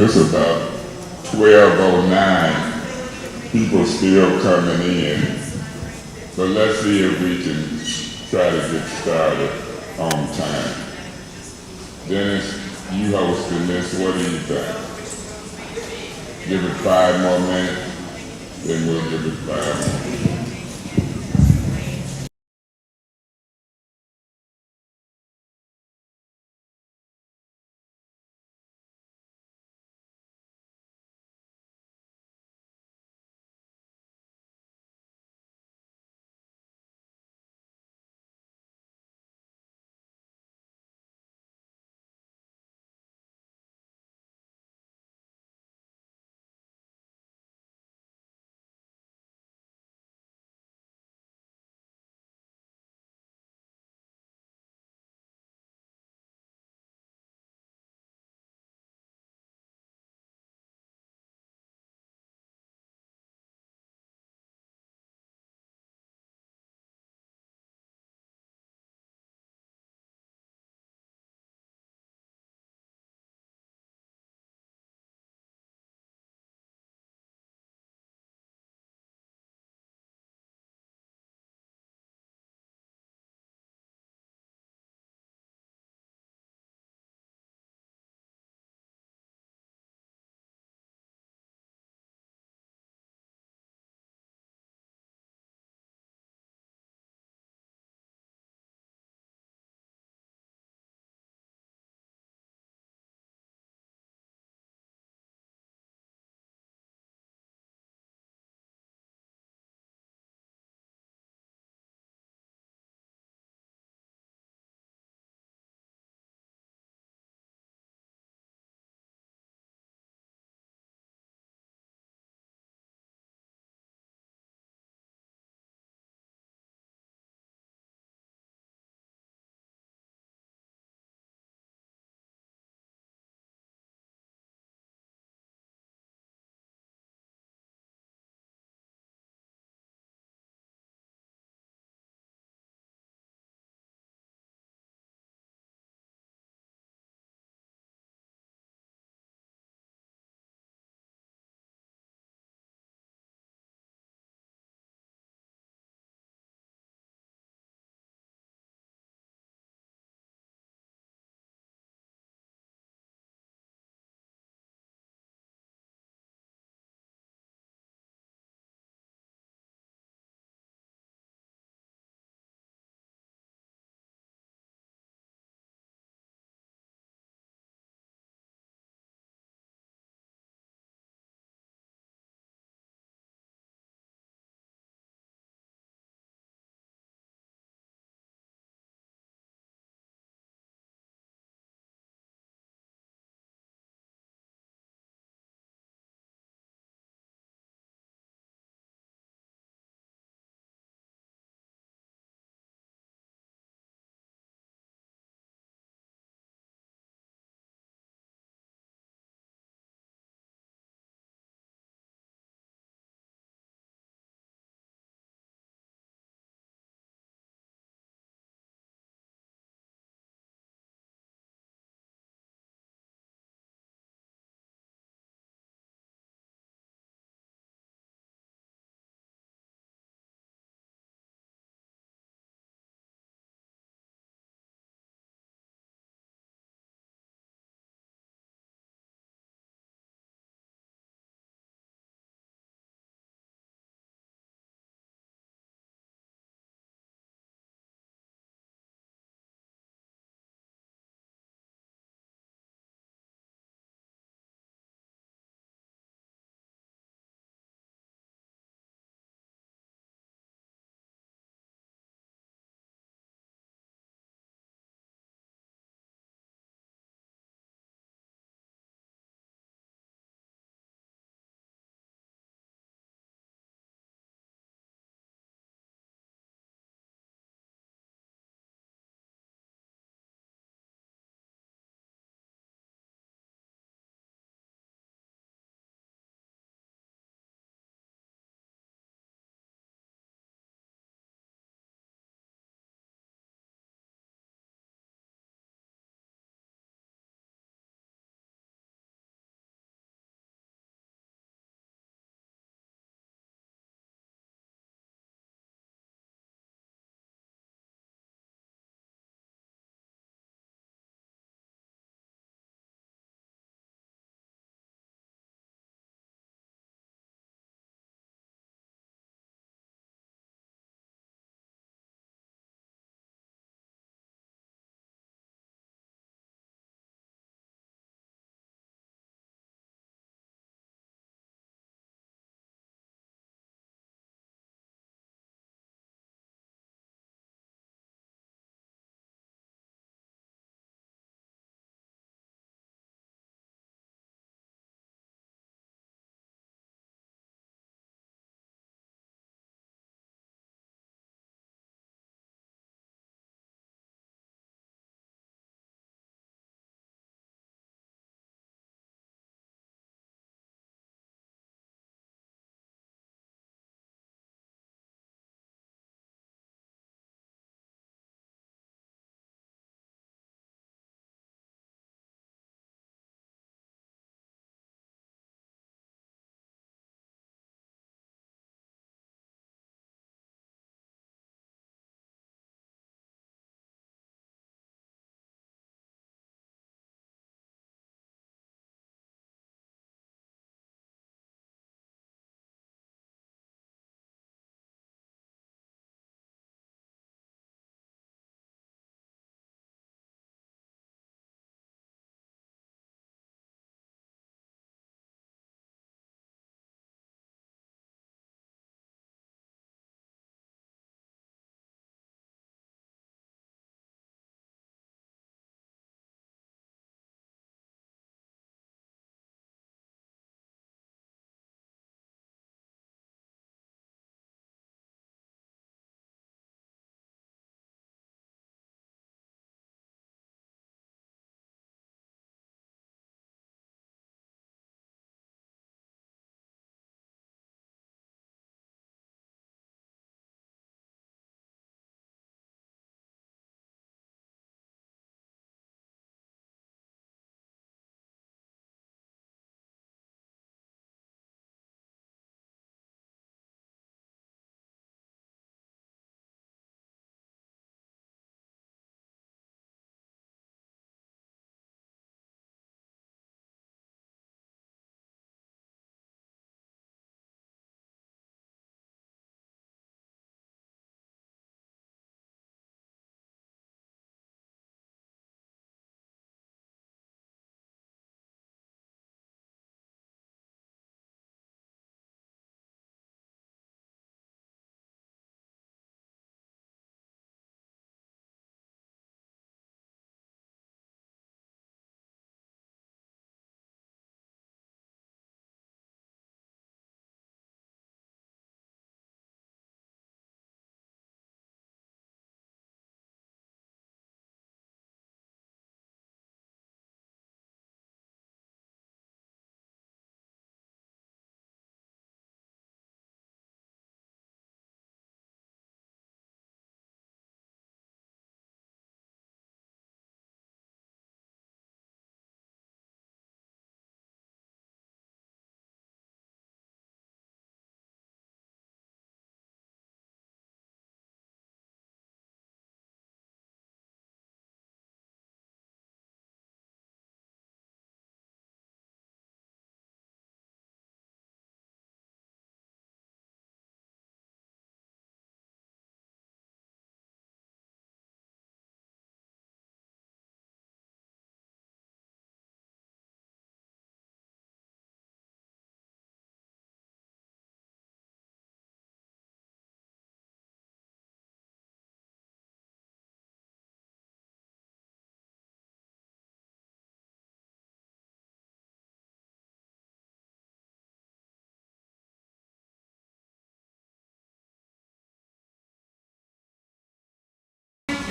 It's about 12:09. People still coming in. But let's see if we can try to get started on time. Dennis, you hosting this, what do you think? Give it 5 more minutes, then we'll give it 5 more.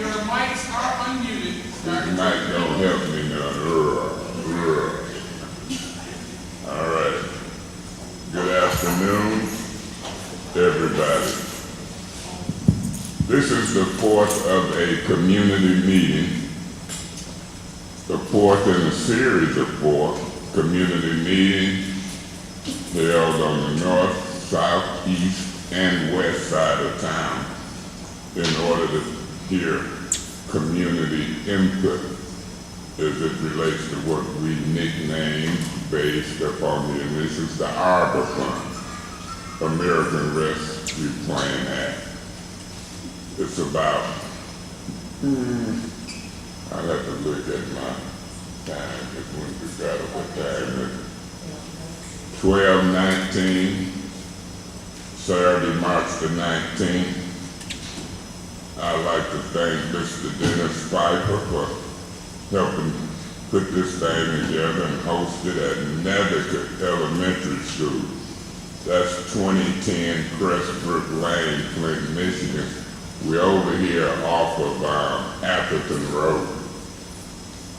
Your mics are unmuted. This mic don't help me now. All right. Good afternoon, everybody. This is the fourth of a community meeting, the fourth in a series of four community meetings held on the north, south, east, and west side of town in order to hear community input as it relates to what we nicknamed, based upon the initials, the ARPA Fund, American Rescue Plan Act. It's about, I'll have to look at my time, because when we got what time it is. 12/19, Saturday, March the 19th. I'd like to thank Mr. Dennis Pfeiffer for helping put this thing together and host it at Nethercook Elementary School. That's 2010 Crestbrook Lane, Flint, Michigan. We're over here off of Atherton Road.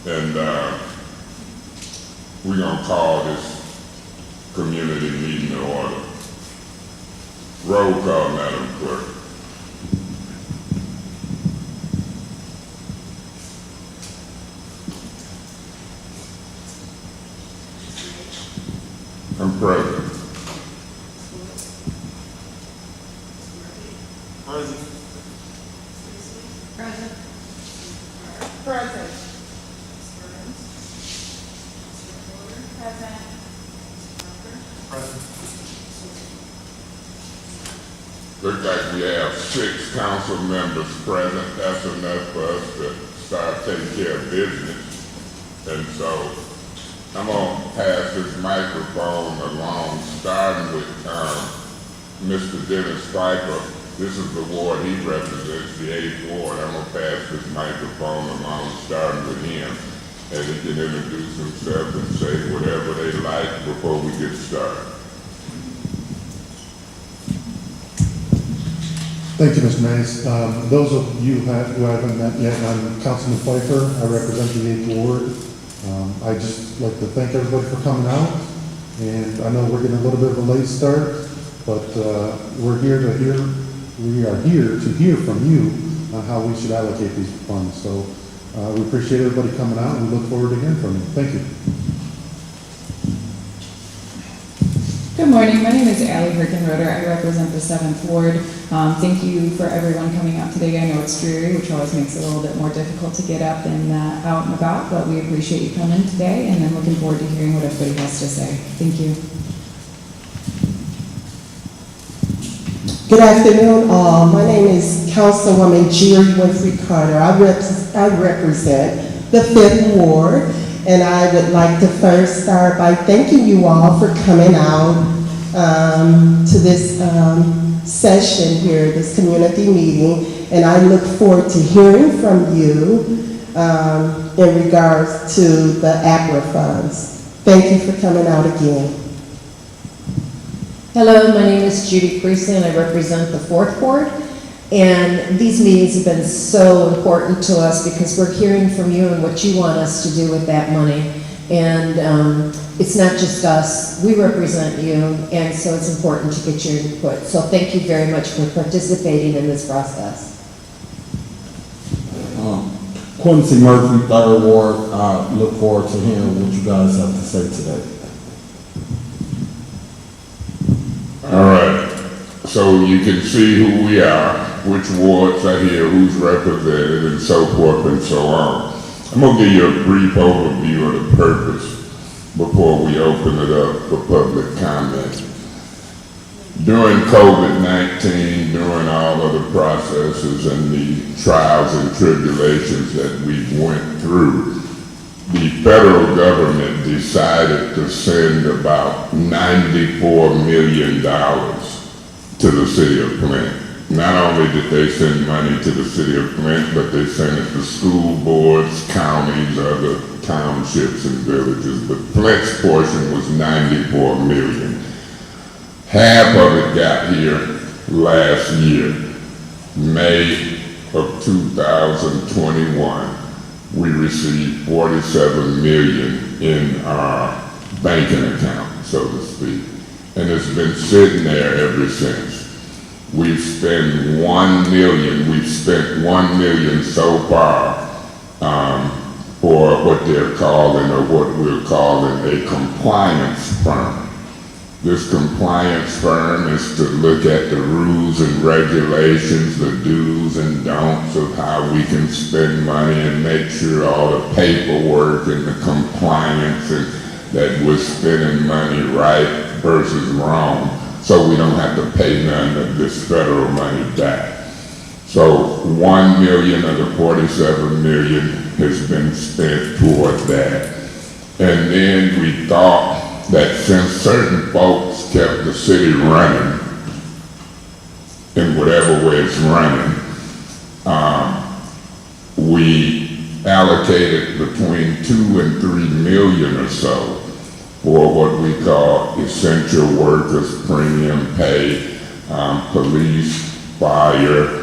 And we're gonna call this community meeting to order. Roll call, Madam Clerk. I'm present. Present. Present. Present. Present. Present. Looks like we have 6 council members present. That's enough for us to start taking care of business. And so I'm gonna pass this microphone along, starting with Mr. Dennis Pfeiffer. This is the ward he represents, the 8th ward. I'm gonna pass this microphone along, starting with him, and he can introduce himself and say whatever they like before we get started. Thank you, Mr. Mays. Those of you who haven't met yet, I'm Councilman Pfeiffer. I represent the 8th ward. I just like to thank everybody for coming out. And I know we're getting a little bit of a late start, but we are here to hear from you on how we should allocate these funds. So we appreciate everybody coming out, and we look forward to hearing from you. Thank you. Good morning. My name is Allie Herkenroder. I represent the 7th Ward. Thank you for everyone coming out today. I know it's dreary, which always makes it a little bit more difficult to get up and out and about, but we appreciate you coming today, and I'm looking forward to hearing what everybody has to say. Thank you. Good afternoon. My name is Councilwoman Jerry Winfrey Carter. I represent the 5th Ward, and I would like to first start by thanking you all for coming out to this session here, this community meeting, and I look forward to hearing from you in regards to the ARPA funds. Thank you for coming out again. Hello, my name is Judy Priestley and I represent the 4th Ward. And these meetings have been so important to us because we're hearing from you and what you want us to do with that money. And it's not just us, we represent you, and so it's important to get your input. So thank you very much for participating in this process. Quincy Murphy, 3rd Ward. I look forward to hearing what you guys have to say today. All right, so you can see who we are, which wards are here, who's represented, and so forth and so on. I'm gonna give you a brief overview of the purpose before we open it up for public comment. During COVID-19, during all of the processes and the trials and tribulations that we went through, the federal government decided to send about $94 million to the city of Flint. Not only did they send money to the city of Flint, but they sent it to school boards, counties, other townships and villages. But Flint's portion was $94 million. Half of it got here last year, May of 2021, we received 47 million in our banking account, so to speak. And it's been sitting there ever since. We've spent 1 million, we've spent 1 million so far for what they're calling, or what we're calling, a compliance firm. This compliance firm is to look at the rules and regulations, the do's and don'ts of how we can spend money and make sure all the paperwork and the compliance and that we're spending money right versus wrong, so we don't have to pay none of this federal money back. So 1 million of the 47 million has been spent toward that. And then we thought that since certain folks kept the city running in whatever way it's running, we allocated between 2 and 3 million or so for what we call essential workers, premium pay, police, fire,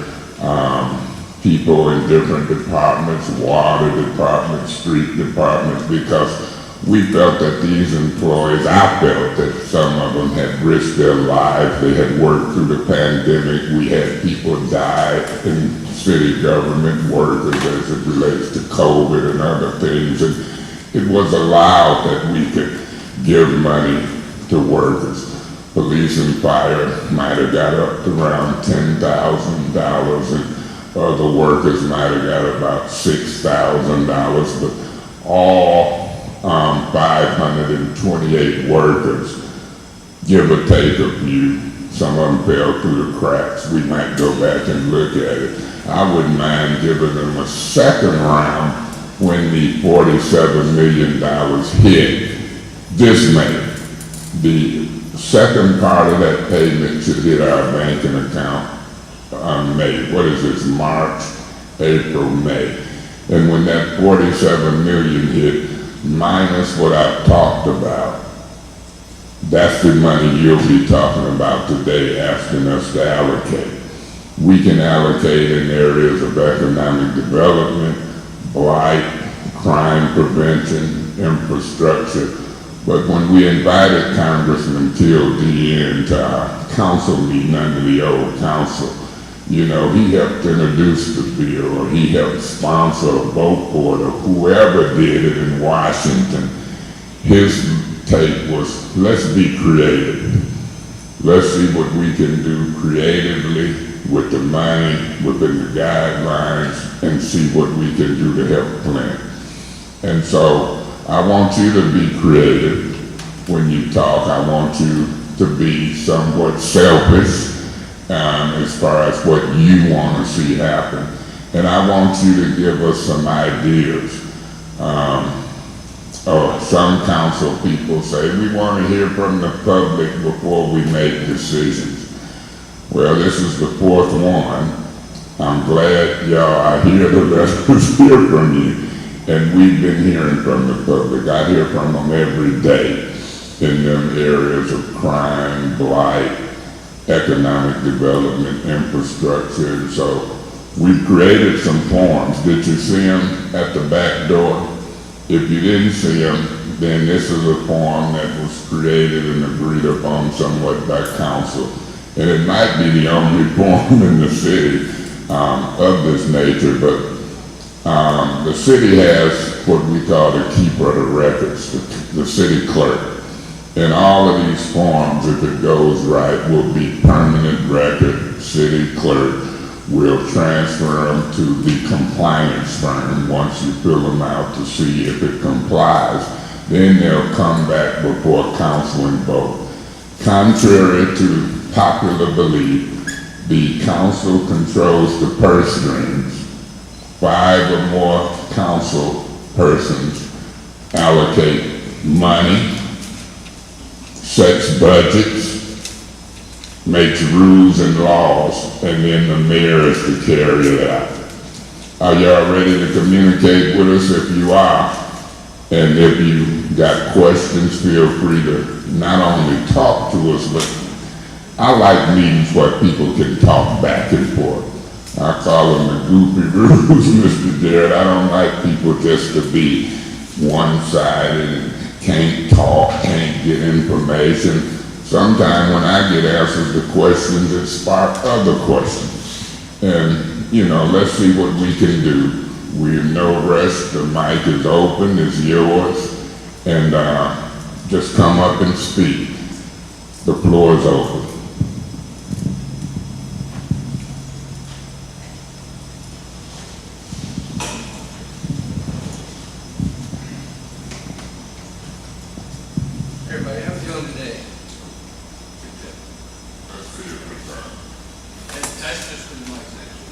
people in different departments, water departments, street departments, because we felt that these employees, I felt that some of them had risked their lives. They had worked through the pandemic. We had people die in city government workers as it relates to COVID and other things. And it was allowed that we could give money to workers. Police and fire might have got up to around $10,000, and other workers might have got about $6,000, but all 528 workers, give or take a few. Some of them fell through the cracks. We might go back and look at it. I wouldn't mind giving them a second round when the $47 million hit this May. The second part of that payment should hit our banking account May. What is this, March, April, May? And when that 47 million hit, minus what I've talked about, that's the money you'll be talking about today, asking us to allocate. We can allocate in areas of economic development, blight, crime prevention, infrastructure. But when we invited Congressman Till D to our council meeting under the old council, you know, he helped introduce the bill, or he helped sponsor a vote for it, or whoever did it in Washington. His take was, let's be creative. Let's see what we can do creatively with the money, within the guidelines, and see what we can do to help Flint. And so I want you to be creative when you talk. I want you to be somewhat selfish as far as what you want to see happen. And I want you to give us some ideas. Some council people say, we want to hear from the public before we make decisions. Well, this is the fourth one. I'm glad y'all, I hear the rest of us hear from you. And we've been hearing from the public. I hear from them every day in them areas of crime, blight, economic development, infrastructure. And so we've created some forms. Did you see them at the back door? If you didn't see them, then this is a form that was created and agreed upon somewhat by council. And it might be the only form in the city of this nature, but the city has what we call the keeper of the records, the city clerk. And all of these forms, if it goes right, will be permanent record. City clerk will transfer them to the compliance firm once you fill them out to see if it complies. Then they'll come back before council and vote. Contrary to popular belief, the council controls the purse strings. 5 or more council persons allocate money, sets budgets, makes rules and laws, and then the mayor is to carry it out. Are y'all ready to communicate with us? If you are, and if you got questions, feel free to not only talk to us, but I like meetings where people can talk back and forth. I call them the goofy rules, Mr. Jared. I don't like people just to be one-sided and can't talk, can't get information. Sometimes when I get answers to questions, it sparks other questions. And, you know, let's see what we can do. We're in no rush. The mic is open, it's yours. And just come up and speak. The floor is open. Everybody, how we doing today? That's just for the mic section.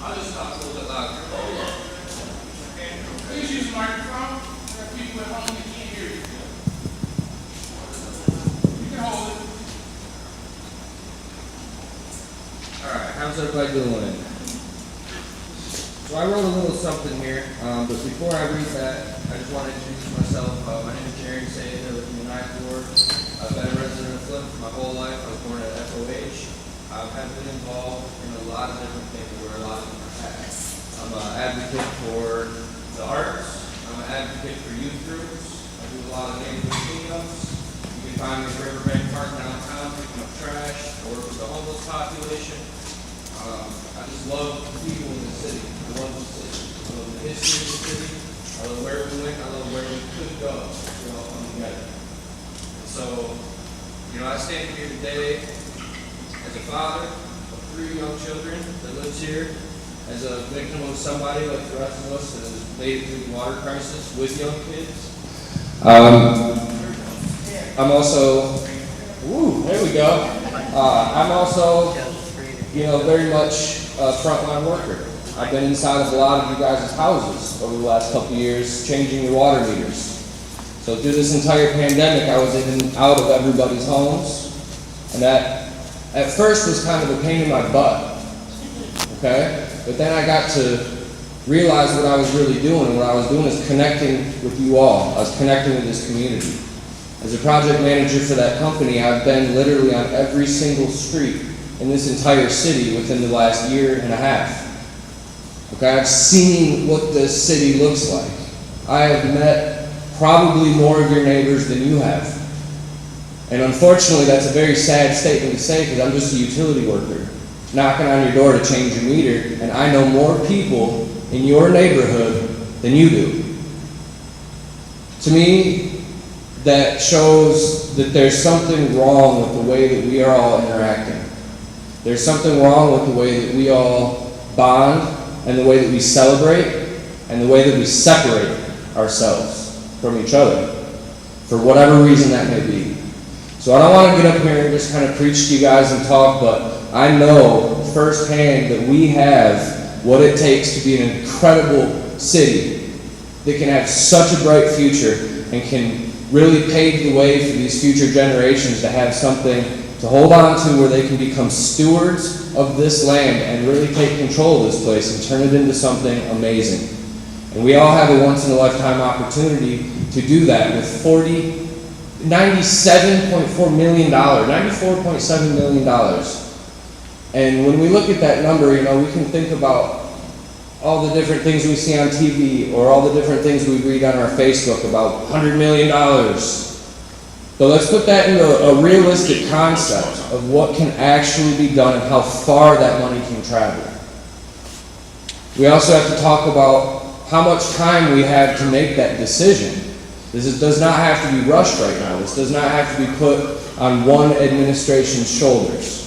I'll just talk a little bit louder. Please use the microphone. There are people at home that can't hear you. You can hold it. Alright, how's everybody doing? So I wrote a little something here, but before I read that, I just want to introduce myself. My name is Jerry Say, I live in the 9th Ward. I've been a resident of Flint for my whole life. I was born at FOH. I've been involved in a lot of different things, wear a lot of different hats. I'm an advocate for the arts. I'm an advocate for youth groups. I do a lot of neighborhood cleanups. You can find me at Riverbank Park downtown picking up trash. I work with the homeless population. I just love the people in the city. I love the city. I love the history of the city. I love where we went. I love where we could go. We all come together. And so, you know, I stand here today as a father of 3 young children that lives here, as a victim of somebody like the rest of us that has made it through the water crisis with young kids. I'm also, there we go. I'm also, you know, very much a frontline worker. I've been inside of a lot of you guys' houses over the last couple of years, changing your water meters. So through this entire pandemic, I was in and out of everybody's homes, and that at first was kind of a pain in my butt, okay? But then I got to realize what I was really doing, and what I was doing is connecting with you all. I was connecting with this community. As a project manager for that company, I've been literally on every single street in this entire city within the last year and a half. Okay, I've seen what this city looks like. I have met probably more of your neighbors than you have. And unfortunately, that's a very sad statement to say because I'm just a utility worker, knocking on your door to change your meter, and I know more people in your neighborhood than you do. To me, that shows that there's something wrong with the way that we are all interacting. There's something wrong with the way that we all bond, and the way that we celebrate, and the way that we separate ourselves from each other, for whatever reason that may be. So I don't want to get up here and just kind of preach to you guys and talk, but I know firsthand that we have what it takes to be an incredible city that can have such a bright future and can really pave the way for these future generations to have something to hold on to where they can become stewards of this land and really take control of this place and turn it into something amazing. And we all have a once-in-a-lifetime opportunity to do that with $97.4 million, $94.7 million. And when we look at that number, you know, we can think about all the different things we see on TV or all the different things we read on our Facebook about $100 million. So let's put that into a realistic concept of what can actually be done and how far that money can travel. We also have to talk about how much time we have to make that decision. This does not have to be rushed right now. This does not have to be put on one administration's shoulders.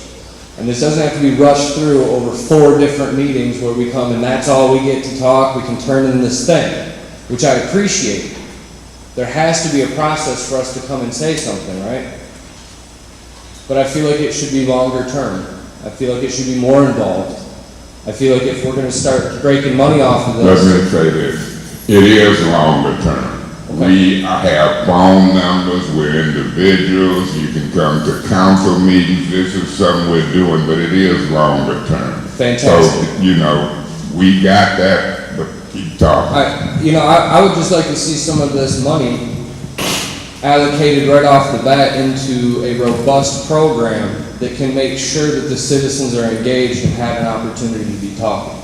And this doesn't have to be rushed through over 4 different meetings where we come and that's all we get to talk. We can turn in this thing, which I appreciate. There has to be a process for us to come and say something, right? But I feel like it should be longer term. I feel like it should be more involved. I feel like if we're going to start breaking money off of this... Let me say this. It is longer term. Okay. We have phone numbers. We're individuals. You can come to council meetings. This is something we're doing, but it is longer term. Fantastic. So, you know, we got that, but keep talking. I would just like to see some of this money allocated right off the bat into a robust program that can make sure that the citizens are engaged and have an opportunity to be talking.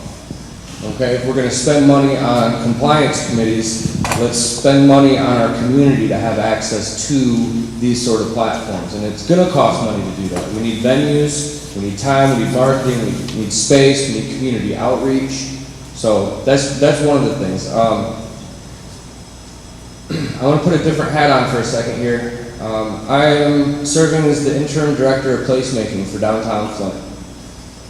Okay, if we're gonna spend money on compliance committees, let's spend money on our community to have access to these sort of platforms. And it's gonna cost money to do that. We need venues, we need time, we need marketing, we need space, we need community outreach. So that's one of the things. I want to put a different hat on for a second here. I am serving as the interim director of placemaking for downtown Flint.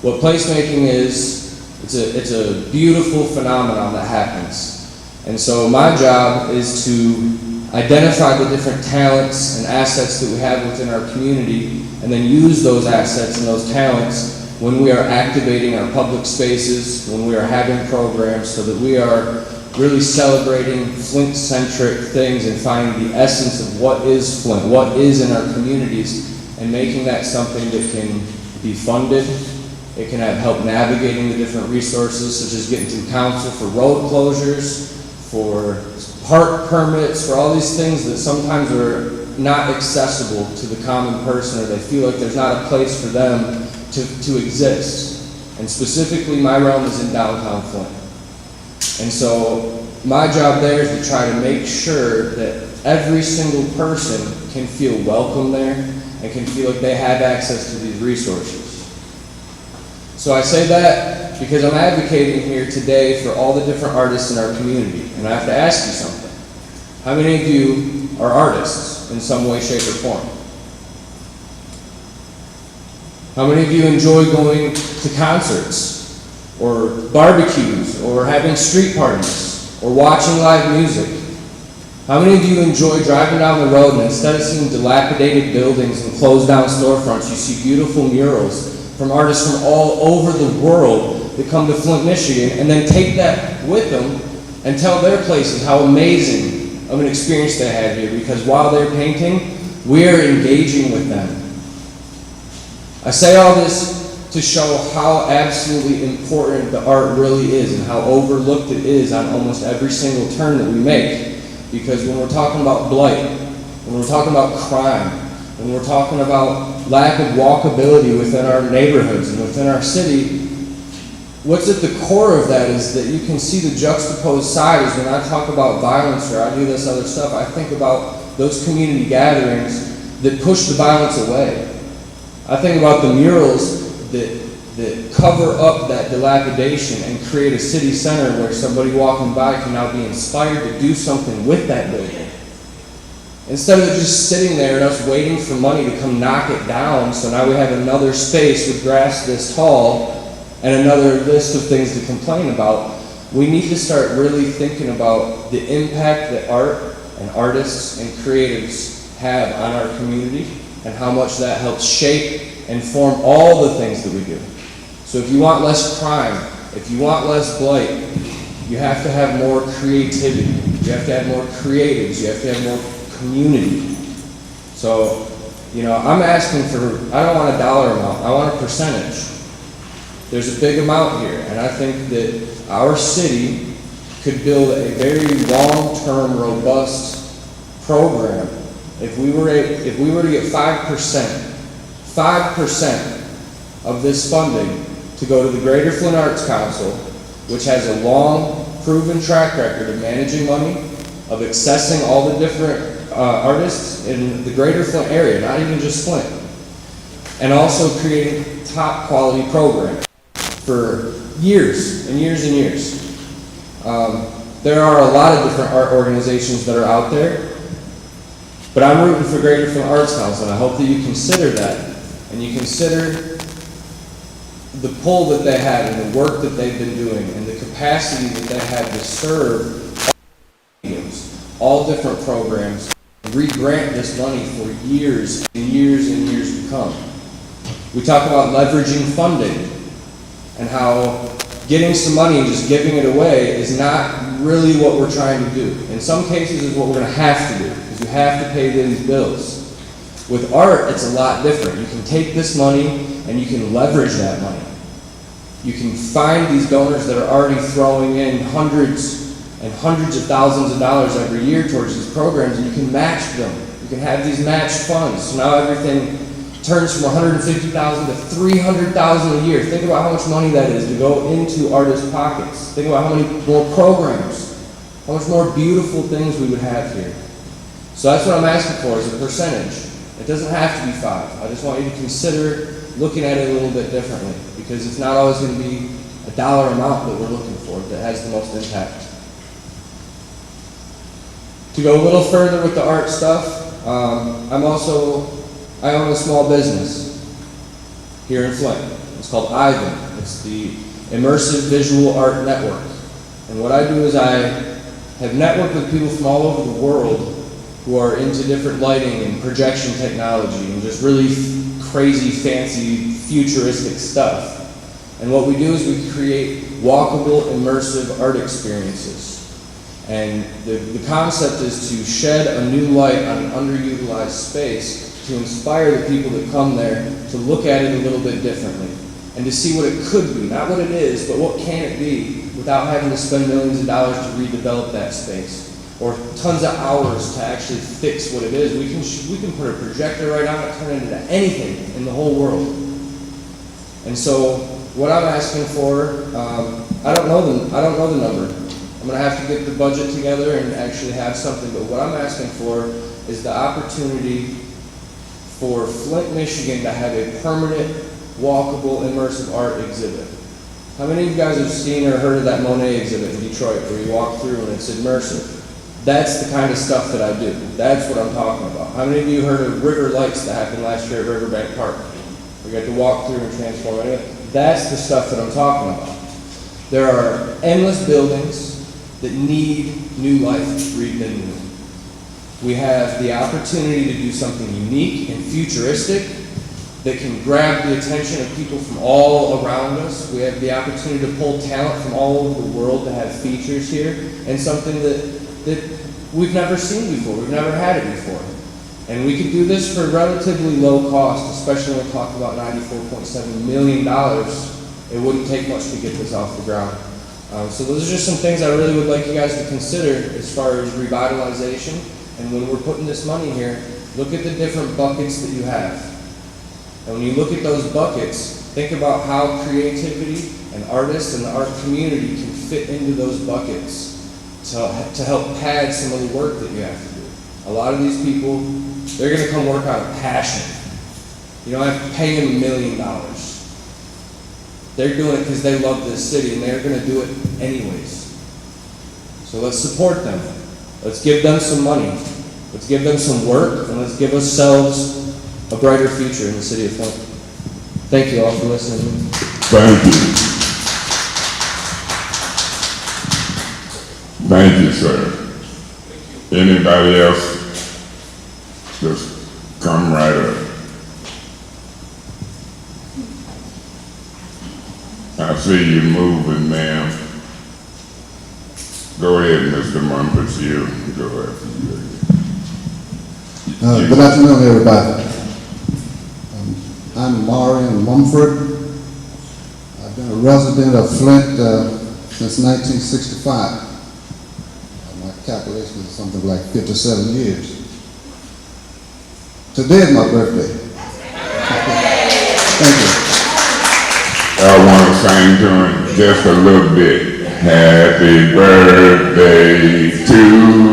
What placemaking is, it's a beautiful phenomenon that happens. And so my job is to identify the different talents and assets that we have within our community, and then use those assets and those talents when we are activating our public spaces, when we are having programs, so that we are really celebrating Flint-centric things and finding the essence of what is Flint, what is in our communities, and making that something that can be funded. It can have help navigating the different resources, such as getting through council for road closures, for park permits, for all these things that sometimes are not accessible to the common person, or they feel like there's not a place for them to exist. And specifically, my realm is in downtown Flint. And so my job there is to try to make sure that every single person can feel welcome there and can feel like they have access to these resources. So I say that because I'm advocating here today for all the different artists in our community. And I have to ask you something. How many of you are artists in some way, shape, or form? How many of you enjoy going to concerts, or barbecues, or having street parties, or watching live music? How many of you enjoy driving down the road and instead of seeing dilapidated buildings and closed down storefronts, you see beautiful murals from artists from all over the world that come to Flint, Michigan, and then take that with them and tell their places how amazing of an experience they had here, because while they're painting, we're engaging with them. I say all this to show how absolutely important the art really is and how overlooked it is on almost every single turn that we make. Because when we're talking about blight, when we're talking about crime, when we're talking about lack of walkability within our neighborhoods and within our city, what's at the core of that is that you can see the juxtaposed sides. When I talk about violence or I do this other stuff, I think about those community gatherings that push the violence away. I think about the murals that cover up that dilapidation and create a city center where somebody walking by can now be inspired to do something with that building. Instead of just sitting there and us waiting for money to come knock it down, so now we have another space with grass this tall and another list of things to complain about, we need to start really thinking about the impact that art and artists and creatives have on our community, and how much that helps shape and form all the things that we do. So if you want less crime, if you want less blight, you have to have more creativity. You have to have more creatives. You have to have more community. So, I'm asking for, I don't want a dollar amount, I want a percentage. There's a big amount here, and I think that our city could build a very long-term, robust program. If we were to get 5% of this funding to go to the Greater Flint Arts Council, which has a long, proven track record of managing money, of accessing all the different artists in the Greater Flint area, not even just Flint, and also creating top quality programs for years and years and years. There are a lot of different art organizations that are out there, but I'm rooting for Greater Flint Arts Council, and I hope that you consider that, and you consider the pull that they have and the work that they've been doing and the capacity that they have to serve all different programs, and re-grant this money for years and years and years to come. We talk about leveraging funding and how getting some money and just giving it away is not really what we're trying to do. In some cases, it's what we're going to have to do, because you have to pay these bills. With art, it's a lot different. You can take this money and you can leverage that money. You can find these donors that are already throwing in hundreds and hundreds of thousands of dollars every year towards these programs, and you can match them. You can have these matched funds. So now everything turns from 150,000 to 300,000 a year. Think about how much money that is to go into artists' pockets. Think about how many more programs, how much more beautiful things we would have here. So that's what I'm asking for, is a percentage. It doesn't have to be 5. I just want you to consider looking at it a little bit differently, because it's not always going to be a dollar amount that we're looking for that has the most impact. To go a little further with the art stuff, I own a small business here in Flint. It's called Ivan. It's the Immersive Visual Art Network. And what I do is I have networked with people from all over the world who are into different lighting and projection technology and just really crazy, fancy, futuristic stuff. And what we do is we create walkable, immersive art experiences. And the concept is to shed a new light on an underutilized space to inspire the people that come there to look at it a little bit differently and to see what it could be, not what it is, but what can it be without having to spend millions of dollars to redevelop that space or tons of hours to actually fix what it is. We can put a projector right on it, turn it into anything in the whole world. And so what I'm asking for, I don't know the number. I'm going to have to get the budget together and actually have something, but what I'm asking for is the opportunity for Flint, Michigan to have a permanent, walkable, immersive art exhibit. How many of you guys have seen or heard of that Monet exhibit in Detroit where you walk through and it's immersive? That's the kind of stuff that I do. That's what I'm talking about. How many of you heard of River Lights that happened last year at Riverbank Park? We got to walk through and transform it. That's the stuff that I'm talking about. There are endless buildings that need new life breathed into them. We have the opportunity to do something unique and futuristic that can grab the attention of people from all around us. We have the opportunity to pull talent from all over the world to have features here, and something that we've never seen before. We've never had it before. And we could do this for relatively low cost, especially when we talk about $94.7 million. It wouldn't take much to get this off the ground. So those are just some things I really would like you guys to consider as far as revitalization. And when we're putting this money here, look at the different buckets that you have. And when you look at those buckets, think about how creativity and artists and the art community can fit into those buckets to help pad some of the work that you have to do. A lot of these people, they're going to come work out of passion. You don't have to pay them $1 million. They're doing it because they love this city and they're going to do it anyways. So let's support them. Let's give them some money. Let's give them some work, and let's give ourselves a brighter future in the city of Flint. Thank you all for listening. Thank you. Thank you, sir. Anybody else? Just come right up. I see you moving, ma'am. Go ahead, Mr. Mumford. You go after you. Good afternoon, everybody. I'm Marion Mumford. I've been a resident of Flint since 1965. My calculation is something like 57 years. Today is my birthday. Thank you. I want to sing to him just a little bit. Happy birthday to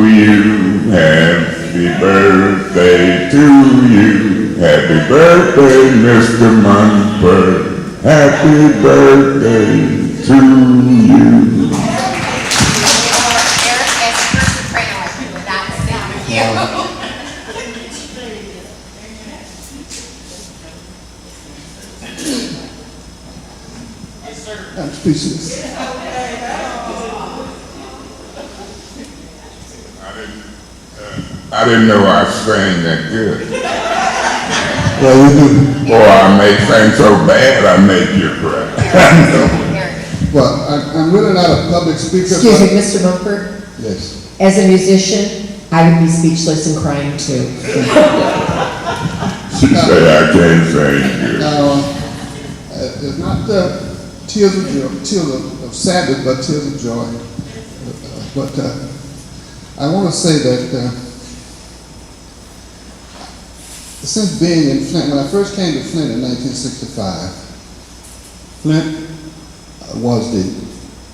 you. Happy birthday to you. Happy birthday, Mr. Mumford. Happy birthday to you. Eric as a person praying with you, not singing with you. I'm speechless. I didn't know I sang that good. Well, you do. Or I may sing so bad I make you cry. Well, I'm really not a public speaker. Excuse me, Mr. Mumford? Yes. As a musician, I would be speechless and crying too. She said I can't sing good. It's not tears of joy, tears of sadness, but tears of joy. But I want to say that since being in Flint, when I first came to Flint in 1965, Flint was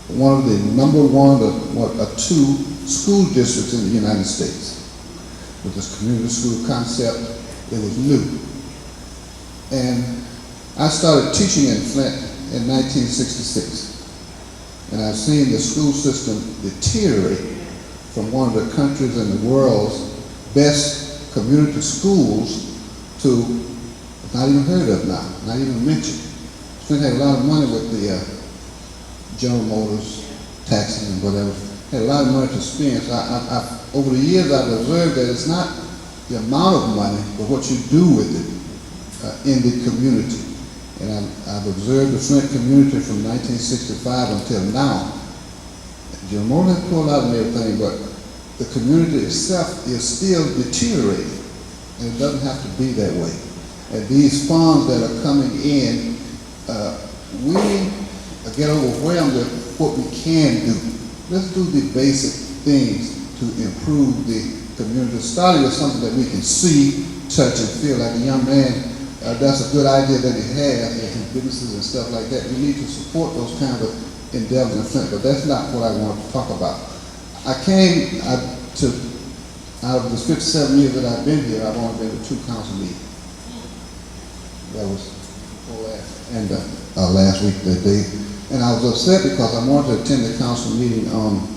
one of the number one or two school districts in the United States. With this community school concept, it was new. And I started teaching in Flint in 1966. And I've seen the school system deteriorate from one of the countries in the world's best community schools to not even heard of now, not even mentioned. Flint had a lot of money with the General Motors, taxes and whatever. Had a lot of money to spend. So over the years I've observed that it's not the amount of money, but what you do with it in the community. And I've observed the Flint community from 1965 until now. General Motors has pulled out and everything, but the community itself is still deteriorating. And it doesn't have to be that way. And these funds that are coming in, we get overwhelmed with what we can do. Let's do the basic things to improve the community, starting with something that we can see, touch, and feel. Like a young man, that's a good idea that he has in his businesses and stuff like that. We need to support those kinds of endeavors in Flint, but that's not what I want to talk about. I came to, out of the 57 years that I've been here, I've only been to 2 council meetings. That was before last, and last week, that day. And I was upset because I wanted to attend the council meeting on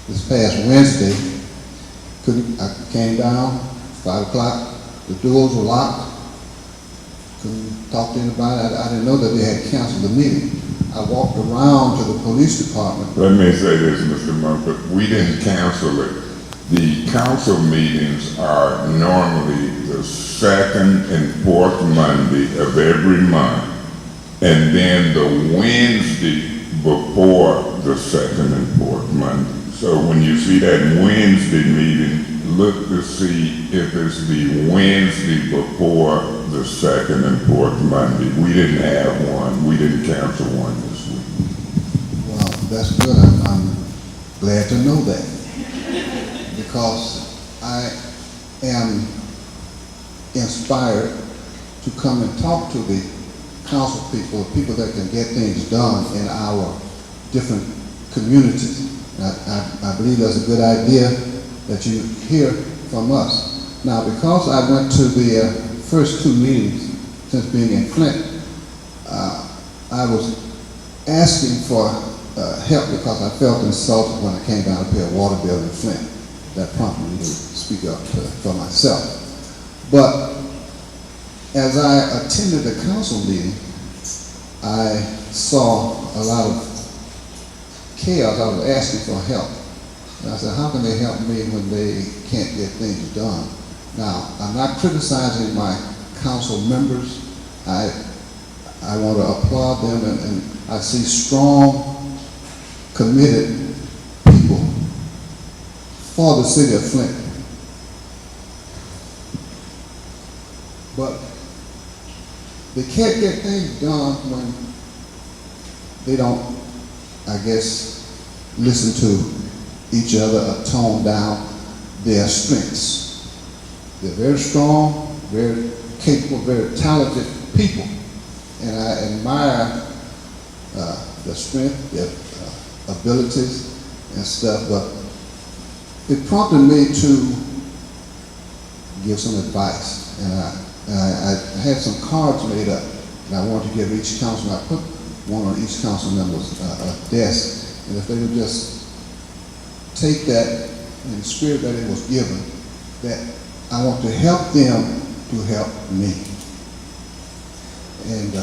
this past Wednesday. I came down, 5 o'clock, the doors were locked. Couldn't talk to anybody. I didn't know that they had canceled the meeting. I walked around to the police department. Let me say this, Mr. Mumford, we didn't cancel it. The council meetings are normally the 2nd and 4th Monday of every month, and then the Wednesday before the 2nd and 4th Monday. So when you see that Wednesday meeting, look to see if it's the Wednesday before the 2nd and 4th Monday. We didn't have one. We didn't cancel one this week. Well, that's good. I'm glad to know that, because I am inspired to come and talk to the council people that can get things done in our different communities. I believe that's a good idea that you hear from us. Now, because I went to the first 2 meetings since being in Flint, I was asking for help because I felt insulted when I came down to pay a water bill in Flint. That prompted me to speak up for myself. But as I attended the council meeting, I saw a lot of chaos. I was asking for help. And I said, how can they help me when they can't get things done? Now, I'm not criticizing my council members. I want to applaud them, and I see strong, committed people for the city of Flint. But they can't get things done when they don't, I guess, listen to each other or tone down their strengths. They're very strong, very capable, very talented people. And I admire their strength, their abilities and stuff, but it prompted me to give some advice. And I had some cards made up, and I wanted to give each councilman. I put one on each council member's desk, and if they would just take that in the spirit that it was given, that I want to help them to help me. And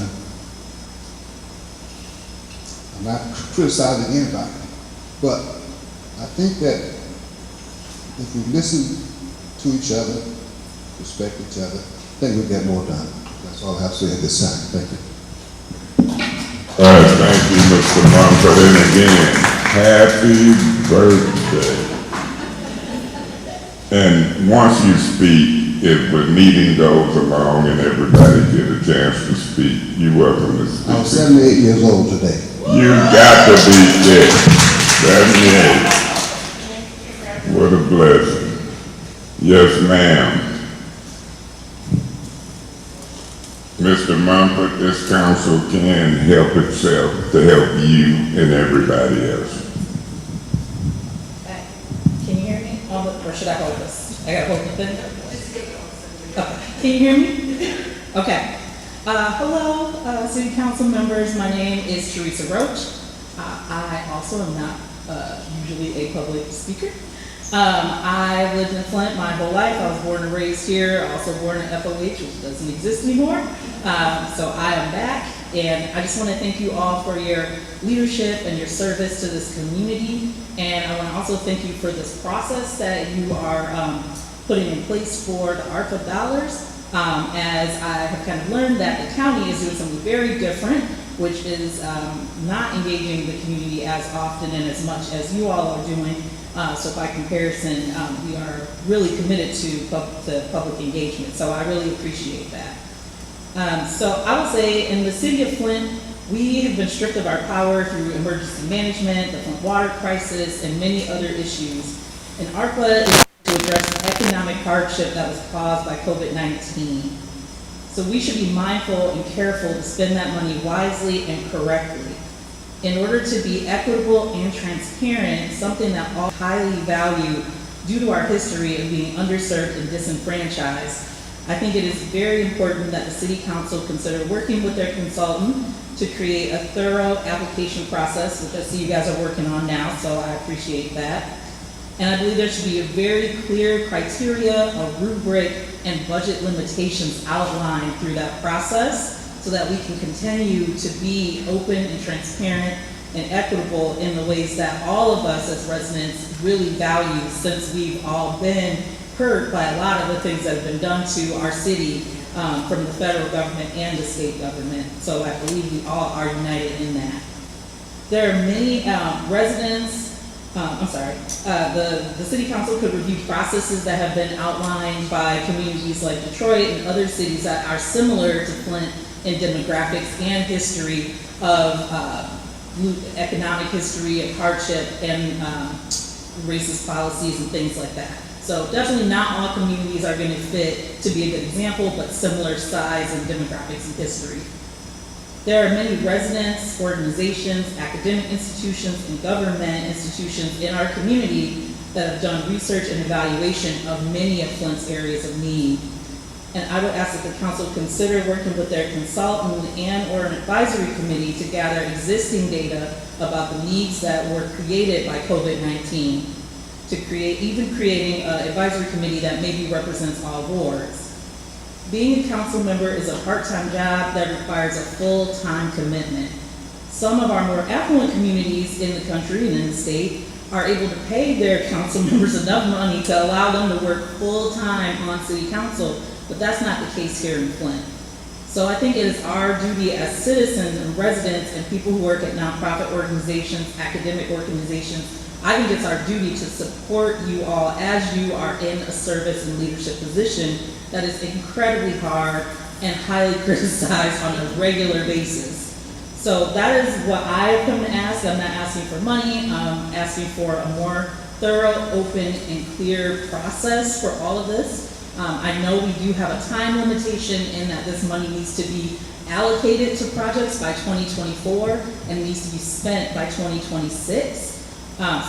I'm not criticizing anybody, but I think that if we listen to each other, respect each other, I think we'll get more done. That's all I have to say at this time. Thank you. All right, thank you, Mr. Mumford. And again, happy birthday. And once you speak, if the meeting goes along and everybody get a chance to speak, you're welcome to speak. I'm 78 years old today. You got to be there. 78. What a blessing. Yes, ma'am. Mr. Mumford, this council can help itself to help you and everybody else. Can you hear me? Or should I hold this? I gotta hold the thing? Okay. Can you hear me? Okay. Hello, city council members. My name is Teresa Roach. I also am not usually a public speaker. I lived in Flint my whole life. I was born and raised here, also born in FOH, which doesn't exist anymore. So I am back, and I just want to thank you all for your leadership and your service to this community. And I want to also thank you for this process that you are putting in place for the ARPA dollars. As I have kind of learned that the county is doing something very different, which is not engaging the community as often and as much as you all are doing. So by comparison, we are really committed to public engagement. So I really appreciate that. So I would say in the city of Flint, we have been stripped of our power through emergency management, the Flint water crisis, and many other issues. And ARPA is to address the economic hardship that was caused by COVID-19. So we should be mindful and careful to spend that money wisely and correctly. In order to be equitable and transparent, something that all highly value due to our history of being underserved and disenfranchised, I think it is very important that the City Council consider working with their consultant to create a thorough application process, which I see you guys are working on now, so I appreciate that. And I believe there should be a very clear criteria, a rubric, and budget limitations outlined through that process, so that we can continue to be open and transparent and equitable in the ways that all of us as residents really value, since we've all been hurt by a lot of the things that have been done to our city from the federal government and the state government. So I believe we all are united in that. There are many the City Council could review processes that have been outlined by communities like Detroit and other cities that are similar to Flint in demographics and history of economic history of hardship and racist policies and things like that. So definitely not all communities are going to fit to be a good example, but similar size and demographics and history. There are many residents, organizations, academic institutions, and government institutions in our community that have done research and evaluation of many of Flint's areas of need. And I would ask that the council consider working with their consultant and or an advisory committee to gather existing data about the needs that were created by COVID-19, to creating an advisory committee that maybe represents all wards. Being a council member is a part-time job that requires a full-time commitment. Some of our more affluent communities in the country and in the state are able to pay their council members enough money to allow them to work full-time on city council, but that's not the case here in Flint. So I think it is our duty as citizens and residents and people who work at nonprofit organizations, academic organizations, I think it's our duty to support you all as you are in a service and leadership position that is incredibly hard and highly criticized on a regular basis. So that is what I have come to ask. I'm not asking for money, I'm asking for a more thorough, open, and clear process for all of this. I know we do have a time limitation in that this money needs to be allocated to projects by 2024 and needs to be spent by 2026.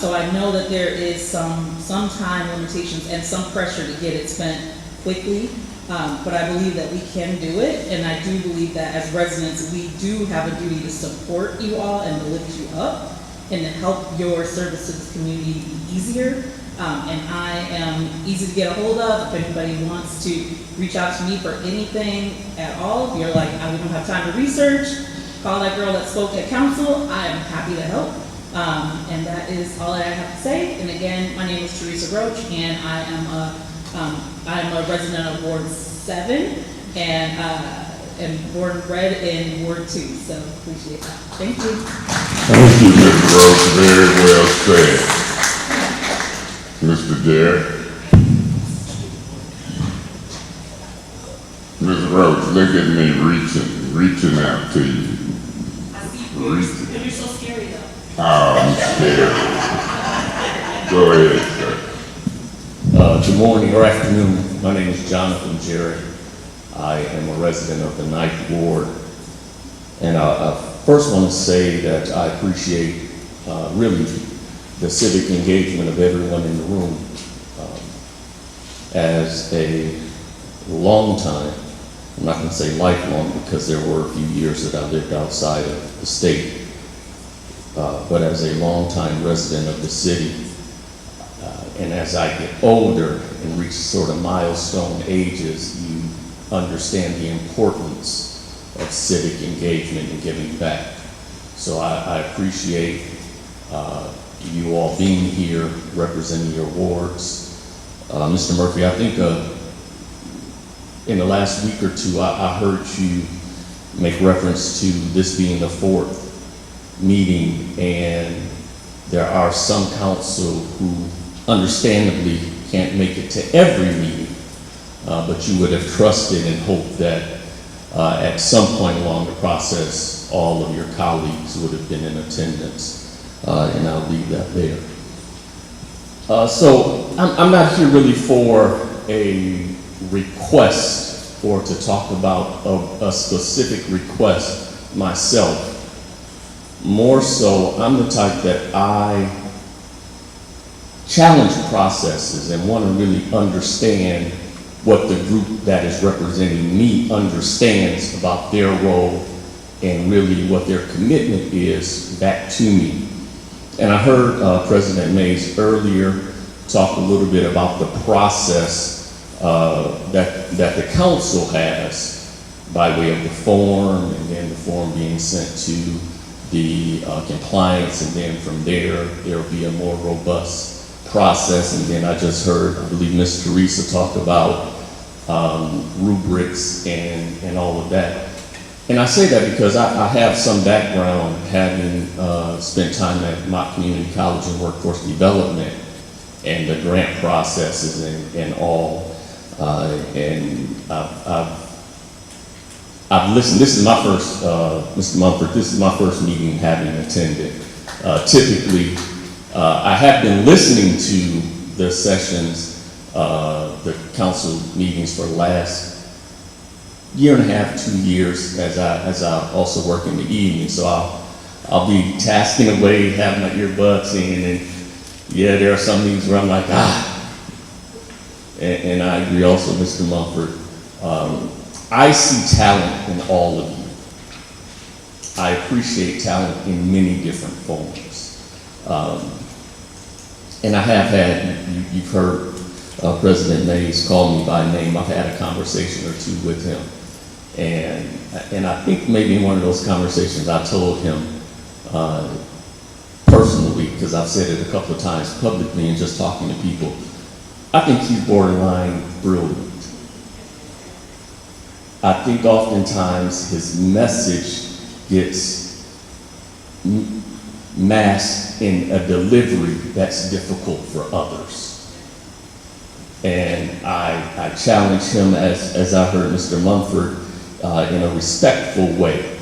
So I know that there is some time limitations and some pressure to get it spent quickly, but I believe that we can do it, and I do believe that as residents, we do have a duty to support you all and to lift you up and to help your service to this community be easier. And I am easy to get a hold of if anybody wants to reach out to me for anything at all. If you're like, we don't have time to research, call that girl that spoke at council. I am happy to help. And that is all that I have to say. And again, my name is Teresa Roach, and I am a resident of Ward 7 and born and bred in Ward 2. So appreciate that. Thank you. Thank you, Ms. Roach. Very well said. Mr. Derrick. Ms. Roach, look at me reaching out to you. I see you. You're so scary though. Oh, I'm scared. Go ahead, sir. Good morning or afternoon. My name is Jonathan Jerry. I am a resident of the 9th Ward. And I first want to say that I appreciate really the civic engagement of everyone in the room. As a long time, I'm not going to say lifelong because there were a few years that I lived outside of the state, but as a long-time resident of the city, and as I get older and reach sort of milestone ages, you understand the importance of civic engagement and giving back. So I appreciate you all being here, representing your wards. Mr. Murphy, I think in the last week or two, I heard you make reference to this being the 4th meeting, and there are some council who understandably can't make it to every meeting, but you would have trusted and hoped that at some point along the process, all of your colleagues would have been in attendance, and I'll leave that there. So I'm not here really for a request or to talk about a specific request myself. More so, I'm the type that I challenge processes and want to really understand what the group that is representing me understands about their role and really what their commitment is back to me. And I heard President Mays earlier talk a little bit about the process that the council has by way of the form, and then the form being sent to the compliance, and then from there will be a more robust process. And then I just heard, I believe Ms. Teresa talk about rubrics and all of that. And I say that because I have some background, having spent time at Mott Community College in workforce development and the grant processes and all. And I've listened. This is my first, Mr. Mumford, this is my first meeting having attended. Typically, I have been listening to the sessions, the council meetings for the last year and a half, 2 years, as I also work in the evening. So I'll be tasking away, having my earbuds in, and yeah, there are some meetings where I'm like, and I agree also, Mr. Mumford. I see talent in all of you. I appreciate talent in many different forms. And I have had, you've heard President Mays call me by name. I've had a conversation or two with him. And I think maybe in one of those conversations I told him personally, because I've said it a couple of times publicly and just talking to people, I think he's borderline brilliant. I think oftentimes his message gets masked in a delivery that's difficult for others. And I challenge him, as I heard Mr. Mumford, in a respectful way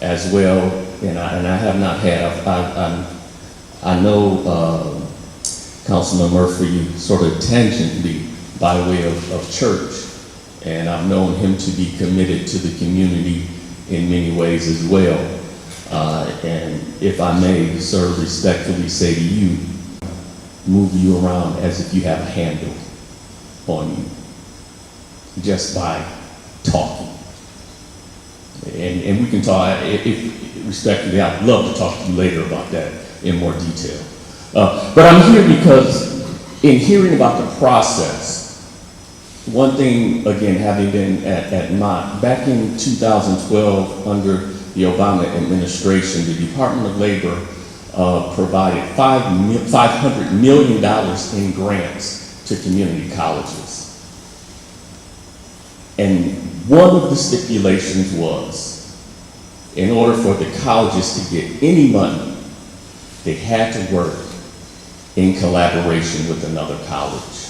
as well. And I have not had, I know Councilman Murphy sort of tangentially by way of church, and I've known him to be committed to the community in many ways as well. And if I may, sir, respectfully say to you, move you around as if you have a handle on you, just by talking. And we can talk, if respectfully, I'd love to talk to you later about that in more detail. But I'm here because in hearing about the process, one thing, again, having been at Mott, back in 2012, under the Obama administration, the Department of Labor provided $500 million in grants to community colleges. And one of the stipulations was, in order for the colleges to get any money, they had to work in collaboration with another college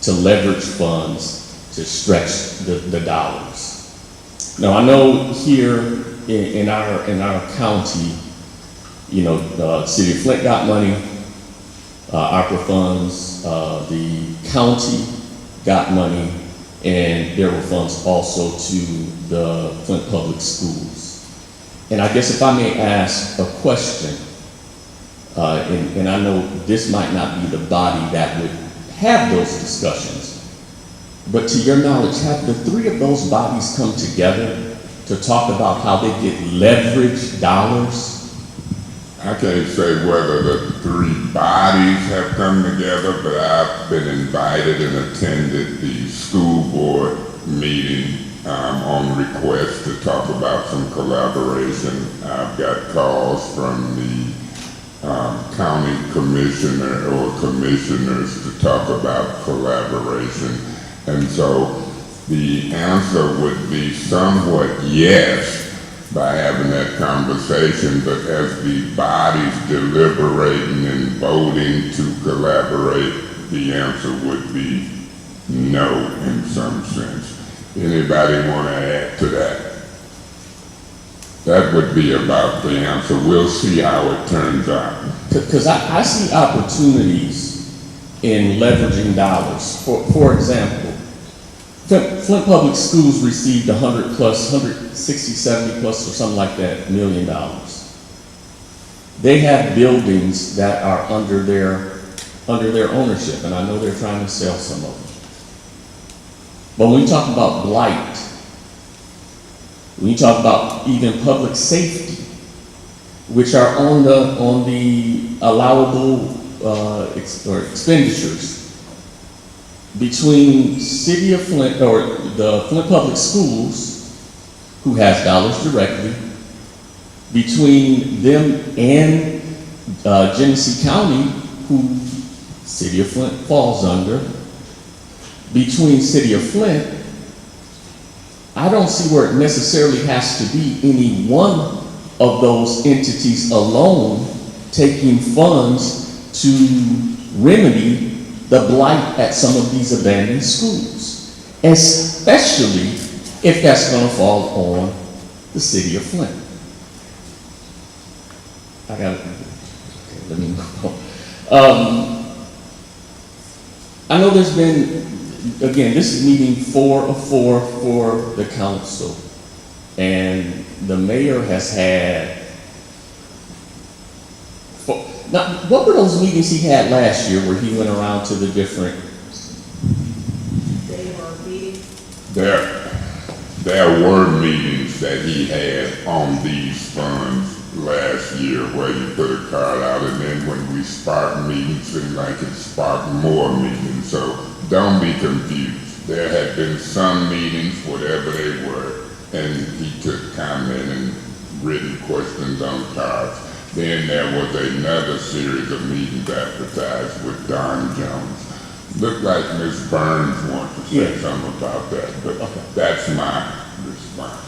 to leverage funds to stretch the dollars. Now, I know here in our county, you know, the city of Flint got money, ARPA funds, the county got money, and there were funds also to the Flint Public Schools. And I guess if I may ask a question, and I know this might not be the body that would have those discussions, but to your knowledge, have the three of those bodies come together to talk about how they get leverage dollars? I can't say whether the three bodies have come together, but I've been invited and attended the school board meeting on request to talk about some collaboration. I've got calls from the county commissioner or commissioners to talk about collaboration. And so the answer would be somewhat yes, by having that conversation, but as the bodies deliberating and voting to collaborate, the answer would be no in some sense. Anybody want to add to that? That would be about the answer. We'll see how it turns out. Because I see opportunities in leveraging dollars. For example, Flint Public Schools received 160, 70 plus or something like that $1 million. They have buildings that are under their ownership, and I know they're trying to sell some of them. But when you talk about blight, when you talk about even public safety, which are on the allowable expenditures, between City of Flint or the Flint Public Schools, who has dollars directly, between them and Genesee County, who City of Flint falls under, between City of Flint, I don't see where it necessarily has to be any one of those entities alone taking funds to remedy the blight at some of these abandoned schools, especially if that's going to fall on the City of Flint. Let me move on. I know there's been, again, this is meeting 4 of 4 for the council, and the mayor has had, now, what were those meetings he had last year where he went around to the different? There were meetings that he had on these funds last year where you put a card out, and then when we spark meetings, and like it sparked more meetings. So don't be confused. There had been some meetings, whatever they were, and he took comment and written questions on cards. Then there was another series of meetings advertised with Don Jones. Looked like Ms. Burns wants to say something about that, but that's my response.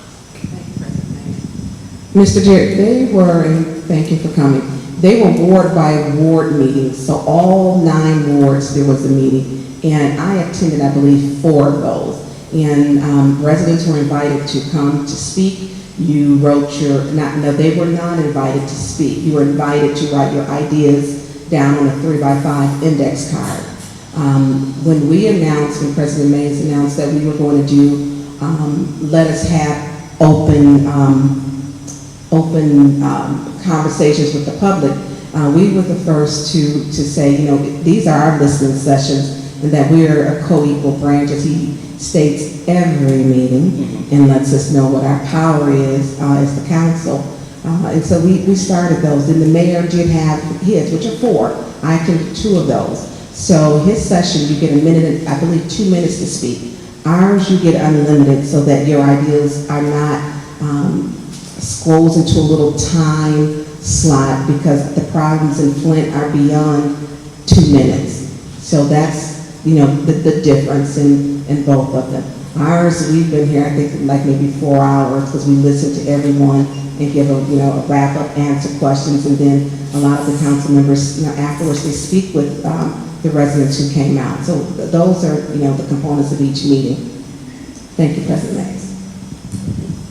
Mr. Jerry, they were, and thank you for coming, they were ward by ward meetings, so all 9 wards there was a meeting, and I attended, I believe, 4 of those, and residents were invited to come to speak. You wrote they were not invited to speak. You were invited to write your ideas down on a 3x5 index card. When President Mays announced that we were going to do, let us have open conversations with the public, we were the first to say, these are our listening sessions, and that we're a co-equal branch, as he states every meeting, and lets us know what our power is as the council. And so we started those. And the mayor did have his, which are 4. I attended 2 of those. So his session, you get a minute, I believe 2 minutes to speak. Ours, you get unlimited, so that your ideas are not squoze into a little time slot, because the problems in Flint are beyond 2 minutes. So that's, the difference in both of them. Ours, we've been here, I think, like maybe 4 hours, because we listen to everyone and give a wrap-up, answer questions, and then a lot of the council members, afterwards, they speak with the residents who came out. So those are, the components of each meeting. Thank you, President Mays.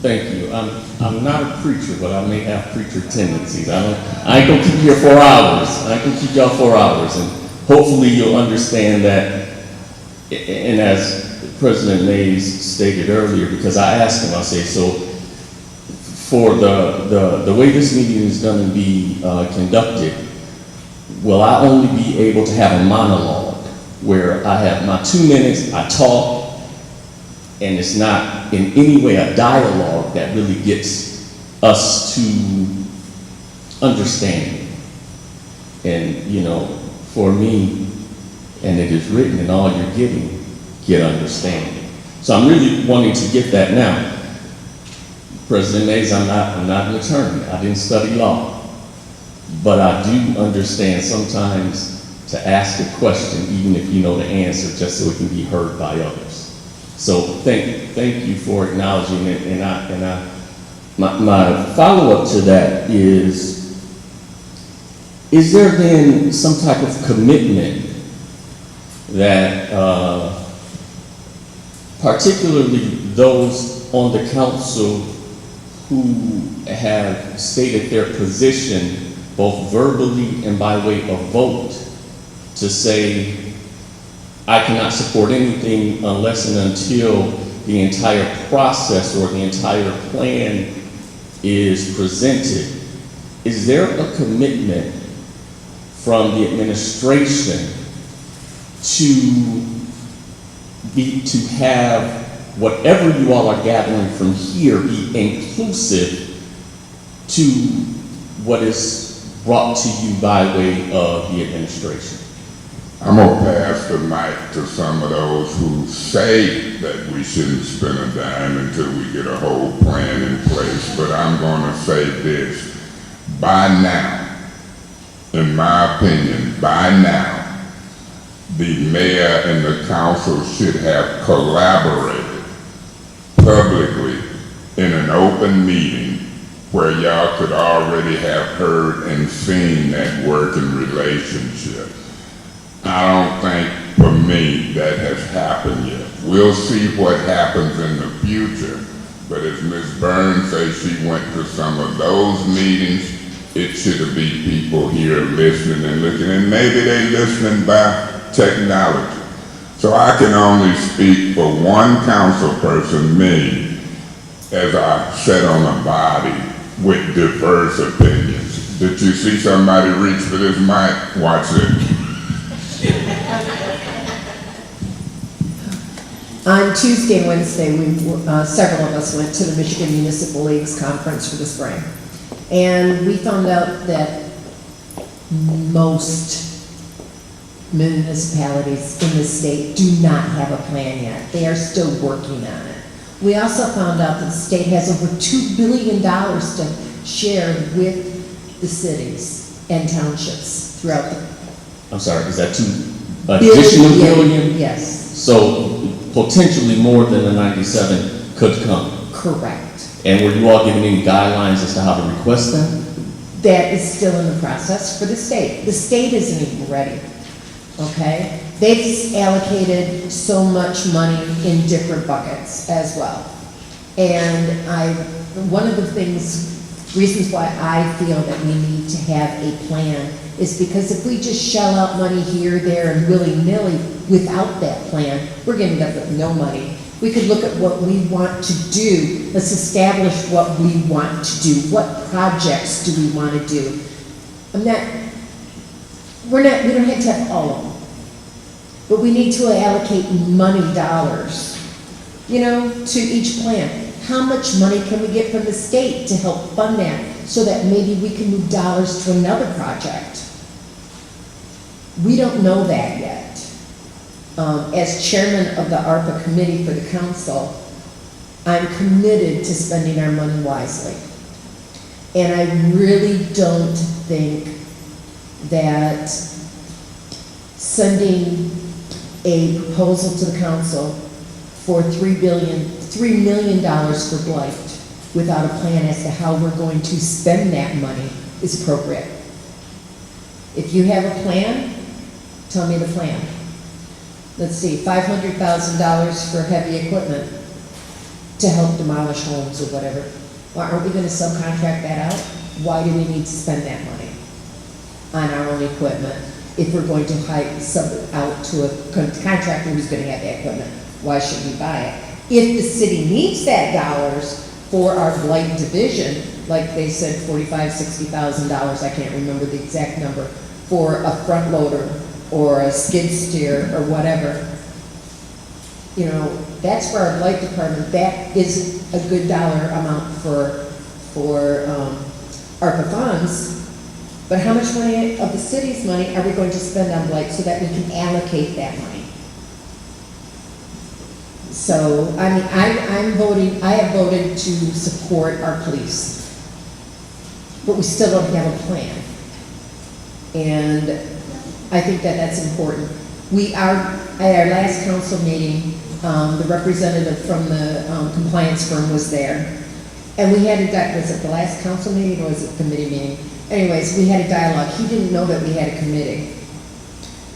Thank you. I'm not a preacher, but I may have preacher tendencies. I ain't gonna keep you here 4 hours. I ain't gonna keep y'all 4 hours, and hopefully you'll understand that. And as President Mays stated earlier, because I asked him, I say, so for the way this meeting is going to be conducted, will I only be able to have a monologue where I have my 2 minutes, I talk, and it's not in any way a dialogue that really gets us to understanding? And, you know, for me, and it is written, and all you're getting, get understanding. So I'm really wanting to get that now. President Mays, I'm not an attorney. I didn't study law. But I do understand sometimes to ask a question, even if you know the answer, just so it can be heard by others. So thank you for acknowledging it. My follow-up to that is there then some type of commitment that particularly those on the council who have stated their position both verbally and by way of vote to say, I cannot support anything unless and until the entire process or the entire plan is presented? Is there a commitment from the administration to have whatever you all are gathering from here be inclusive to what is brought to you by way of the administration? I'm gonna pass the mic to some of those who say that we shouldn't spend a dime until we get a whole plan in place, but I'm gonna say this. By now, in my opinion, by now, the mayor and the council should have collaborated publicly in an open meeting where y'all could already have heard and seen that working relationship. I don't think, for me, that has happened yet. We'll see what happens in the future, but as Ms. Burns says she went to some of those meetings, it should be people here listening and looking, and maybe they listening by technology. So I can only speak for one council person, me, as I sat on a body with diverse opinions. Did you see somebody reach for this mic? Watch it. On Tuesday and Wednesday, several of us went to the Michigan Municipal League's conference for the spring. And we found out that most municipalities in the state do not have a plan yet. They are still working on it. We also found out that the state has over $2 billion to share with the cities and townships throughout the... I'm sorry, is that additional billion? Yes. So potentially more than the 97 could come? Correct. And were you all given any guidelines as to how to request them? That is still in the process for the state. The state isn't even ready, okay? They've allocated so much money in different buckets as well. And one of the reasons why I feel that we need to have a plan is because if we just shell out money here, there, and willy-nilly without that plan, we're gonna end up with no money. We could look at what we want to do. Let's establish what we want to do. What projects do we want to do? We don't have to have all of them. But we need to allocate money dollars, to each plan. How much money can we get from the state to help fund that so that maybe we can move dollars to another project? We don't know that yet. As chairman of the ARPA committee for the council, I'm committed to spending our money wisely. And I really don't think that sending a proposal to the council for $3 million for blight without a plan as to how we're going to spend that money is appropriate. If you have a plan, tell me the plan. Let's see, $500,000 for heavy equipment to help demolish homes or whatever. Well, aren't we going to subcontract that out? Why do we need to spend that money on our own equipment if we're going to sub it out to a contractor who's going to have that equipment? why should we buy it? If the city needs that dollars for our blight division, like they said, $45,000, $60,000, I can't remember the exact number, for a front loader or a skid steer or whatever, you know, that's for our blight department. That is a good dollar amount for ARPA funds. But how much money of the city's money are we going to spend on blight so that we can allocate that money? So, I mean, I have voted to support our police, but we still don't have a plan. And I think that that's important. At our last council meeting, the representative from the compliance firm was there. And we had was it the last council meeting or was it the committee meeting? Anyways, we had a dialogue. He didn't know that we had a committee.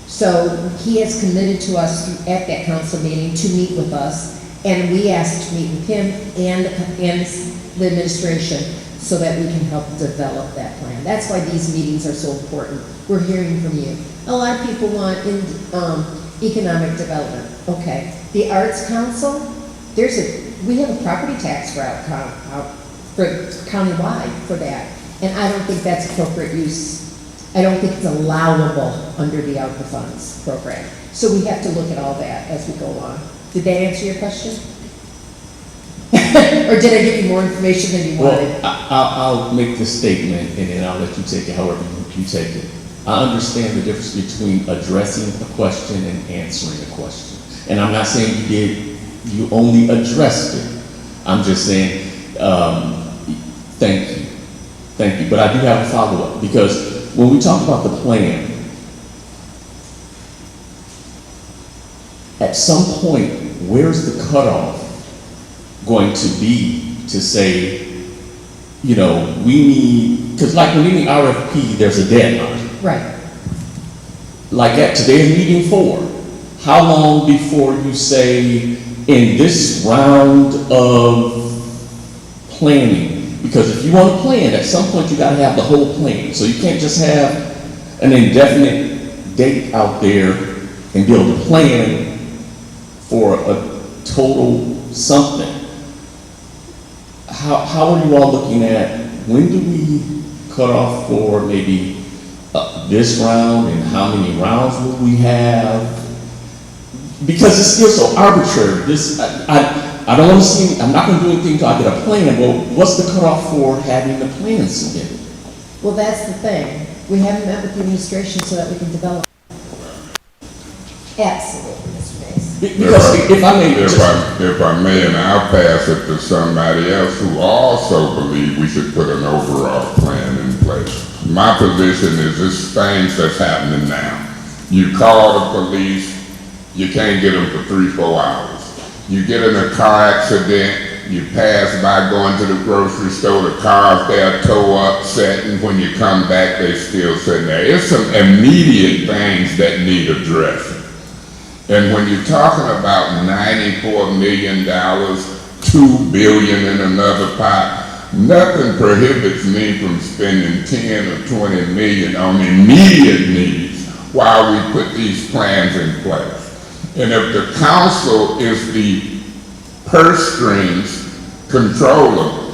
So he has committed to us at that council meeting to meet with us, and we asked to meet with him and the administration so that we can help develop that plan. That's why these meetings are so important. We're hearing from you. A lot of people want economic development. Okay. The Arts Council, we have a property tax route for countywide for that. And I don't think that's appropriate use. I don't think it's allowable under the ARPA funds program. So we have to look at all that as we go along. Did that answer your question? Or did I give you more information than you wanted? Well, I'll make this statement and then I'll let you take it however you take it. I understand the difference between addressing a question and answering a question. And I'm not saying you only addressed it. I'm just saying, thank you. Thank you. But I do have a follow-up because when we talk about the plan, at some point, where's the cutoff going to be to say, you know, we need, because like when any RFP, there's a deadline. Right. Like at today's meeting 4, how long before you say, in this round of planning, because if you want to plan, at some point you got to have the whole plan. So you can't just have an indefinite date out there and build a plan for a total something. How are you all looking at, when do we cut off for maybe this round and how many rounds will we have? Because it's still so arbitrary. I don't want to see, I'm not going to do anything until I get a plan. Well, what's the cutoff for having the plan submitted? Well, that's the thing. We haven't met with the administration so that we can develop. Absolutely, Mr. Mays. Because if I may, if I may, and I'll pass it to somebody else who also believe we should put an overall plan in place. My position is this things that's happening now. You call the police, you can't get them for 3-4 hours. You get in a car accident, you pass by going to the grocery store, the car's there, tow up, set, and when you come back, they still sitting there. It's some immediate things that need addressing. And when you're talking about $94 million, $2 billion in another pot, nothing prohibits me from spending 10 or 20 million on immediate needs while we put these plans in place. And if the council is the purse strings controller,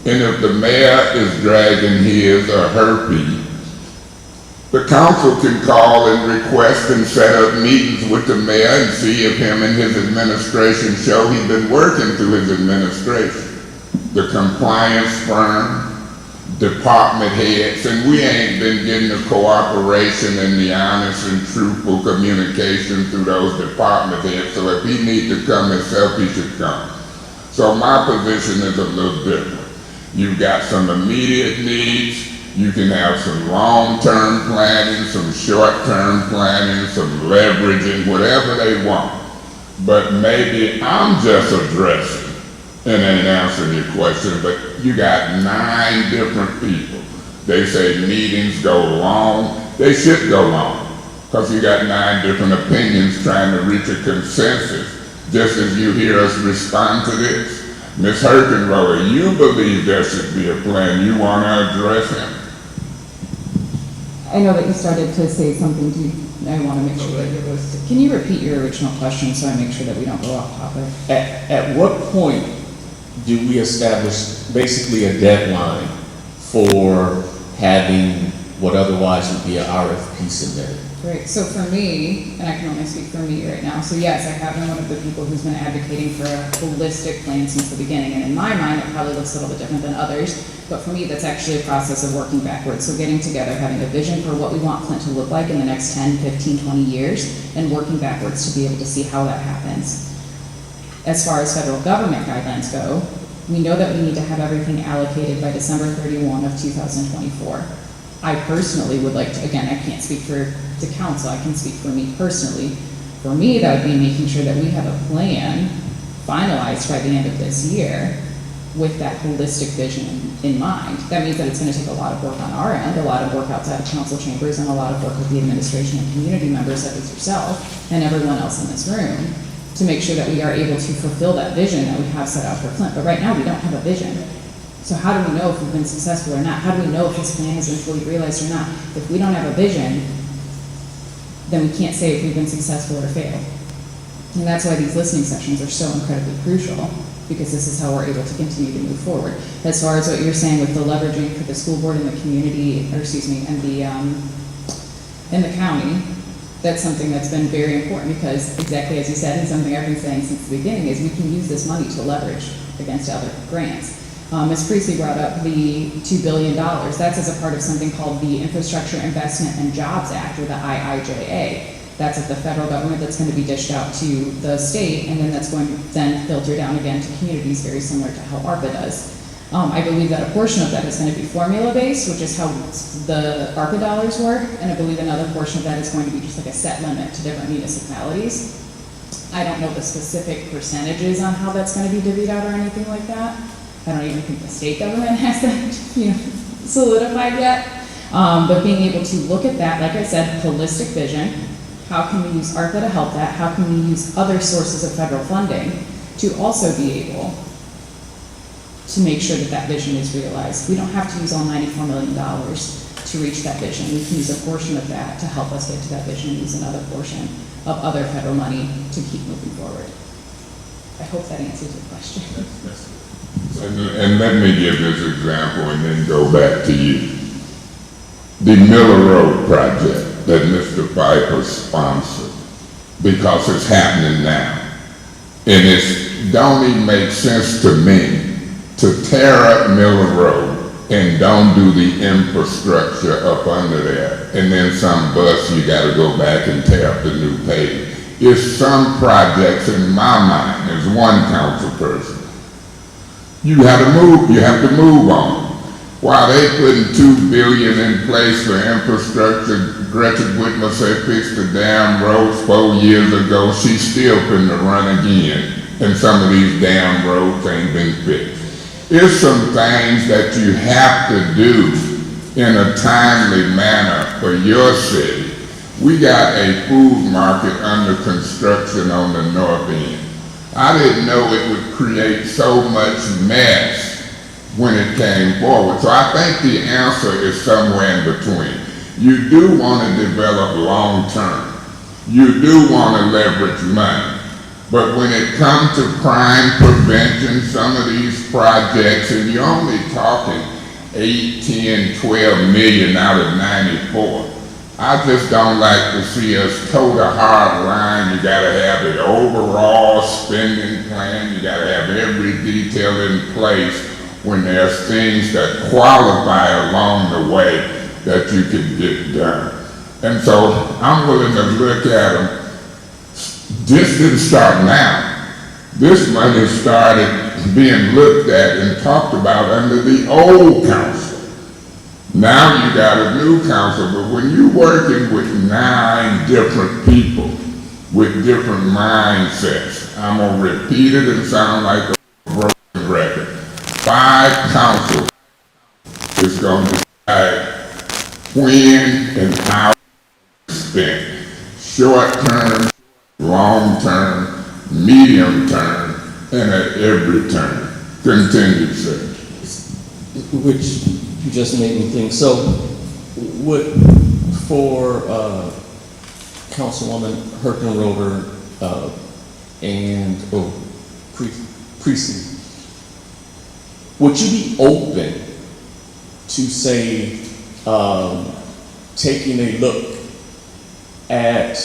and if the mayor is dragging his or her feet, the council can call and request and set up meetings with the mayor and see if him and his administration show he's been working through his administration. The compliance firm, department heads, and we ain't been getting the cooperation and the honest and truthful communication through those department heads. So if he needs to come himself, he should come. So my position is a little different. You've got some immediate needs. You can have some long-term planning, some short-term planning, some leveraging, whatever they want. But maybe I'm just addressing and ain't answering your question, but you got 9 different people. They say meetings go long. They should go long, because you got 9 different opinions trying to reach a consensus, just as you hear us respond to this. Ms. Herkenroder, you believe there should be a plan. You want to address him? I know that you started to say something, I want to make sure that you're listed. Can you repeat your original question so I make sure that we don't go off topic? At what point do we establish basically a deadline for having what otherwise would be an RFP submitted? Great, so for me, and I can only speak for me right now, so yes, I have been one of the people who's been advocating for a holistic plan since the beginning, and in my mind, it probably looks a little bit different than others, but for me, that's actually a process of working backwards, so getting together, having a vision for what we want Flint to look like in the next 10, 15, 20 years, and working backwards to be able to see how that happens. As far as federal government guidelines go, we know that we need to have everything allocated by December 31 of 2024. I personally would like to, again, I can't speak for the council, I can speak for me personally. For me, that would be making sure that we have a plan finalized by the end of this year with that holistic vision in mind. That means that it's gonna take a lot of work on our end, a lot of work outside of council chambers, and a lot of work with the administration and community members such as yourself and everyone else in this room to make sure that we are able to fulfill that vision that we have set out for Flint. But right now, we don't have a vision. So how do we know if we've been successful or not? How do we know if this plan has been fully realized or not? If we don't have a vision, then we can't say if we've been successful or failed. And that's why these listening sessions are so incredibly crucial, because this is how we're able to continue to move forward. As far as what you're saying with the leveraging for the school board and the community, or excuse me, and the county, that's something that's been very important, because exactly as you said, and something I've been saying since the beginning, is we can use this money to leverage against other grants. Ms. Priestley brought up the $2 billion. That's as a part of something called the Infrastructure Investment and Jobs Act, or the IIJA. That's at the federal government, that's going to be dished out to the state, and then that's going to then filter down again to communities, very similar to how ARPA does. I believe that a portion of that is going to be formula-based, which is how the ARPA dollars work, and I believe another portion of that is going to be just like a set limit to different municipalities. I don't know the specific percentages on how that's going to be divvied out or anything like that. I don't even think the state government has that, solidified yet. But being able to look at that, like I said, holistic vision. How can we use ARPA to help that? How can we use other sources of federal funding to also be able to make sure that that vision is realized? We don't have to use all $94 million to reach that vision. We can use a portion of that to help us get to that vision and use another portion of other federal money to keep moving forward. I hope that answers your question. And let me give this example and then go back to you. The Miller Road project that Mr. Piper sponsored, because it's happening now. And it don't even make sense to me to tear up Miller Road and don't do the infrastructure up under there. And then some bus, you gotta go back and tear up the new pavement. There's some projects in my mind, as one council person, you have to move on. While they putting $2 billion in place for infrastructure, Gretchen Whitmer said fix the damn roads 4 years ago, she's still finna run again, and some of these damn roads ain't been fixed. There's some things that you have to do in a timely manner for your city. We got a food market under construction on the north end. I didn't know it would create so much mess when it came forward. So I think the answer is somewhere in between. You do want to develop long-term. You do want to leverage money. But when it comes to crime prevention, some of these projects, and you're only talking 8, 10, 12 million out of 94. I just don't like to see us toe the hard line. You gotta have the overall spending plan. You gotta have every detail in place when there's things that qualify along the way that you can get done. And so I'm willing to look at them. This didn't start now. This money started being looked at and talked about under the old council. Now you got a new council, but when you're working with 9 different people with different mindsets, I'm gonna repeat it and sound like a broken record. 5 councils is gonna decide when and how to spend. Short term, long term, medium term, and at every turn. Continue, sir. Which just made me think, so would for Councilwoman Herkenroder and Priestley, would you be open to say taking a look at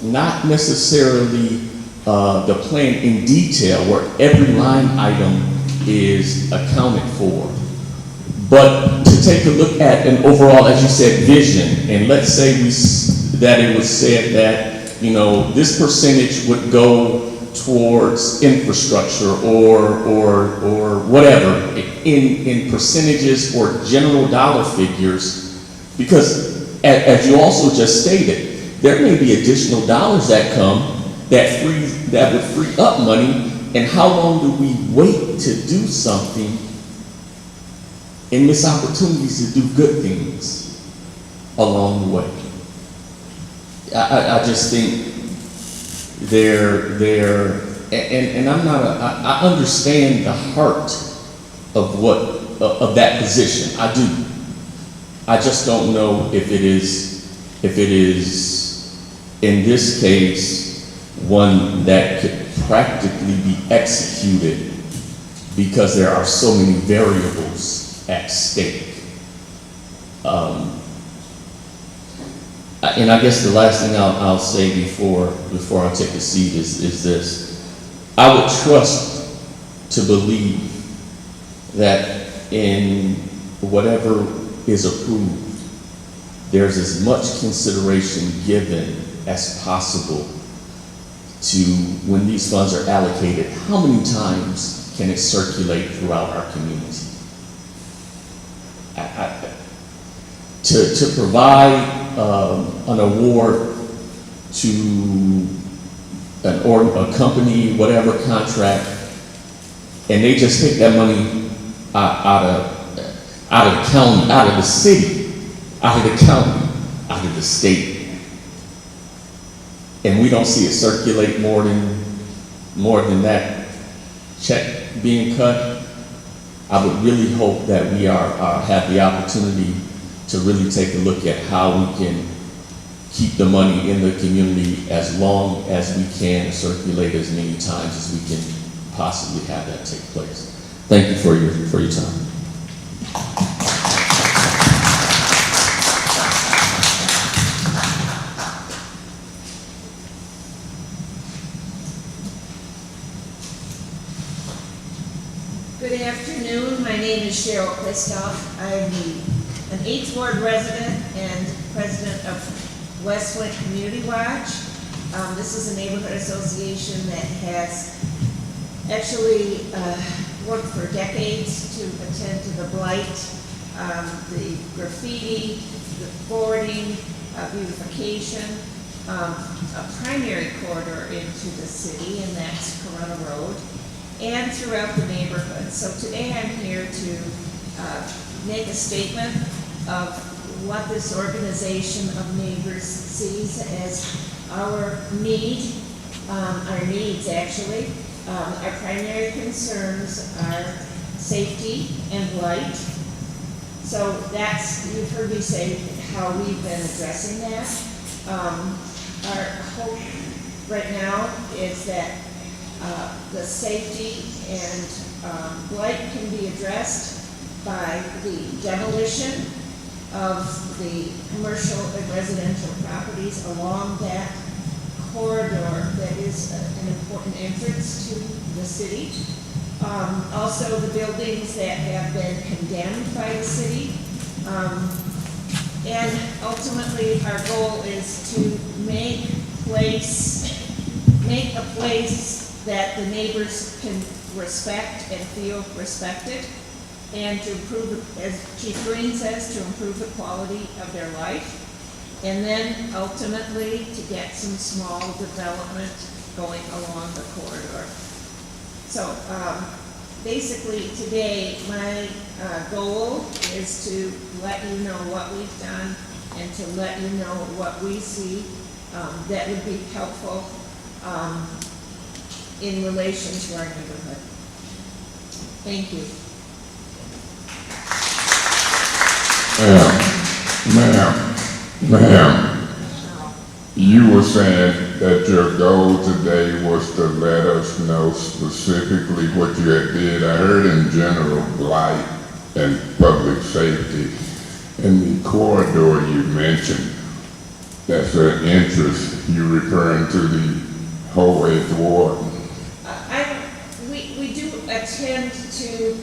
not necessarily the plan in detail where every line item is accounted for, but to take a look at an overall, as you said, vision, and let's say that it was said that, you know, this percentage would go towards infrastructure or whatever in percentages or general dollar figures, because as you also just stated, there may be additional dollars that come that would free up money, and how long do we wait to do something and miss opportunities to do good things along the way? I just think and I'm not I understand the heart of that position. I do. I just don't know if it is in this case one that could practically be executed, because there are so many variables at stake. And I guess the last thing I'll say before I take a seat is this. I would trust to believe that in whatever is approved, there's as much consideration given as possible to, when these funds are allocated, how many times can it circulate throughout our community? To provide an award to a company, whatever contract, and they just take that money out of the county, out of the city, out of the county, out of the state, and we don't see it circulate more than that check being cut. I would really hope that we have the opportunity to really take a look at how we can keep the money in the community as long as we can, and circulate as many times as we can possibly have that take place. Thank you for your time. Good afternoon. My name is Cheryl Kristoff. I'm an 8th Ward resident and president of West Flint Community Watch. This is a neighborhood association that has actually worked for decades to attend to the blight, the graffiti, the boarding, beautification, a primary corridor into the city, and that's Corona Road, and throughout the neighborhood. So today I'm here to make a statement of what this organization of neighbors sees as our needs actually. Our primary concerns are safety and blight. So you've heard me say how we've been addressing that. Our hope right now is that the safety and blight can be addressed by the demolition of the commercial and residential properties along that corridor that is an important entrance to the city. Also the buildings that have been condemned by the city. And ultimately our goal is to make a place that the neighbors can respect and feel respected, and to improve, as Chief Green says, to improve the quality of their life, and then ultimately to get some small development going along the corridor. So basically today my goal is to let you know what we've done and to let you know what we see that would be helpful in relation to our neighborhood. Thank you. Ma'am, Ma'am, you were saying that your goal today was to let us know specifically what you had did. I heard in general blight and public safety. In the corridor you mentioned, that's an interest. You referring to the whole 8th Ward? We do attend to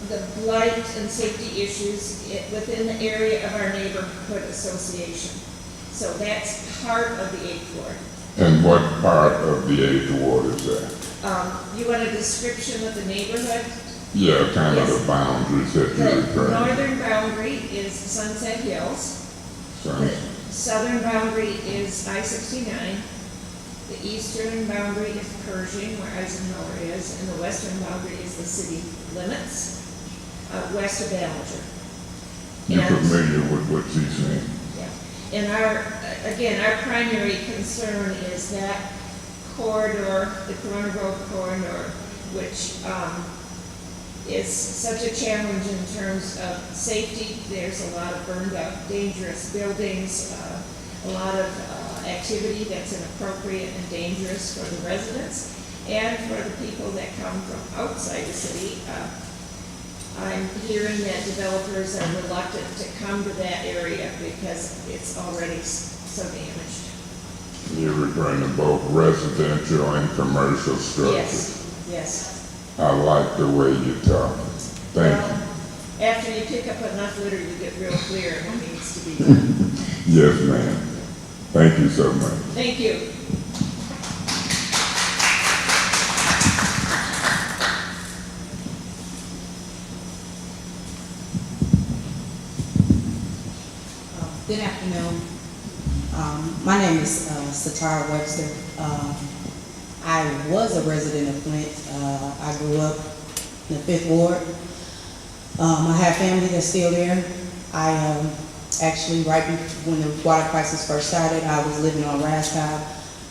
the blight and safety issues within the area of our neighborhood association. So that's part of the 8th Ward. And what part of the 8th Ward is that? You want a description of the neighborhood? Yeah, kind of Yes. the boundaries that you're The referring to. northern boundary is Sunset Hills. Sunset. The southern boundary is I-69. The eastern boundary is Pershing, where Eisenhower is, and the western boundary is the city limits, west of Ballinger. You're And- familiar with what she's saying? Yeah. And our primary concern is that corridor, the Corona Road corridor, which is such a challenge in terms of safety. There's a lot of burned out, dangerous buildings, a lot of activity that's inappropriate and dangerous for the residents and for the people that come from outside the city. I'm hearing that developers are reluctant to come to that area because it's already so damaged. You're referring to both residential and commercial structures? Yes, yes. I like the way you talk. Thank Well, after you pick up enough litter, you get real clear what needs to be done. you. Yes, ma'am. Thank you so much. Thank you. Good afternoon. My name is Satara Webster. I was a resident of Flint. I grew up in the 5th Ward. I have family that's still there. I actually, when the water crisis first started, I was living on Raskow.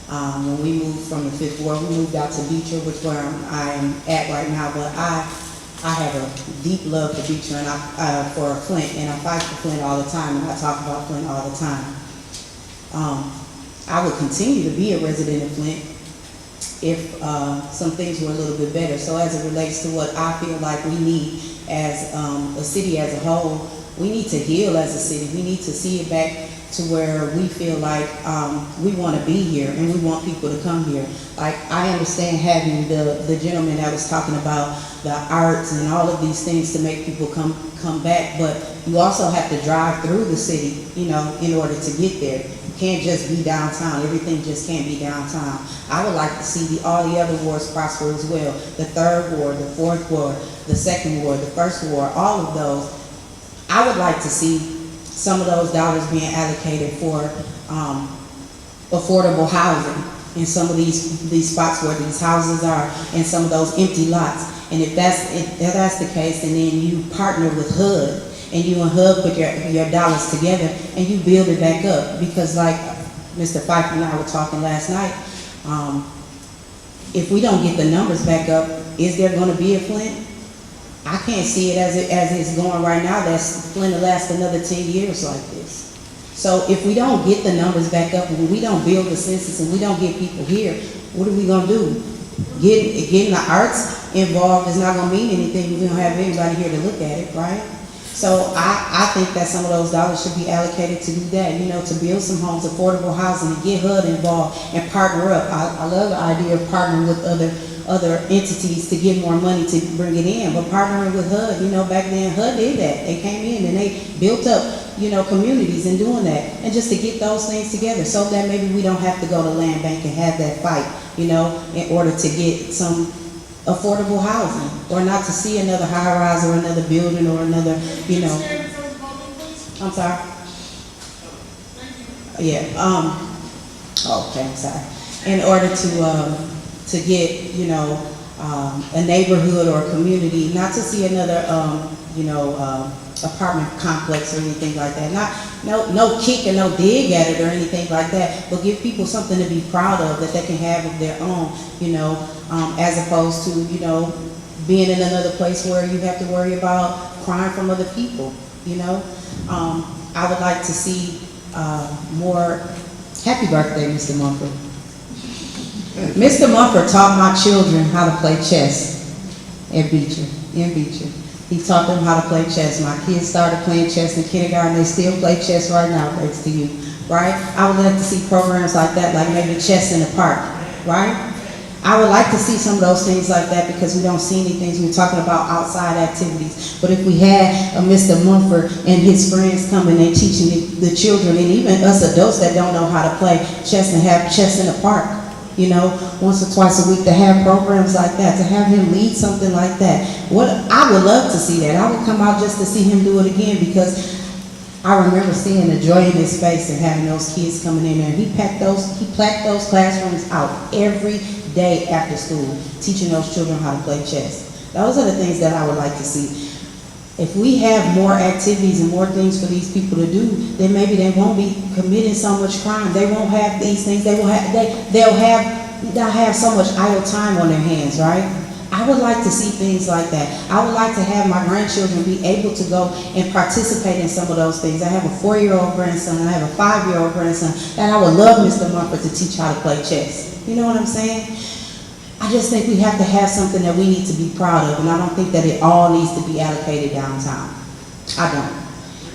When we moved from the 5th Ward, we moved out to Beecher, which is where I'm at right now. But I have a deep love for Beecher and for Flint, and I fight for Flint all the time, and I talk about Flint all the time. I would continue to be a resident of Flint if some things were a little bit better. So as it relates to what I feel like we need as a city as a whole, we need to heal as a city. We need to see it back to where we feel like we want to be here and we want people to come here. Like, I understand having the gentleman that was talking about the arts and all of these things to make people come back, but you also have to drive through the city, in order to get there. You can't just be downtown. Everything just can't be downtown. I would like to see all the other wards prosper as well. The 3rd Ward, the 4th Ward, the 2nd Ward, the 1st Ward, all of those. I would like to see some of those dollars being allocated for affordable housing in some of these spots where these houses are, and some of those empty lots. And if that's the case, and then you partner with HUD, and you and HUD put your dollars together, and you build it back up. Because like Mr. Pfeiffer and I were talking last night, if we don't get the numbers back up, is there going to be a Flint? I can't see it as it's going right now. That's Flint will last another 10 years like this. So if we don't get the numbers back up, when we don't build the census and we don't get people here, what are we going to do? Getting the arts involved is not going to mean anything if we don't have anybody here to look at it, right? So I think that some of those dollars should be allocated to do that, to build some homes, affordable housing, and get HUD involved and partner up. I love the idea of partnering with other entities to get more money to bring it in, but partnering with HUD, back then HUD did that. They came in and they built up, communities and doing that, and just to get those things together so that maybe we don't have to go to land bank and have that fight, in order to get some affordable housing, or not to see another high rise or another building or another, I'm sorry. Yeah. Okay, I'm sorry. In order to get, a neighborhood or a community, not to see another, apartment complex or anything like that. No kick and no dig at it or anything like that, but give people something to be proud of that they can have of their own, as opposed to, being in another place where you have to worry about crime from other people. you know? I would like to see, more, happy birthday, Mr. Mumford. Mr. Mumford taught my children how to play chess in Beecher. He taught them how to play chess. My kids started playing chess in kindergarten. They still play chess right now, thanks to you, right? I would like to see programs like that, like maybe chess in the park, right? I would like to see some of those things like that because we don't see any things. We're talking about outside activities. But if we had a Mr. Mumford and his friends coming and teaching the children and even us adults that don't know how to play chess and have chess in the park, you know, once or twice a week, to have programs like that, to have him lead something like that. I would love to see that. I would come out just to see him do it again because I remember seeing the joy in his face and having those kids coming in there. He packed those classrooms out every day after school, teaching those children how to play chess. Those are the things that I would like to see. If we have more activities and more things for these people to do, then maybe they won't be committing so much crime. They won't have these things. They'll have so much idle time on their hands, right? I would like to see things like that. I would like to have my grandchildren be able to go and participate in some of those things. I have a 4-year-old grandson, I have a 5-year-old grandson, and I would love Mr. Mumford to teach how to play chess. You know what I'm saying? I just think we have to have something that we need to be proud of, and I don't think that it all needs to be allocated downtown. I don't.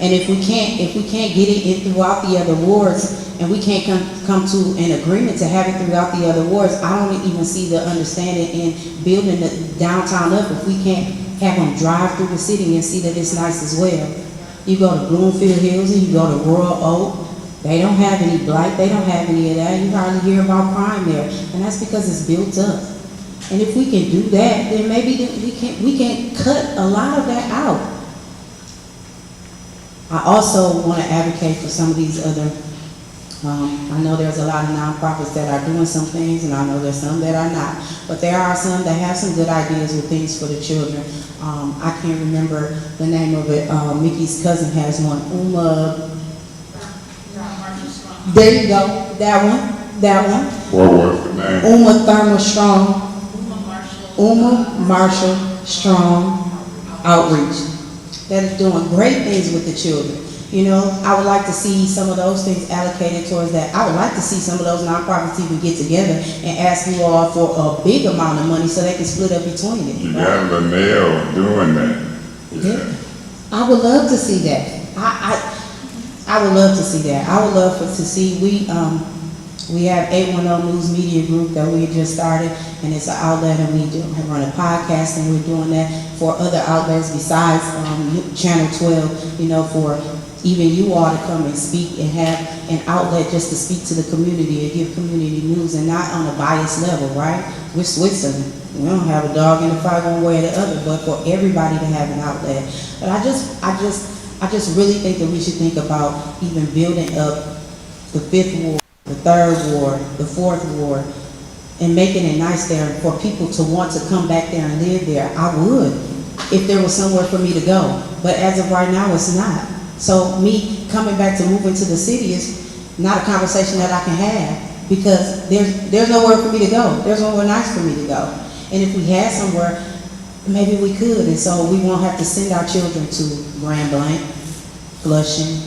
And if we can't get it in throughout the other wards, and we can't come to an agreement to have it throughout the other wards, I don't even see the understanding in building the downtown up if we can't have them drive through the city and see that it's nice as well. You go to Bloomfield Hills and you go to Royal Oak, they don't have any blight, they don't have any of that. You hardly hear about crime there, and that's because it's built up. And if we can do that, then maybe we can cut a lot of that out. I also want to advocate for some of these other, I know there's a lot of nonprofits that are doing some things, and I know there's some that are not. But there are some that have some good ideas with things for the children. I can't remember the name of it. Mickey's cousin has one. There you go. That one. What was the name? Uma Marshall Strong Outreach. That is doing great things with the children. You know, I would like to see some of those things allocated towards that. I would like to see some of those nonprofits even get together and ask you all for a big amount of money so they can split up between it. You got Linnell doing that. Yeah. I would love to see that. I would love to see that. I would love to see, we have 810 News Media Group that we just started, and it's an outlet, and we run a podcast, and we're doing that for other outlets besides Channel 12, you know, for even you all to come and speak and have an outlet just to speak to the community and give community news, and not on a biased level, right? We're Switzerland. We don't have a dog in the fight one way or the other, but for everybody to have an outlet. But I just really think that we should think about even building up the 5th Ward, the 3rd Ward, the 4th Ward, and making it nice there for people to want to come back there and live there. I would, if there was somewhere for me to go. But as of right now, it's not. So me coming back to move into the city is not a conversation that I can have because there's nowhere for me to go. There's nowhere nice for me to go. And if we had somewhere, maybe we could. And so we won't have to send our children to Grand Blanc, Flushing,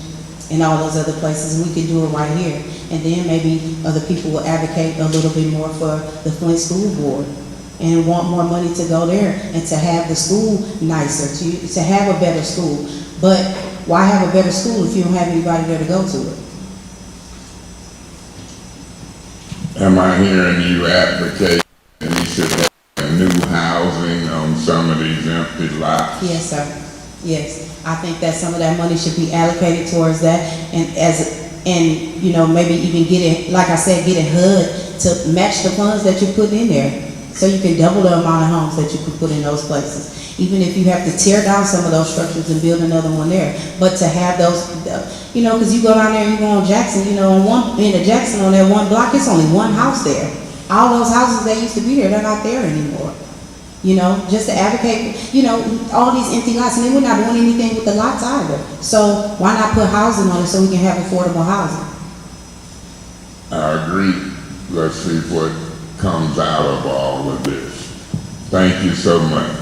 and all those other places. We could do it right here. And then maybe other people will advocate a little bit more for the Flint School Board and want more money to go there and to have the school nicer, to have a better school. But why have a better school if you don't have anybody there to go to it? Am I hearing you advocate and you should have new housing on some of these empty lots? Yes, sir. Yes. I think that some of that money should be allocated towards that, and you know, maybe even get it, like I said, get it HUD to match the funds that you put in there, so you can double the amount of homes that you can put in those places. Even if you have to tear down some of those structures and build another one there, but to have those, you know, because you go down there and you go on Jackson, you know, in Jackson on that one block, it's only one house there. All those houses that used to be there, they're not there anymore. You know, just to advocate, you know, all these empty lots, and then we're not doing anything with the lots either. So why not put housing on it so we can have affordable housing? I agree. Let's see what comes out of all of this. Thank you so much.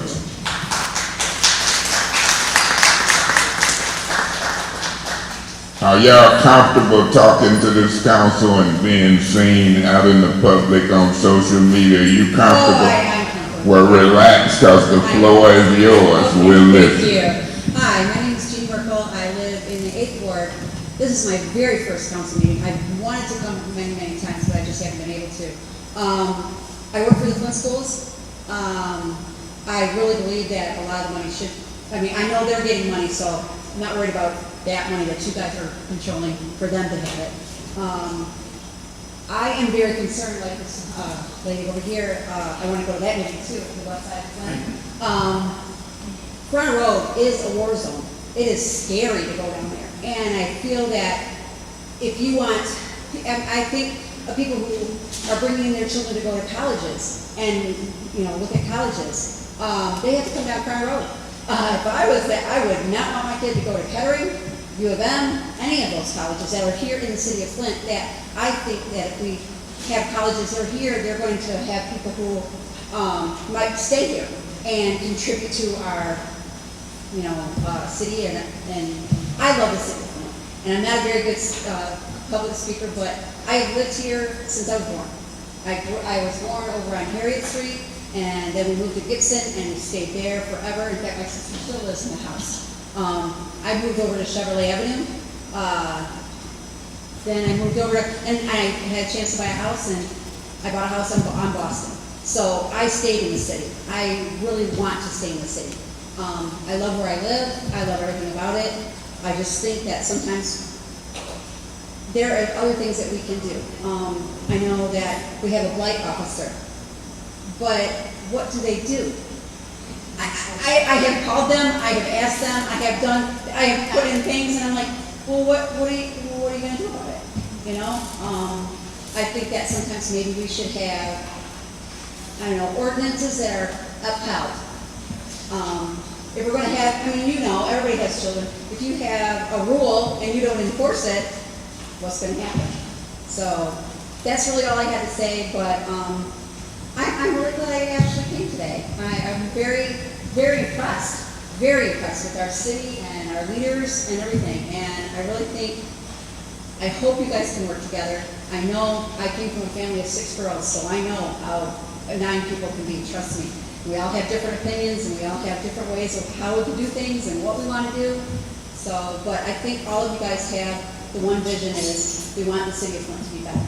Are y'all comfortable talking to this council and being seen out in the public on social media? Are you comfortable? Oh, I am comfortable. Well, relax, cause the floor is yours. We'll listen. Thank you. Hi, my name is Jean Merkel. I live in the 8th Ward. This is my very first council meeting. I've wanted to come many, many times, but I just haven't been able to. I work for the Flint schools. I really believe that a lot of the money should, I mean, I know they're getting money, so I'm not worried about that money that you guys are controlling for them to have it. I am very concerned, like this lady over here, I want to go to that meeting too, to the left side of Flint. Front Road is a war zone. It is scary to go down there. And I feel that if you want, I think of people who are bringing their children to go to colleges and, you know, look at colleges, they have to come down Front Road. If I was there, I would not want my kid to go to Kettering, U of M, any of those colleges that are here in the city of Flint. That I think that if we have colleges that are here, they're going to have people who might stay here and contribute to our, you know, city. And I love the city of Flint. And I'm not a very good public speaker, but I have lived here since I was born. I was born over on Harriet Street, and then we moved to Gibson, and we stayed there forever. In fact, my sister still lives in the house. I moved over to Chevrolet Avenue. Then I moved over, and I had a chance to buy a house, and I bought a house on Boston. So I stayed in the city. I really want to stay in the city. I love where I live. I love everything about it. I just think that sometimes there are other things that we can do. I know that we have a blight officer, but what do they do? I have called them, I have asked them, I have put in things, and I'm like, well, what are you going to do about it? You know, I think that sometimes maybe we should have, I don't know, ordinances that are upheld. If we're going to have, I mean, you know, everybody has children. If you have a rule and you don't enforce it, what's going to happen? So that's really all I had to say, but I'm really glad I actually came today. I'm very, very impressed with our city and our leaders and everything. And I really think, I hope you guys can work together. I know I came from a family of 6 girls, so I know how 9 people can be, trust me. We all have different opinions, and we all have different ways of how we can do things and what we want to do. So, but I think all of you guys have the one vision is we want the city of Flint to be better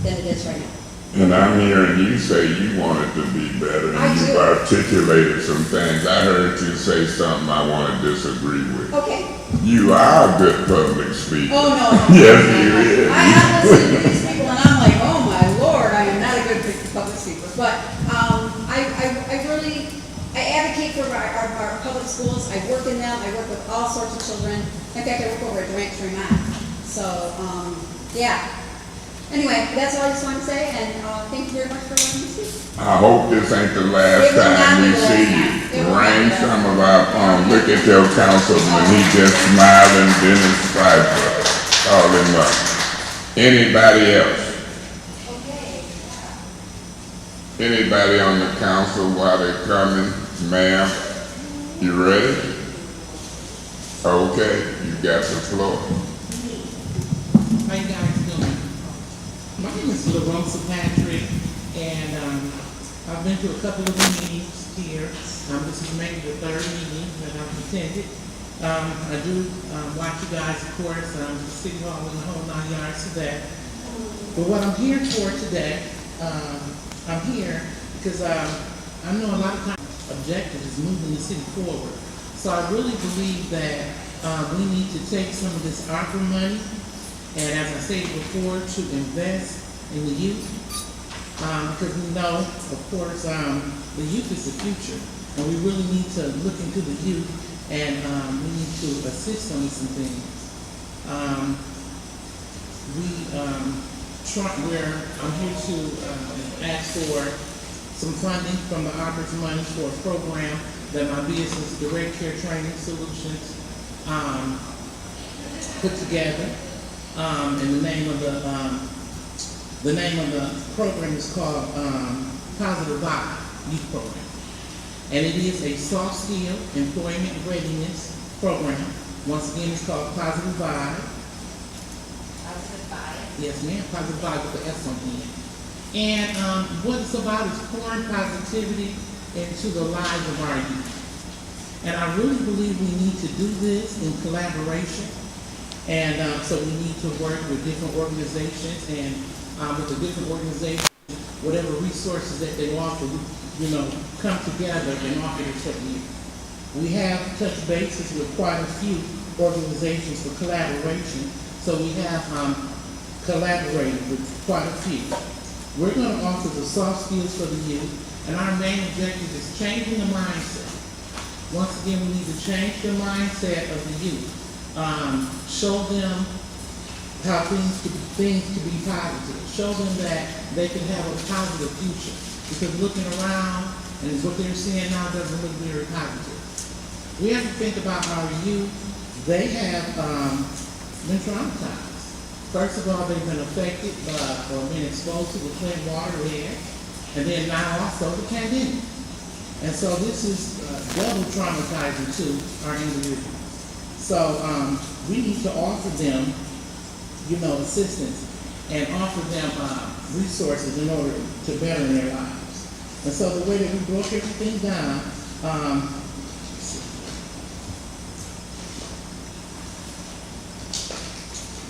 than it is right now. And I'm hearing you say you want it to be better, and you've articulated some things. I heard you say something I want to disagree with. Okay. You are a good public speaker. Oh, no. Yes, you is. I listen to these people, and I'm like, oh my Lord, I am not a good public speaker. But I advocate for our public schools. I work in them. I work with all sorts of children. In fact, I work over at Durant Tremont. So, yeah. Anyway, that's all I just wanted to say, and thank you very much for letting me speak. I hope this ain't the last time we see you. Rain, some of our, look at your councilman, he just smiling, Dennis Pfeiffer, call him up. Anybody else? Anybody on the council while they're coming? Ma'am, you ready? Okay, you got the floor. How you guys doing? My name is LaRosa Patrick, and I've been to a couple of meetings here. This is maybe the 3rd meeting that I've attended. I do watch you guys, of course, the City Hall and the whole 9 yards to that. But what I'm here for today, I'm here because I know a lot of times objective is moving the city forward. So I really believe that we need to take some of this ARPA money, and as I stated before, to invest in the youth, because we know, of course, the youth is the future, and we really need to look into the youth, and we need to assist them with some things. I'm here to ask for some funding from the ARPA's money for a program that my business, Direct Care Training Solutions, put together. And the name of the program is called Positive Vibe Youth Program. And it is a soft skill employment readiness program. Once again, it's called Positive Vibe. Yes, ma'am, Positive Vibe with the S on the end. And what it's about is pouring positivity into the lives of our youth. And I really believe we need to do this in collaboration. And so we need to work with different organizations and with the different organizations, whatever resources that they offer, come together and offer it to you. We have touched bases with quite a few organizations for collaboration. So we have collaborated with quite a few. We're going to offer the soft skills for the youth, and our main objective is changing the mindset. Once again, we need to change the mindset of the youth. Show them how things could be positive. Show them that they can have a positive future. Because looking around and what they're seeing now doesn't look very positive. We have to think about our youth. They have been traumatized. First of all, they've been affected by or been exposed to the Flint water there, and then now also the pandemic. And so this is double traumatizing to our individuals. So we need to offer them, assistance and offer them resources in order to better their lives. And so the way that we broke everything down,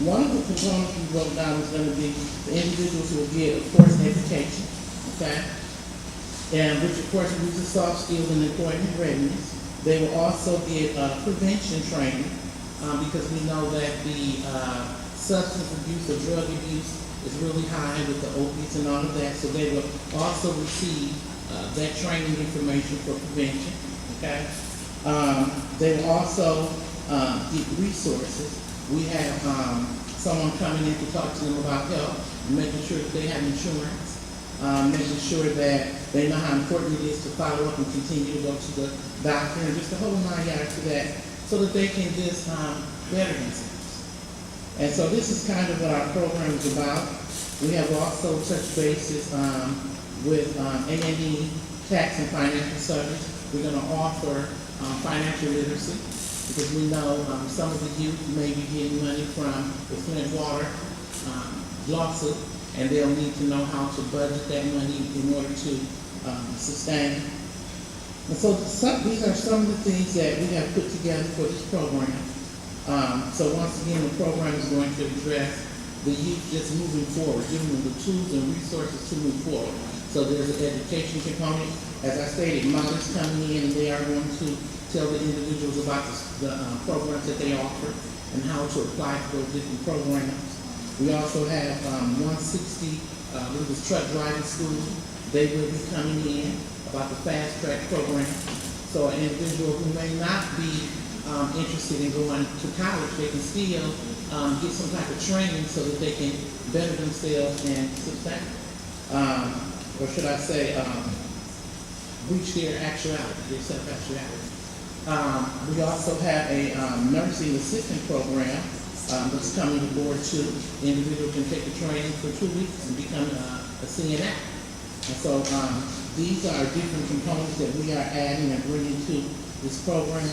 one of the components we broke down is going to be the individuals who will get, of course, education, okay? And which, of course, uses soft skills and employment readiness. They will also get prevention training because we know that the substance abuse or drug abuse is really high with the opiates and all of that. So they will also receive that training information for prevention, okay? They will also get resources. We have someone coming in to talk to them about health, making sure that they have insurance, making sure that they know how important it is to follow up and continue to go to the doctor, and just a whole 9 yards to that, so that they can just better themselves. And so this is kind of what our program is about. We have also touched bases with A&E, tax and financial service. We're going to offer financial literacy, because we know some of the youth may be getting money from the Flint water lawsuit, and they'll need to know how to budget that money in order to sustain. And so these are some of the things that we have put together for this program. So once again, the program is going to address the youth just moving forward, giving them the tools and resources to move forward. So there's an education component. As I stated, models coming in, and they are going to tell the individuals about the programs that they offer and how to apply to those different programs. We also have 160 truck driving school. They will be coming in about the fast track program. So an individual who may not be interested in going to college, they can still get some type of training so that they can better themselves and sustain, or should I say, reach their actuality, their self-actuality. We also have a nursing assistant program that's coming aboard too. The individual can take the training for 2 weeks and become a CNA. And so these are different components that we are adding and bringing to this program.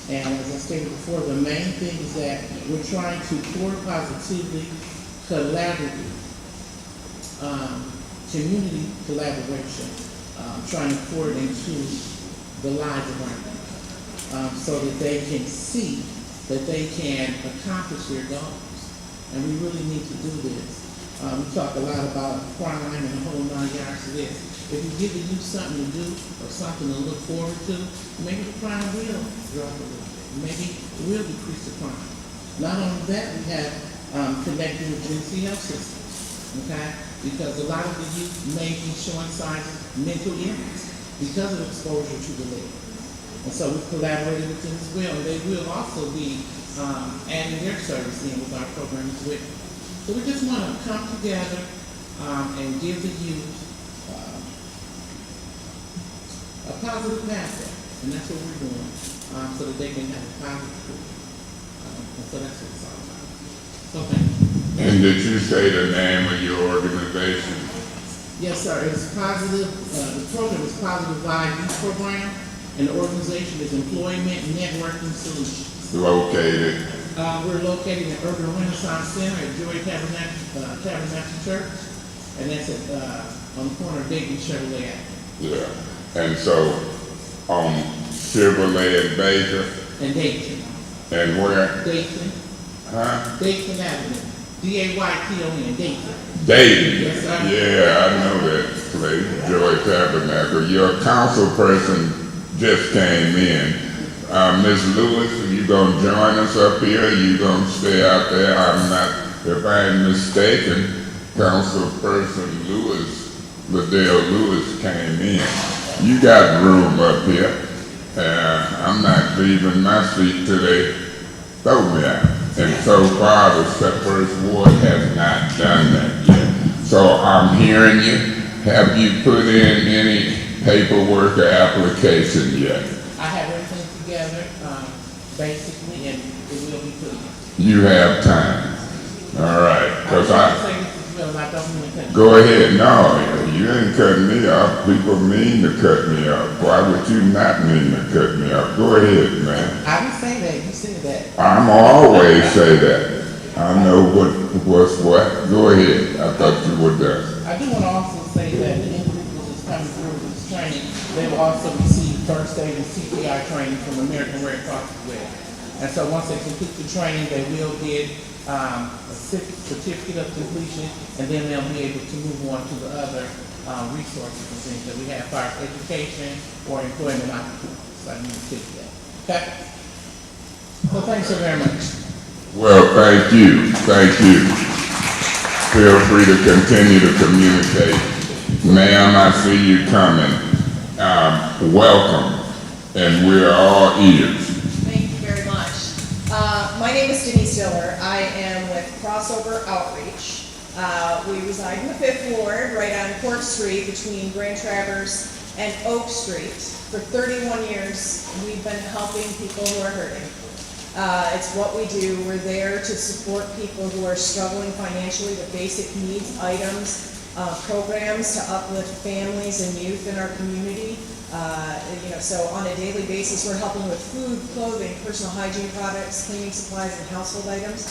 And as I stated before, the main thing is that we're trying to pour positively, collaborative, community collaboration, trying to pour it into the lives of our youth, so that they can see that they can accomplish their goals. And we really need to do this. We talk a lot about crime and the whole 9 yards of this. If you give the youth something to do or something to look forward to, maybe the crime will drop a little bit. Maybe it will decrease the crime. Not only that, we have connecting with GNC health systems, okay? Because a lot of the youth may be showing signs of mental illness because of exposure to the lead. And so we've collaborated with them as well, and they will also be adding their service in with our program as well. So we just want to come together and give the youth a positive pathway, and that's what we're doing, so that they can have a positive career. And so that's what it's all about. So thank you. And did you say the name of your organization? Yes, sir. It's positive. The program is Positive Vibe Youth Program, and the organization is Employment Networking Solutions. Located? We're located in Urban Renaissance Center at Joy Tabernacle Church, and that's at, on the corner of Dayton Chevrolet Avenue. Yeah, and so, Chevrolet and Baker, And Dayton. and where? Dayton. Huh? Dayton Avenue. Dayton, Dayton. Dayton. Yes, sir. Yeah, I know that place, Joy Tabernacle. Your council person just came in. Ms. Lewis, are you gonna join us up here? You gonna stay out there? I'm not, if I'm mistaken, Councilperson Lewis, Liddell Lewis came in. You got room up here. I'm not leaving my seat till they throw me out. And so far, the first ward has not done that yet. So I'm hearing you. Have you put in any paperwork or application yet? I have everything together, basically, and it will be put in. You have time. All right, because I say this as well, I don't mean to cut you. Go ahead. No, you ain't cutting me off. People mean to cut me off. Why would you not mean to cut me off? Go ahead, man. I didn't say that, you said that. I'm always say that. I know what's what. Go ahead. I thought you were done. I do want to also say that the individuals that's coming through this training, they will also receive first aid and CPI training from American Red Cross as well. And so once they complete the training, they will get a certificate of completion, and then they'll be able to move on to the other resources and things that we have, as far as education or employment opportunities. So I need to take that. Okay? Well, thanks so very much. Well, thank you. Thank you. Feel free to continue to communicate. Ma'am, I see you coming. Welcome. And we're all ears. Thank you very much. My name is Denise Diller. I am with Crossover Outreach. We reside in the 5th Ward, right on Court Street between Grand Traverse and Oak Street. For 31 years, we've been helping people who are hurting. It's what we do. We're there to support people who are struggling financially with basic needs items, programs to uplift families and youth in our community. So on a daily basis, we're helping with food, clothing, personal hygiene products, cleaning supplies, and household items.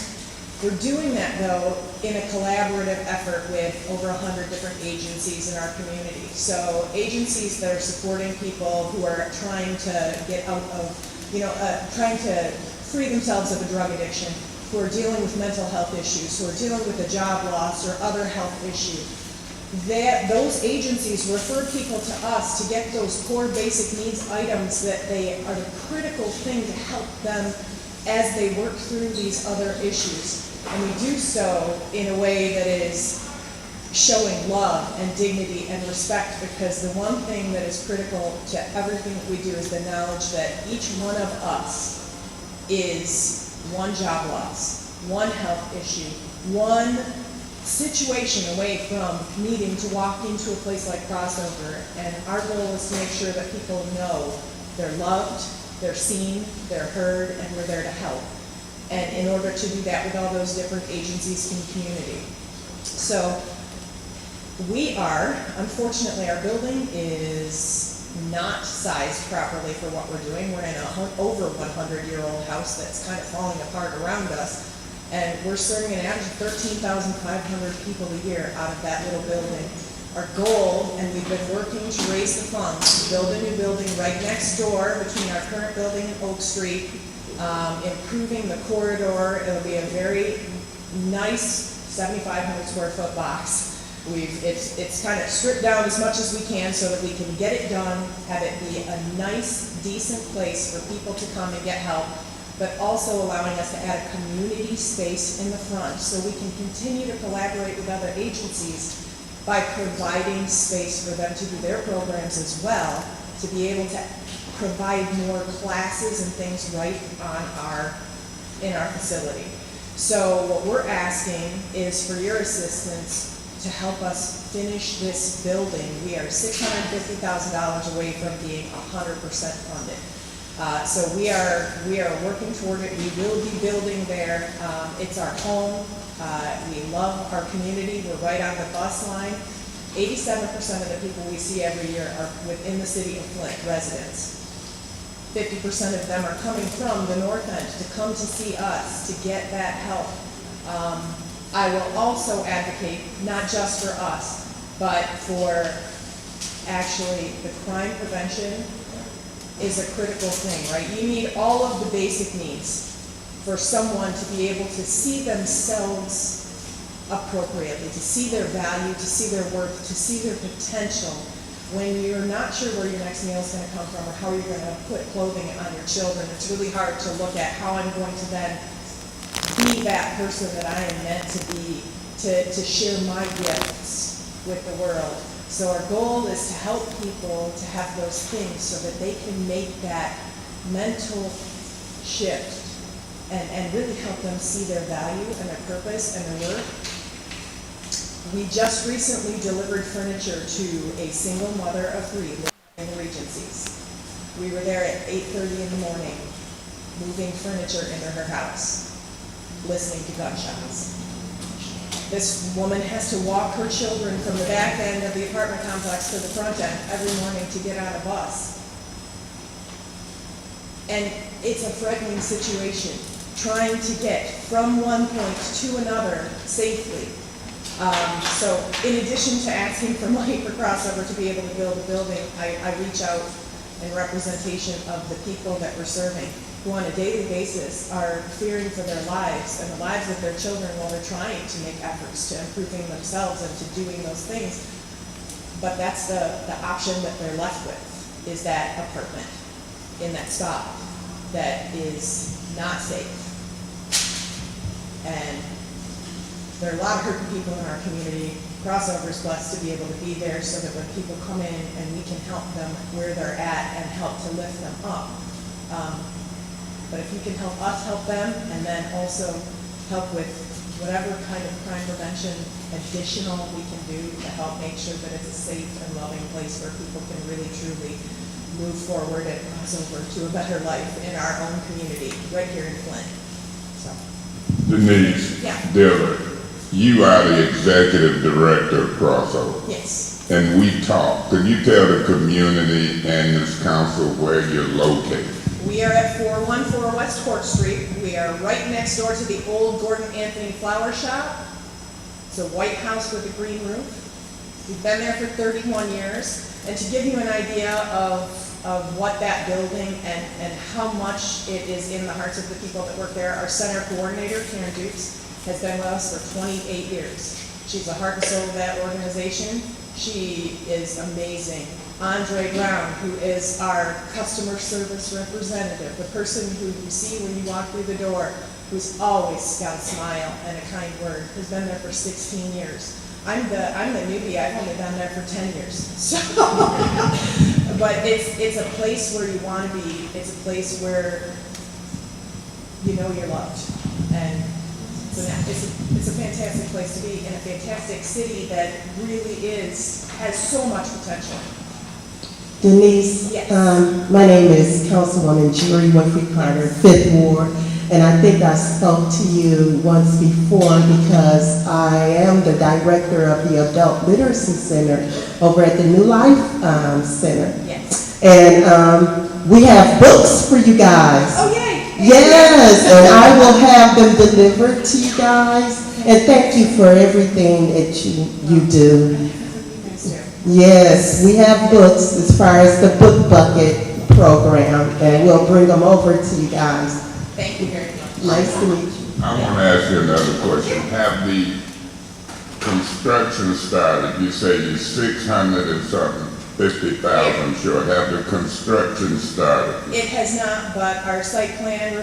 We're doing that, though, in a collaborative effort with over 100 different agencies in our community. So agencies that are supporting people who are trying to get out of, trying to free themselves of a drug addiction, who are dealing with mental health issues, who are dealing with a job loss or other health issue. Those agencies refer people to us to get those core basic needs items that they are the critical thing to help them as they work through these other issues. And we do so in a way that is showing love and dignity and respect, because the one thing that is critical to everything that we do is the knowledge that each one of us is one job loss, one health issue, one situation away from needing to walk into a place like Crossover. And our goal is to make sure that people know they're loved, they're seen, they're heard, and we're there to help. And in order to do that with all those different agencies in the community. So we are, unfortunately, our building is not sized properly for what we're doing. We're in an over 100-year-old house that's kind of falling apart around us. And we're serving an average of 13,500 people a year out of that little building. Our goal, and we've been working to raise the funds, to build a new building right next door between our current building and Oak Street, improving the corridor. It'll be a very nice 7,500 square foot box. It's kind of stripped down as much as we can so that we can get it done, have it be a nice, decent place for people to come and get help, but also allowing us to add a community space in the front so we can continue to collaborate with other agencies by providing space for them to do their programs as well, to be able to provide more classes and things right in our facility. So what we're asking is for your assistance to help us finish this building. We are $650,000 away from being 100% funded. So we are working toward it. We will be building there. It's our home. We love our community. We're right on the bus line. 87% of the people we see every year are within the city of Flint residents. 50% of them are coming from the north end to come to see us, to get that help. I will also advocate, not just for us, but for actually the crime prevention is a critical thing, right? You need all of the basic needs for someone to be able to see themselves appropriately, to see their value, to see their worth, to see their potential. When you're not sure where your next meal is going to come from or how you're going to put clothing on your children, it's really hard to look at how I'm going to then be that person that I am meant to be, to share my gifts with the world. So our goal is to help people to have those things so that they can make that mental shift and really help them see their value and their purpose and their worth. We just recently delivered furniture to a single mother of 3 living in the Regencies. We were there at 8:30 in the morning, moving furniture into her house, listening to gunshots. This woman has to walk her children from the back end of the apartment complex to the front end every morning to get on a bus. And it's a threatening situation, trying to get from one point to another safely. So in addition to asking for money for crossover to be able to build a building, I reach out in representation of the people that we're serving, who on a daily basis are fearing for their lives and the lives of their children while they're trying to make efforts to improving themselves and to doing those things. But that's the option that they're left with, is that apartment in that spot that is not safe. And there are a lot of hurting people in our community. Crossover is blessed to be able to be there so that when people come in and we can help them where they're at and help to lift them up. But if you can help us help them and then also help with whatever kind of crime prevention additional we can do to help make sure that it's a safe and loving place where people can really truly move forward and cross over to a better life in our own community right here in Flint. So. Denise Yeah. Dillard, you are the executive director of Crossover. Yes. And we talk. Could you tell the community and this council where you're located? We are at 414 West Court Street. We are right next door to the old Gordon Anthony Flower Shop. It's a white house with a green roof. We've been there for 31 years. And to give you an idea of what that building and how much it is in the hearts of the people that work there, our center coordinator, Karen Dukes, has been with us for 28 years. She's the heart and soul of that organization. She is amazing. Andre Brown, who is our customer service representative, the person who you see when you walk through the door, who's always got a smile and a kind word, has been there for 16 years. I'm the newbie. I've only been there for 10 years. So, but it's a place where you want to be. It's a place where you know you're loved, and it's a fantastic place to be in a fantastic city that really has so much potential. Denise, Yes. My name is Councilwoman Jerry Winfrey Carter, 5th Ward, and I think I spoke to you once before because I am the director of the Adult Literacy Center over at the New Life Center. Yes. And we have books for you guys. Oh, yay! Yes, and I will have them delivered to you guys. And thank you for everything that you do. Yes, we have books as far as the book bucket program, and we'll bring them over to you guys. Thank you very much. Nice to meet you. I want to ask you another question. Have the construction started? You say you're 600 and something, 50,000 short. Have the construction started? It has not, but our site plan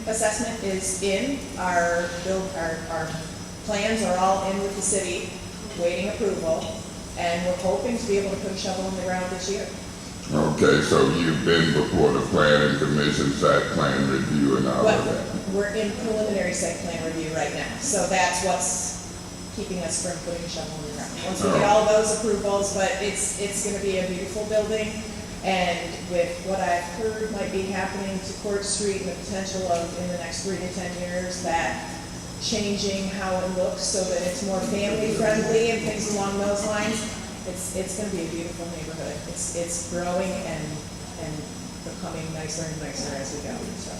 assessment is in. Our plans are all in with the city, waiting approval, and we're hoping to be able to put a shovel in the ground this year. Okay, so you've been before the planning commission, site plan review and all of that? We're in preliminary site plan review right now, so that's what's keeping us from putting a shovel in the ground. Once we get all those approvals, but it's gonna be a beautiful building, and with what I've heard might be happening to Court Street and the potential of, in the next 3 to 10 years, that changing how it looks so that it's more family friendly and things along those lines, it's going to be a beautiful neighborhood. It's growing, and and becoming nicer and nicer as we go, so.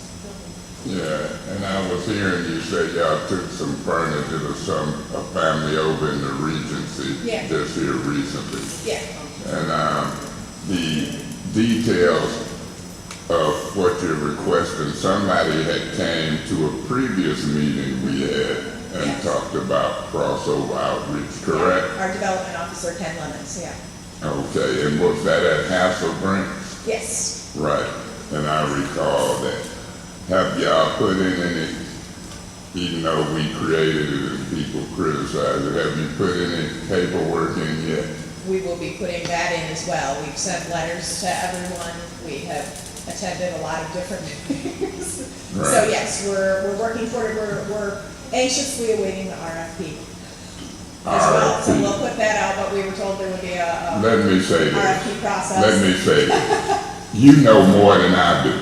Yeah, and I was hearing you say y'all took some furniture to a family over in the Regency Yeah. just here recently. Yeah. And the details of what you're requesting, somebody had came to a previous meeting we had and talked about crossover outreach, correct? Our development officer, Ken Lemons, yeah. Okay, and was that at Hasselbrink? Yes. Right, and I recall that. Have y'all put in any, even though we created it and people criticize it, have you put any paperwork in yet? We will be putting that in as well. We've sent letters to everyone. We have attended a lot of different meetings. Right. So yes, we're working toward it. We're anxiously awaiting the RFP as well. So we'll put that out, but we were told there would be a Let me say this. RFP process. Let me say this. You know more than I do.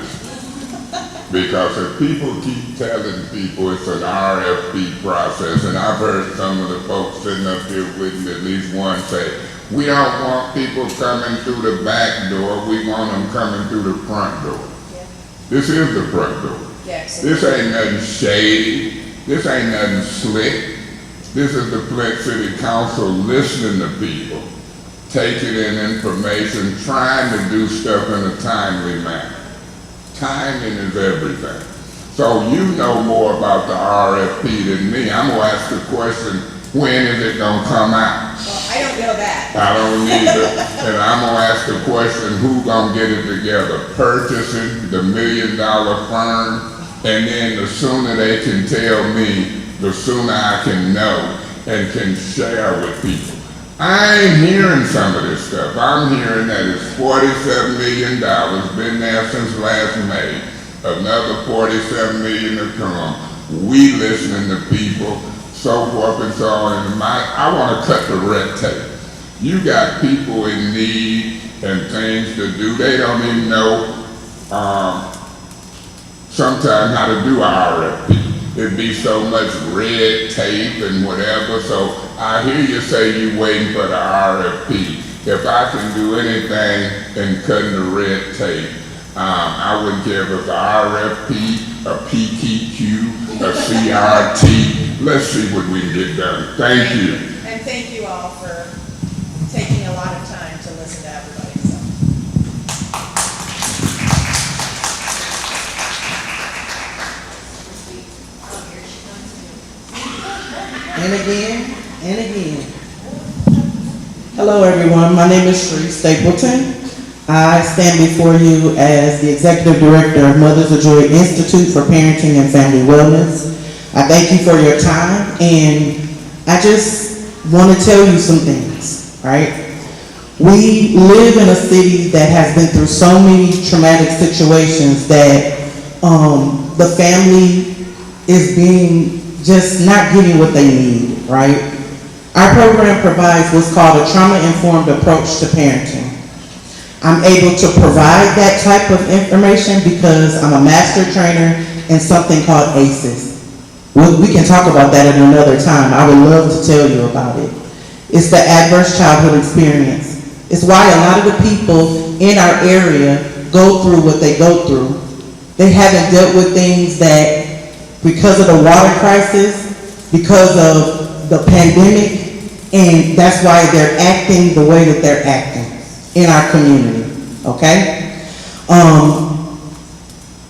Because if people keep telling people it's an RFP process, and I've heard some of the folks sitting up here with me, at least one say, we don't want people coming through the back door, we want them coming through the front door. Yeah. This is the front door. Yes. This ain't nothing shady. This ain't nothing slick. This is the Flint City Council listening to people, taking in information, trying to do stuff in a timely manner. Timing is everything. So you know more about the RFP than me. I'm gonna ask the question, when is it gonna come out? Well, I don't know that. I don't either. And I'm gonna ask the question, who gonna get it together? Purchasing, the $1 million firm, and then the sooner they can tell me, the sooner I can know and can share with people. I ain't hearing some of this stuff. I'm hearing that it's $47 million, been there since last May. Another $47 million to come. We listening to people, so forth and so on. And I want to cut the red tape. You got people in need and things to do. They don't even know sometimes how to do RFP. It'd be so much red tape and whatever. So I hear you say you waiting for the RFP. If I can do anything in cutting the red tape, I wouldn't care if it's an RFP, a PTQ, a CRT. Let's see what we can get done. Thank you. And thank you all for taking a lot of time to listen to everybody. So. And again, and again. Hello everyone, my name is Sheree Stapleton. I stand before you as the Executive Director of Mothers of Joy Institute for Parenting and Family Wellness. I thank you for your time, and I just want to tell you some things, right? We live in a city that has been through so many traumatic situations that the family is being just not getting what they need, right? Our program provides what's called a trauma-informed approach to parenting. I'm able to provide that type of information because I'm a master trainer in something called ACEs. We can talk about that at another time. I would love to tell you about it. It's the adverse childhood experience. It's why a lot of the people in our area go through what they go through. They haven't dealt with things that, because of the water crisis, because of the pandemic, and that's why they're acting the way that they're acting in our community, okay?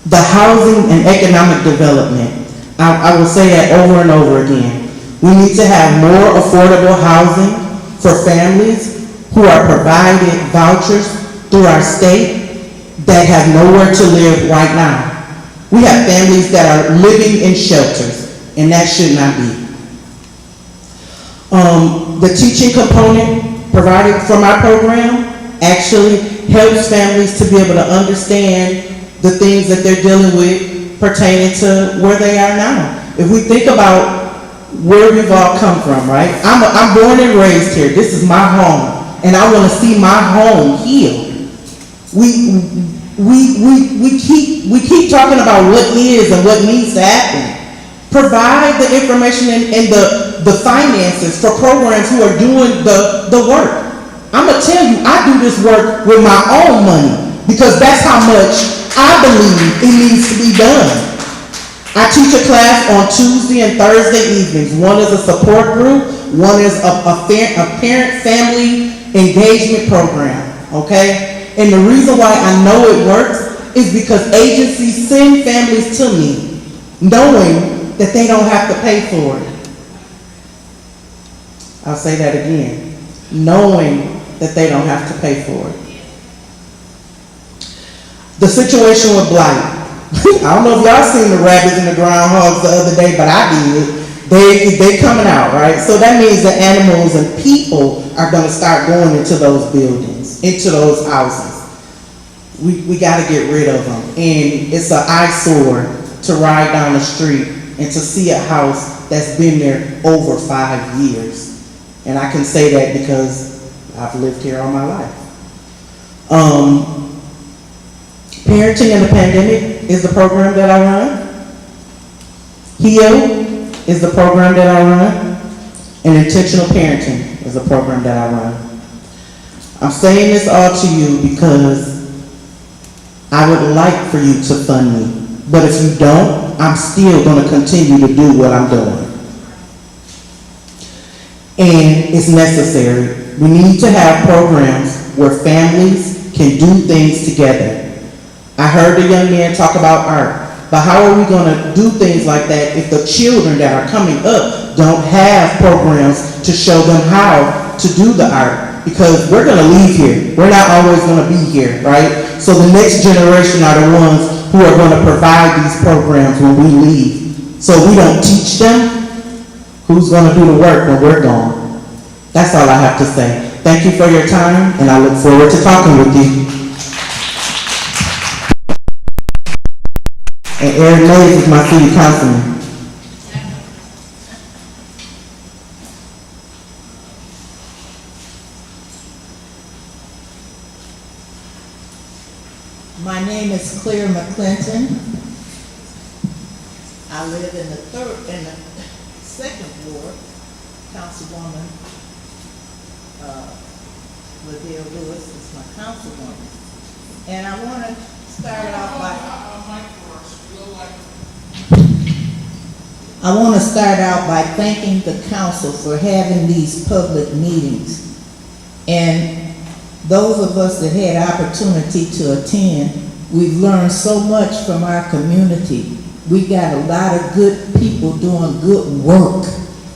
The housing and economic development, I will say that over and over again. We need to have more affordable housing for families who are provided vouchers through our state that have nowhere to live right now. We have families that are living in shelters, and that should not be. The teaching component provided from our program actually helps families to be able to understand the things that they're dealing with pertaining to where they are now. If we think about where we've all come from, right? I'm born and raised here. This is my home, and I want to see my home healed. We keep talking about what is and what needs to happen. Provide the information and the finances for programs who are doing the work. I'm going to tell you, I do this work with my own money. because that's how much I believe it needs to be done. I teach a class on Tuesday and Thursday evenings. One is a support group, one is a parent-family engagement program, okay? And the reason why I know it works is because agencies send families to me knowing that they don't have to pay for it. I'll say that again. Knowing that they don't have to pay for it. The situation with blight. I don't know if y'all seen the rabbits and the groundhogs the other day, but I did. They coming out, right? So that means that animals and people are going to start going into those buildings, into those houses. We got to get rid of them. And it's an eyesore to ride down the street and to see a house that's been there over 5 years. And I can say that because I've lived here all my life. Parenting in the Pandemic is the program that I run. HEAL is the program that I run. And Intentional Parenting is the program that I run. I'm saying this all to you because I would like for you to fund me. But if you don't, I'm still going to continue to do what I'm doing. And it's necessary. We need to have programs where families can do things together. I heard the young man talk about art, but how are we going to do things like that if the children that are coming up don't have programs to show them how to do the art? Because we're going to leave here. We're not always going to be here, right? So the next generation are the ones who are going to provide these programs when we leave. So we don't teach them, who's going to do the work when we're gone? That's all I have to say. Thank you for your time, and I look forward to talking with you. And Eric Mays is my city councilman. My name is Claire McClinton. I live in the second ward. Councilwoman Liddell Lewis is my councilwoman. And I want to start off by thanking the council for having these public meetings. And those of us that had opportunity to attend, we've learned so much from our community. We got a lot of good people doing good work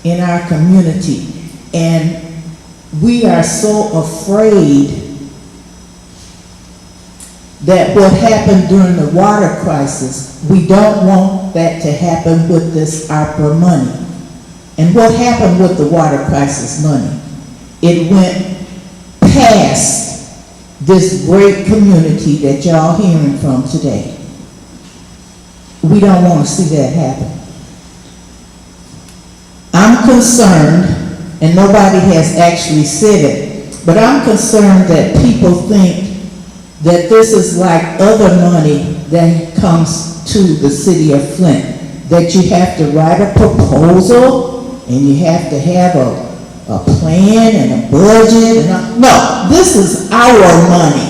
in our community. And we are so afraid that what happened during the water crisis, we don't want that to happen with this ARPA money. And what happened with the water crisis money? It went past this great community that y'all hearing from today. We don't want to see that happen. I'm concerned, and nobody has actually said it, but I'm concerned that people think that this is like other money that comes to the city of Flint, that you have to write a proposal and you have to have a plan and a budget. No, this is our money.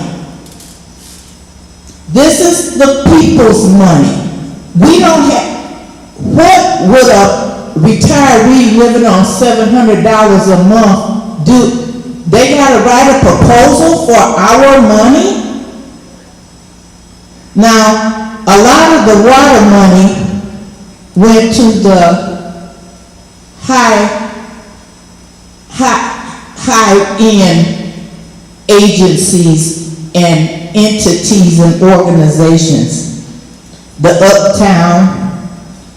This is the people's money. We don't have, what would a retiree living on $700 a month do? They gotta write a proposal for our money? Now, a lot of the water money went to the high-end agencies and entities and organizations. The Uptown,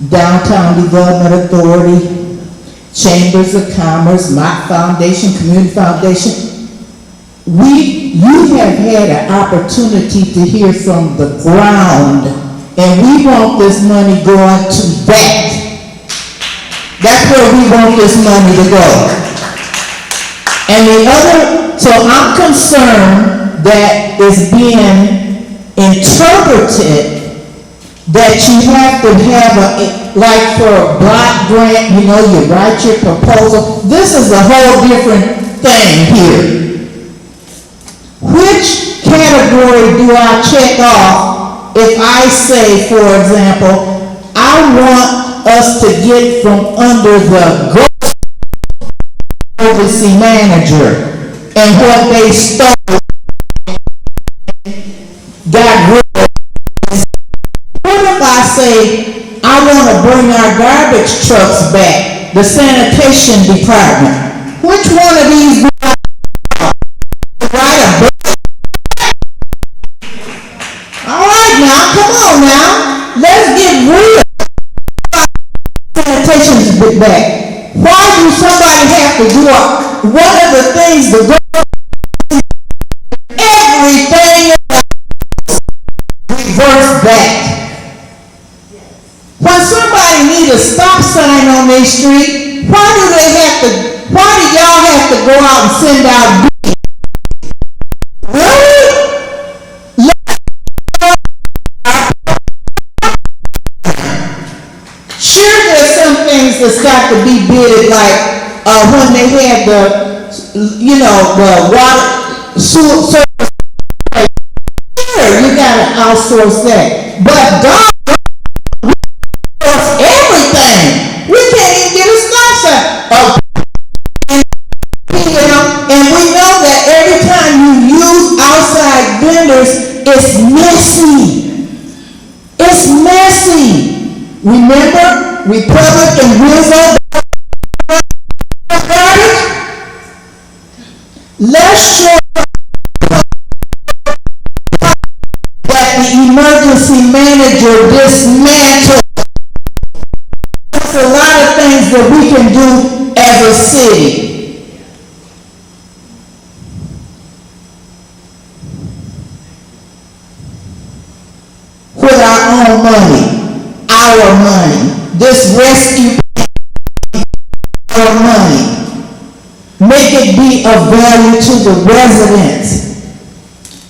Downtown Development Authority, Chambers of Commerce, Mott Foundation, Community Foundation. You have had an opportunity to hear from the ground, and we want this money going to that. That's where we want this money to go. And so I'm concerned that it's being interpreted that you have to have like for a block grant, you write your proposal. This is a whole different thing here. Which category do I check off if I say, for example, I want us to get from under the emergency manager and what they stole, got rid of. What if I say, I want to bring our garbage trucks back, the sanitation department? Which one of these do I write a bill? All right now, come on now. Let's get real. Sanitation back. Why do somebody have to do it? One of the things the government, everything reverse back. When somebody needs a stop sign on their street, why do y'all have to go out and send out bills? Really? Sure, there's some things that's got to be bid, like when they had the water sewer service. Sure, you gotta outsource that. But God outsource everything. We can't even get a stop sign. And we know that every time you use outside vendors, it's messy. It's messy. Remember, Republic and Rizzo garbage? Let's show that the emergency manager dismantled. There's a lot of things that we can do as a city. With our own money. Our money, this rescue, our money, make it be of value to the residents.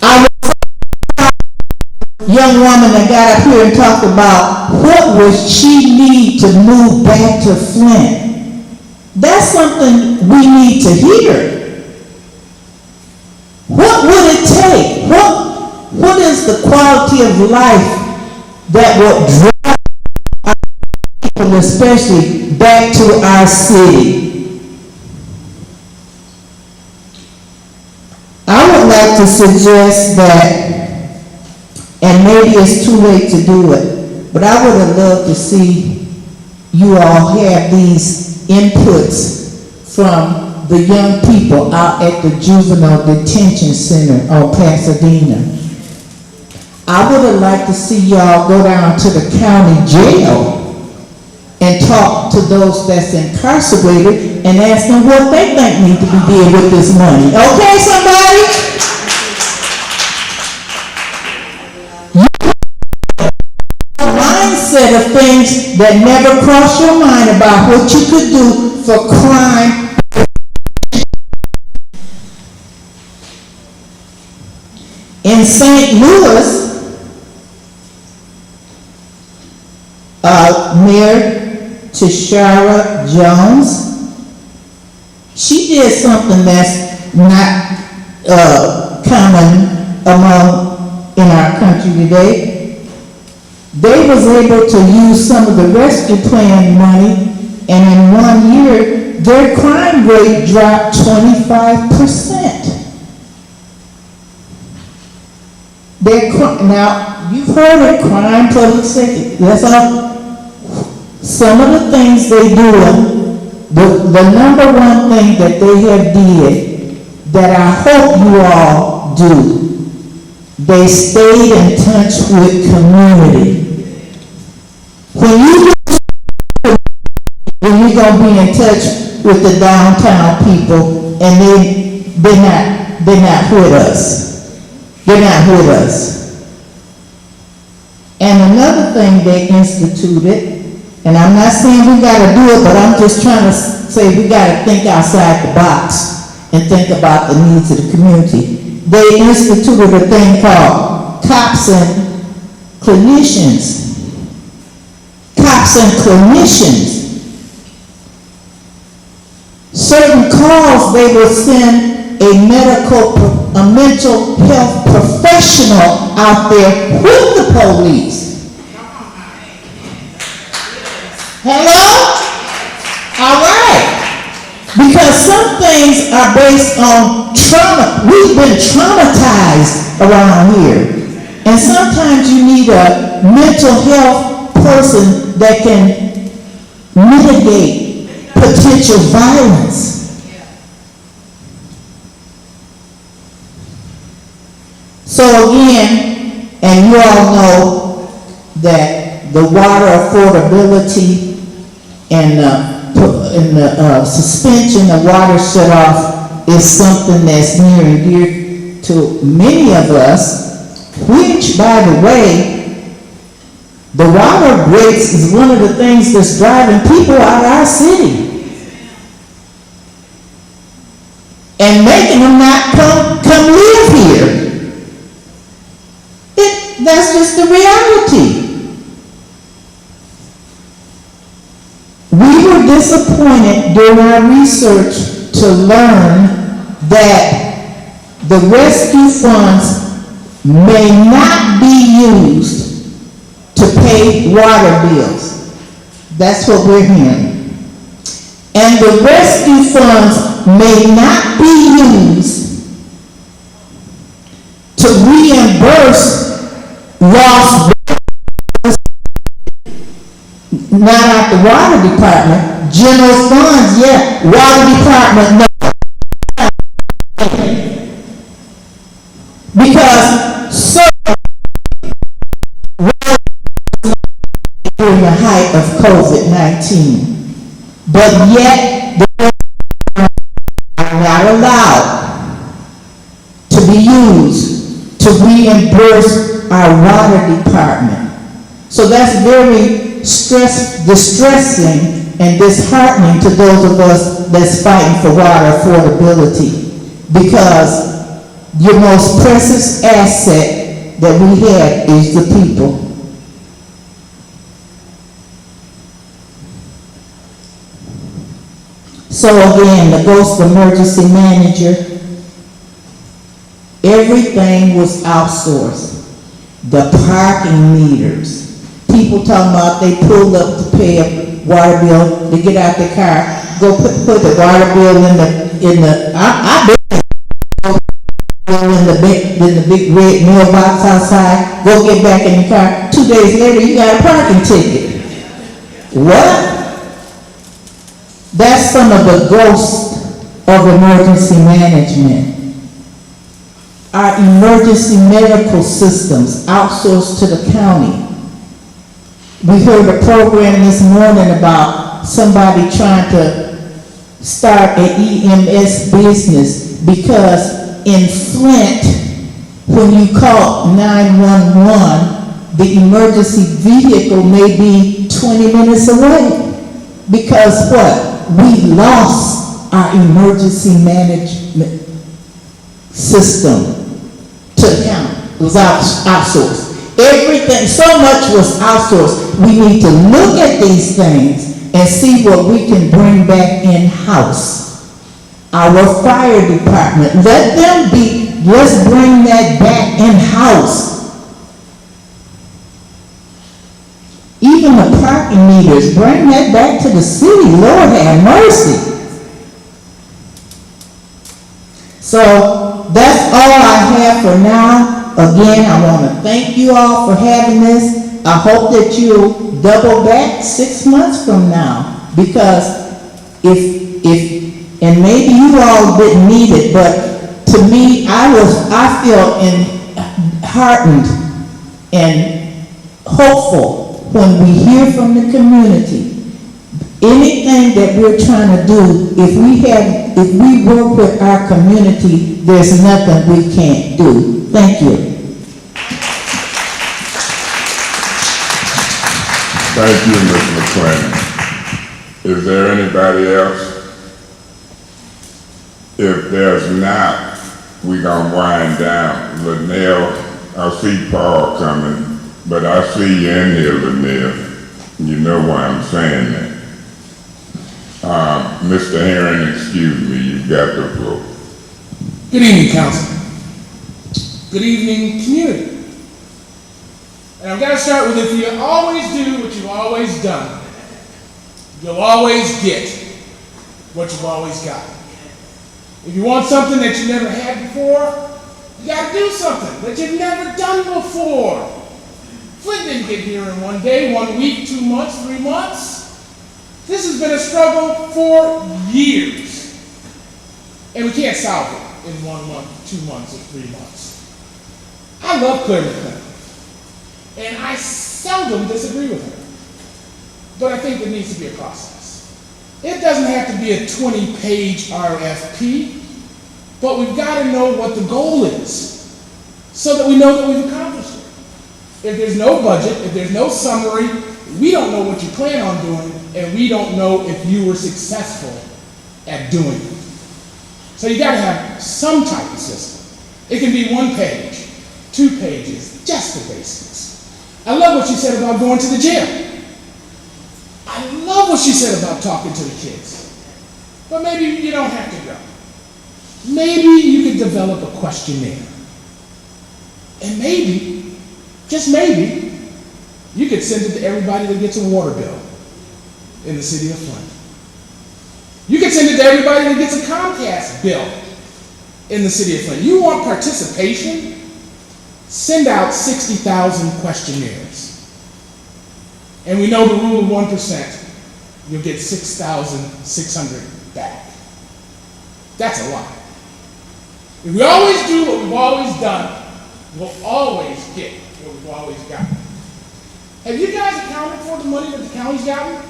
I was a young woman that got up here and talked about what would she need to move back to Flint. That's something we need to hear. What would it take? What is the quality of life that will drive people, especially back to our city? I would like to suggest that, and maybe it's too late to do it, but I would have loved to see you all have these inputs from the young people out at the juvenile detention center on Pasadena. I would have liked to see y'all go down to the county jail and talk to those that's incarcerated and ask them what they think need to be did with this money. Okay, somebody? A mindset of things that never crossed your mind about what you could do for crime. In St. Louis, Mayor Tishara Jones, she did something that's not common in our country today. They was able to use some of the rescue plan money, and in 1 year, their crime rate dropped 25%. Now, you've heard of crime, public safety. That's all. Some of the things they do, the number one thing that they have did that I hope you all do, they stayed in touch with community. When you're going to be in touch with the downtown people and they're not with us. They're not with us. And another thing they instituted, and I'm not saying we got to do it, but I'm just trying to say we got to think outside the box and think about the needs of the community. They instituted a thing called cops and clinicians. Cops and clinicians. Certain calls they will send a mental health professional out there with the police. Hello? All right. Because some things are based on trauma. We've been traumatized around here. And sometimes you need a mental health person that can mitigate potential violence. So again, and you all know that the water affordability and the suspension of water shut-off is something that's near and dear to many of us, which, by the way, the water breaks is one of the things that's driving people out of our city and making them not come live here. That's just the reality. We were disappointed during our research to learn that the rescue funds may not be used to pay water bills. That's what we're hearing. And the rescue funds may not be used to reimburse lost, not at the water department, general funds, yeah, water department, no. Because so during the height of COVID-19, but yet the are not allowed to be used to reimburse our water department. So that's very distressing and disheartening to those of us that's fighting for water affordability, because your most precious asset that we have is the people. So again, the ghost emergency manager, everything was outsourced. The parking meters. People talking about they pulled up to pay a water bill, they get out their car, go put the water bill in the big red mailbox outside, go get back in your car. 2 days later, you got a parking ticket. What? That's some of the ghosts of emergency management. Our emergency medical systems outsourced to the county. We heard a program this morning about somebody trying to start an EMS business because in Flint, when you call 911, the emergency vehicle may be 20 minutes away. Because what? We lost our emergency management system to the county. It was outsourced. Everything, so much was outsourced. We need to look at these things and see what we can bring back in-house. Our fire department, let's bring that back in-house. Even the parking meters, bring that back to the city. Lord have mercy. So that's all I have for now. Again, I want to thank you all for having this. I hope that you'll double back 6 months from now, because and maybe you all didn't need it, but to me, I feel heartened and hopeful when we hear from the community. Anything that we're trying to do, if we work with our community, there's nothing we can't do. Thank you. Thank you, Ms. McClain. Is there anybody else? If there's not, we're gonna wind down. Linnell, I see Paul coming, but I see you in here, Linnell. You know why I'm saying that. Mr. Herron, excuse me, you've got the floor. Good evening, Council. Good evening, community. And I've got to start with, if you always do what you've always done, you'll always get what you've always got. If you want something that you never had before, you got to do something that you've never done before. Flint didn't get here in one day, 1 week, 2 months, 3 months. This has been a struggle for years. And we can't solve it in 1 month, 2 months, or 3 months. I love Claire McClellan, and I seldom disagree with her. But I think there needs to be a process. It doesn't have to be a 20-page RFP, but we've got to know what the goal is so that we know that we've accomplished it. If there's no budget, if there's no summary, we don't know what you plan on doing, and we don't know if you were successful at doing it. So you got to have some type of system. It can be 1 page, 2 pages, just the basics. I love what she said about going to the gym. I love what she said about talking to the kids. But maybe you don't have to go. Maybe you could develop a questionnaire. And maybe, just maybe, you could send it to everybody that gets a water bill in the city of Flint. You could send it to everybody that gets a Comcast bill in the city of Flint. You want participation? Send out 60,000 questionnaires. And we know the rule of 1%, you'll get 6,600 back. That's a lot. If we always do what we've always done, we'll always get what we've always gotten. Have you guys accounted for the money that the county's gotten?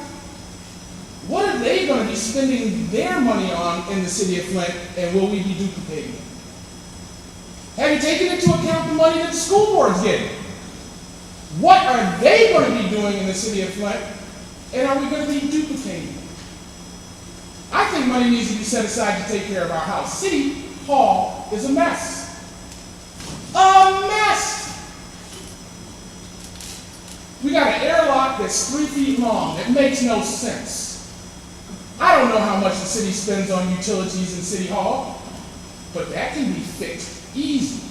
What are they going to be spending their money on in the city of Flint, and will we be duplicating it? Have you taken into account the money that the school board's getting? What are they going to be doing in the city of Flint, and are we going to be duplicating it? I think money needs to be set aside to take care of our house. City Hall is a mess. A mess! We got an airlock that's 3 feet long. It makes no sense. I don't know how much the city spends on utilities in City Hall, but that can be fixed easy.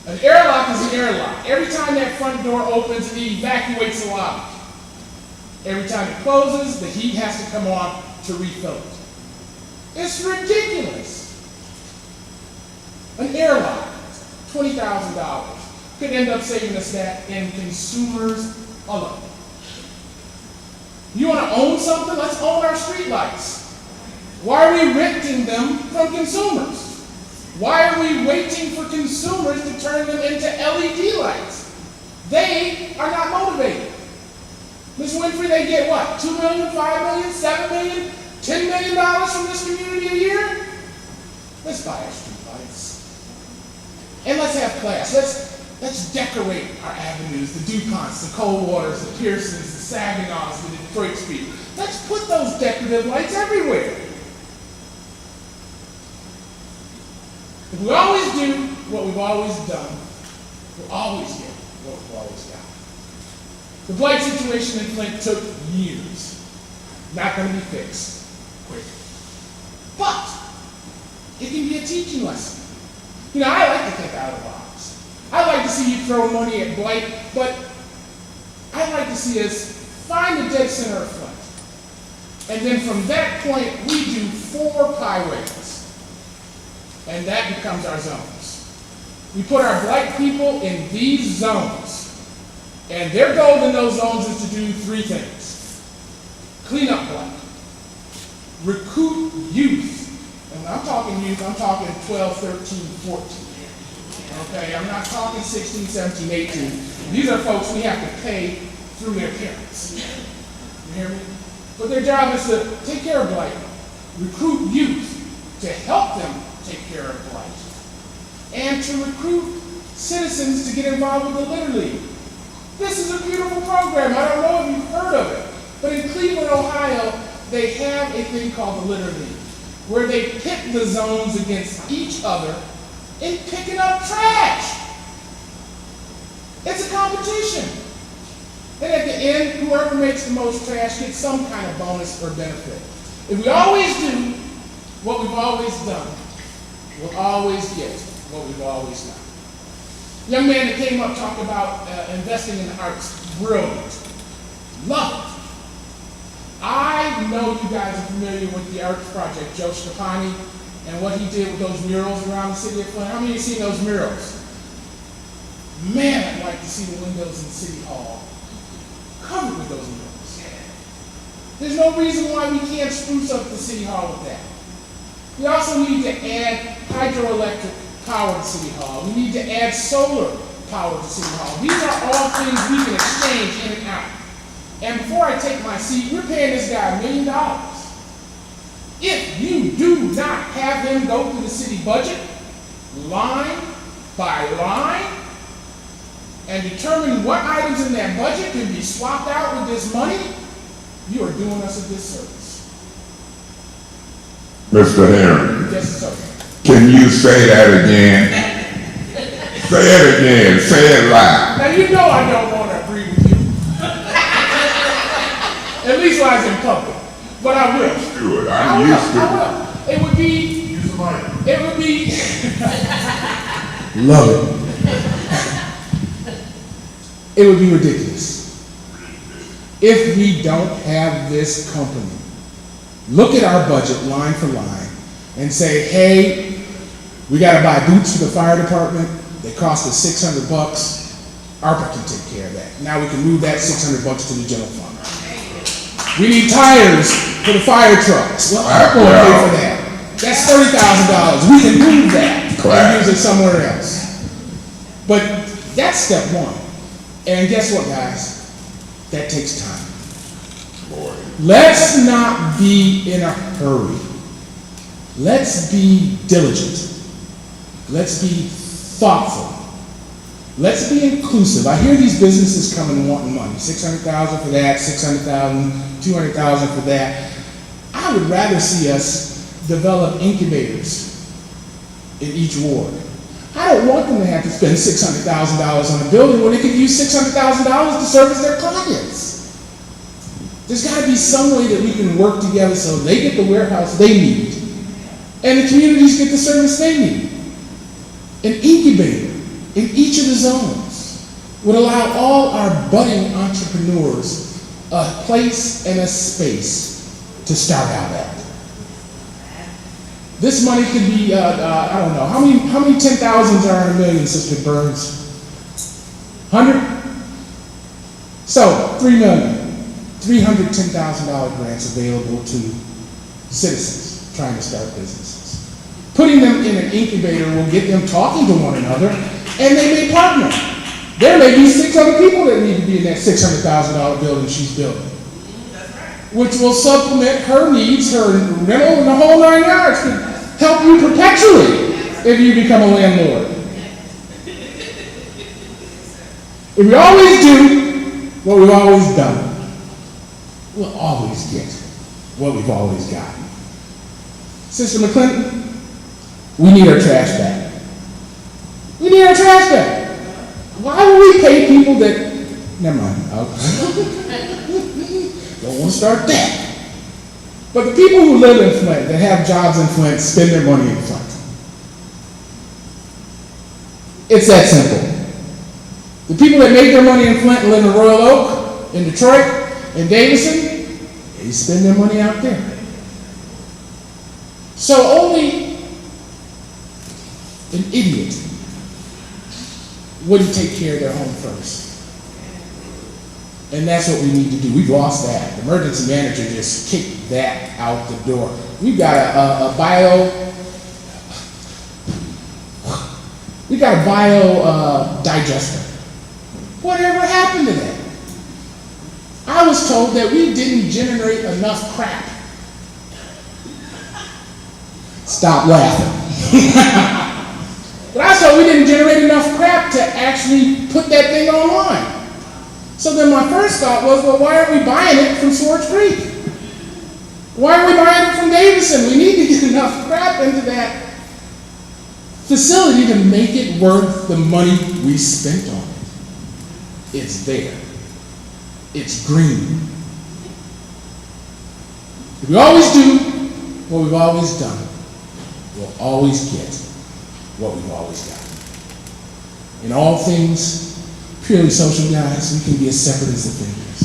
An airlock is an airlock. Every time that front door opens, it evacuates the lobby. Every time it closes, the heat has to come on to refill it. It's ridiculous. An airlock, $20,000, could end up saving us that in consumers alone. You want to own something? Let's own our streetlights. Why are we renting them from consumers? Why are we waiting for consumers to turn them into LED lights? They are not motivated. Ms. Winfrey, they get what? $2 million, $5 million, $7 million, $10 million from this community a year? Let's buy our streetlights. And let's have class. Let's decorate our avenues, the DuPonts, the Coldwaters, the Pearsons, the Saginaw's, the Detroit Street. Let's put those decorative lights everywhere. If we always do what we've always done, we'll always get what we've always got. The blight situation in Flint took years. Not going to be fixed quick. But it can be a teaching lesson. You know, I like to think out of the box. I like to see you throw money at blight, but I like to see us find the dead center of Flint. And then from that point, we do 4 highways. And that becomes our zones. We put our blight people in these zones. And their goal in those zones is to do 3 things. Clean up blight. Recruit youth. And when I'm talking youth, I'm talking 12, 13, 14. Okay, I'm not talking 16, 17, 18. These are folks we have to pay through their parents. You hear me? But their job is to take care of blight. Recruit youth to help them take care of blight. And to recruit citizens to get involved with the Litter League. This is a beautiful program. I don't know if you've heard of it. But in Cleveland, Ohio, they have a thing called the Litter League, where they pit the zones against each other in picking up trash. It's a competition. And at the end, whoever makes the most trash gets some kind of bonus or benefit. If we always do what we've always done, we'll always get what we've always done. Young man that came up talked about investing in the arts. Brilliant. Love it. I know you guys are familiar with the Arts Project, Joe Strapani, and what he did with those murals around the city of Flint. How many of you seen those murals? Man, I'd like to see the windows in City Hall covered with those murals. There's no reason why we can't spruce up the City Hall with that. We also need to add hydroelectric power to City Hall. We need to add solar power to City Hall. These are all things we can exchange in and out. And before I take my seat, we're paying this guy $1 million. If you do not have him go through the city budget, line by line, and determine what items in that budget can be swapped out with this money, you are doing us a disservice. Mr. Herring, Yes, sir. can you say that again? Say it again. Say it loud. Now, you know I don't want to agree with you. At least while I was in public. But I will. Do it. I'm used to I will. It would be. Use the mic. It would be. Love it. It would be ridiculous if we don't have this company look at our budget line for line and say, hey, we got to buy boots for the fire department. They cost us $600. ARPA can take care of that. Now we can move that $600 to the general fund. We need tires for the fire trucks. Well, ARPA will pay for that. That's $30,000. We can move that and use it somewhere else. But that's step one. And guess what, guys? That takes time. Boy. Let's not be in a hurry. Let's be diligent. Let's be thoughtful. Let's be inclusive. I hear these businesses coming and wanting money. $600,000 for that, $600,000, $200,000 for that. I would rather see us develop incubators in each ward. I don't want them to have to spend $600,000 on a building when they could use $600,000 to service their clients. There's got to be some way that we can work together so they get the warehouse they need and the communities get the service they need. An incubator in each of the zones would allow all our budding entrepreneurs a place and a space to start out at. This money could be, I don't know, how many 10,000s are in a million, Sister Burns? 100? So, $3 million. $310,000 grants available to citizens trying to start businesses. Putting them in an incubator will get them talking to one another, and they may partner. There may be 6 other people that need to be in that $600,000 building she's building, which will supplement her needs, her rental, and the whole 9 yards. Could help you perpetually if you become a landlord. If we always do what we've always done, we'll always get what we've always gotten. Sister McClinton, we need our trash back. We need our trash back. Why would we pay people that, never mind, don't want to start that. But the people who live in Flint, that have jobs in Flint, spend their money in Flint. It's that simple. The people that make their money in Flint and live in Royal Oak, in Detroit, in Davison, they spend their money out there. So only an idiot wouldn't take care of their home first. And that's what we need to do. We've lost that. The emergency manager just kicked that out the door. We've got a bio digester. Whatever happened to that? I was told that we didn't generate enough crap. Stop laughing. But I was told we didn't generate enough crap to actually put that thing online. So then my first thought was, well, why aren't we buying it from Swartz Creek? Why aren't we buying it from Davison? We need to get enough crap into that facility to make it worth the money we spent on it. It's there. It's green. If we always do what we've always done, we'll always get what we've always got. In all things purely social, guys, we can be as separate as the fingers.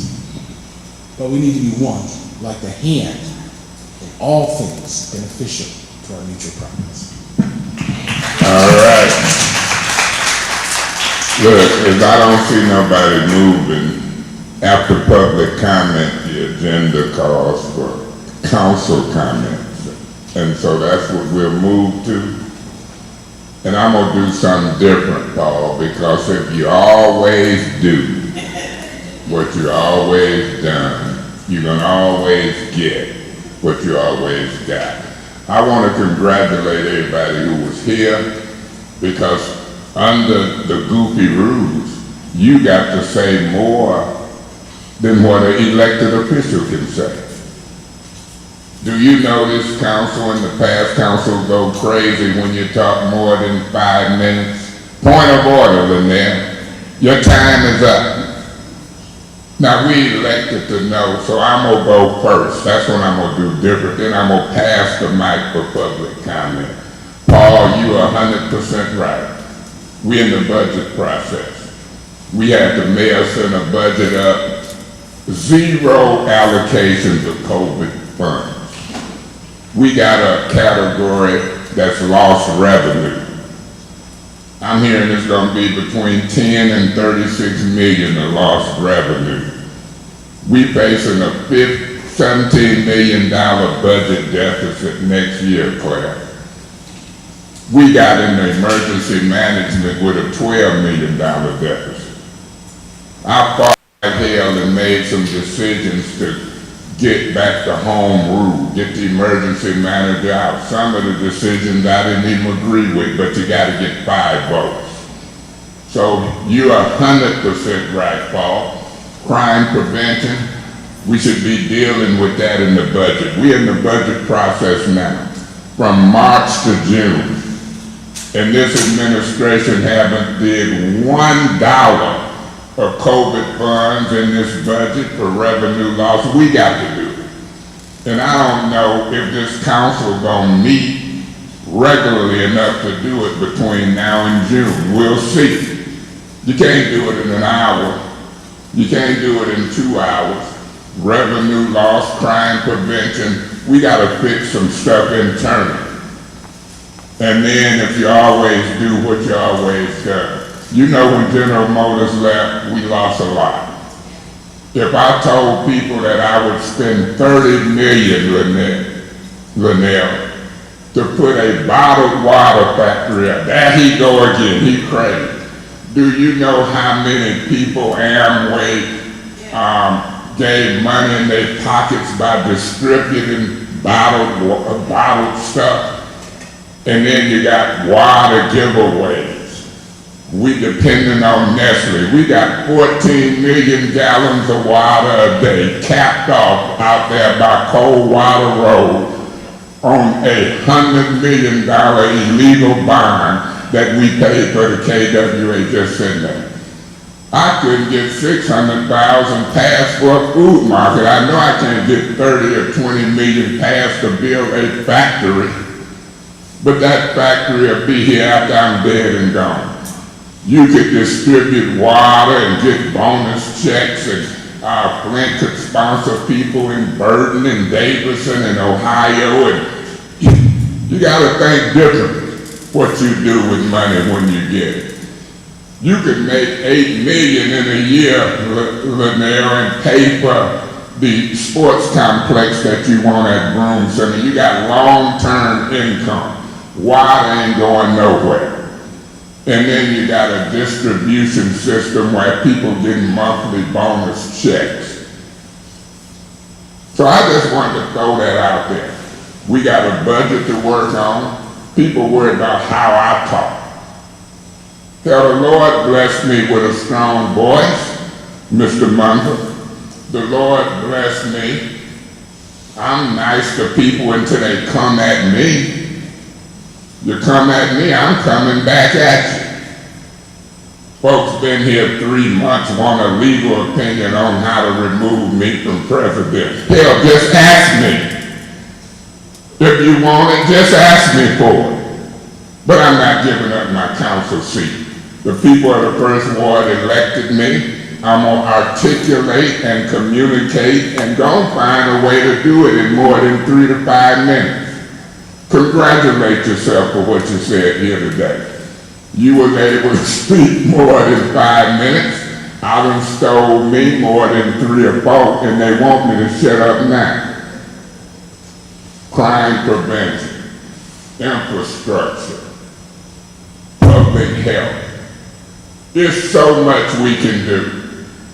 But we need to be one, like the hand, in all things beneficial to our mutual progress. All right. Look, if I don't see nobody moving, after public comment, the agenda calls for council comments. And so that's what we'll move to. And I'm gonna do something different, Paul, because if you always do what you always done, you're gonna always get what you always got. I want to congratulate everybody who was here, because under the goofy rules, you got to say more than what an elected official can say. Do you know this council and the past council go crazy when you talk more than 5 minutes? Point of order, Lynette. Your time is up. Now, we elected to know, so I'm going to go first. That's what I'm going to do different. Then I'm going to pass the mic for public comment. Paul, you are 100% right. We're in the budget process. We had the mayor send a budget up, 0 allocations of COVID funds. We got a category that's lost revenue. I'm hearing it's going to be between 10 and 36 million of lost revenue. We facing a $17 million budget deficit next year, Claire. We got into emergency management with a $12 million deficit. I fought like hell and made some decisions to get back to home rule, get the emergency manager out. Some of the decisions I didn't even agree with, but you got to get 5 votes. So you are 100% right, Paul. Crime prevention, we should be dealing with that in the budget. We're in the budget process now, from March to June. And this administration haven't did $1 of COVID funds in this budget for revenue loss. We got to do it. And I don't know if this council gonna meet regularly enough to do it between now and June. We'll see. You can't do it in an hour. You can't do it in 2 hours. Revenue loss, crime prevention, we gotta fix some stuff internally. And then if you always do what you always done. You know, when General Motors left, we lost a lot. If I told people that I would spend $30 million, Linnell, to put a bottled water factory up, there he go again, he crazy. Do you know how many people Amway gave money in their pockets by distributing bottled stuff? And then you got water giveaways. We depending on Nestle. We got 14 million gallons of water a day capped off out there by Coldwater Road on a $100 million illegal bond that we paid for the KWA just sitting there. I couldn't get 600,000 passed for a food market. I know I can't get 30 or 20 million passed to build a factory, but that factory will be here after I'm dead and gone. You could distribute water and get bonus checks, and Flint could sponsor people in Burton and Davison and Ohio, and you gotta think differently what you do with money when you get it. You could make $8 million in a year, Linnell, and pay for the sports complex that you want at Broome Center. You got long-term income. Water ain't going nowhere. And then you got a distribution system where people get monthly bonus checks. So I just wanted to throw that out there. We got a budget to work on. People worry about how I talk. Tell the Lord bless me with a strong voice, Mr. Munger. The Lord bless me. I'm nice to people until they come at me. You come at me, I'm coming back at you. Folks been here 3 months, want a legal opinion on how to remove me from president. Hell, just ask me. If you want it, just ask me for it. But I'm not giving up my council seat. The people of the first ward elected me. I'm gonna articulate and communicate and gonna find a way to do it in more than 3 to 5 minutes. Congratulate yourself for what you said here today. You was able to speak more than 5 minutes. I done stole me more than 3 or 4, and they want me to shut up now. Crime prevention, infrastructure, public health. There's so much we can do.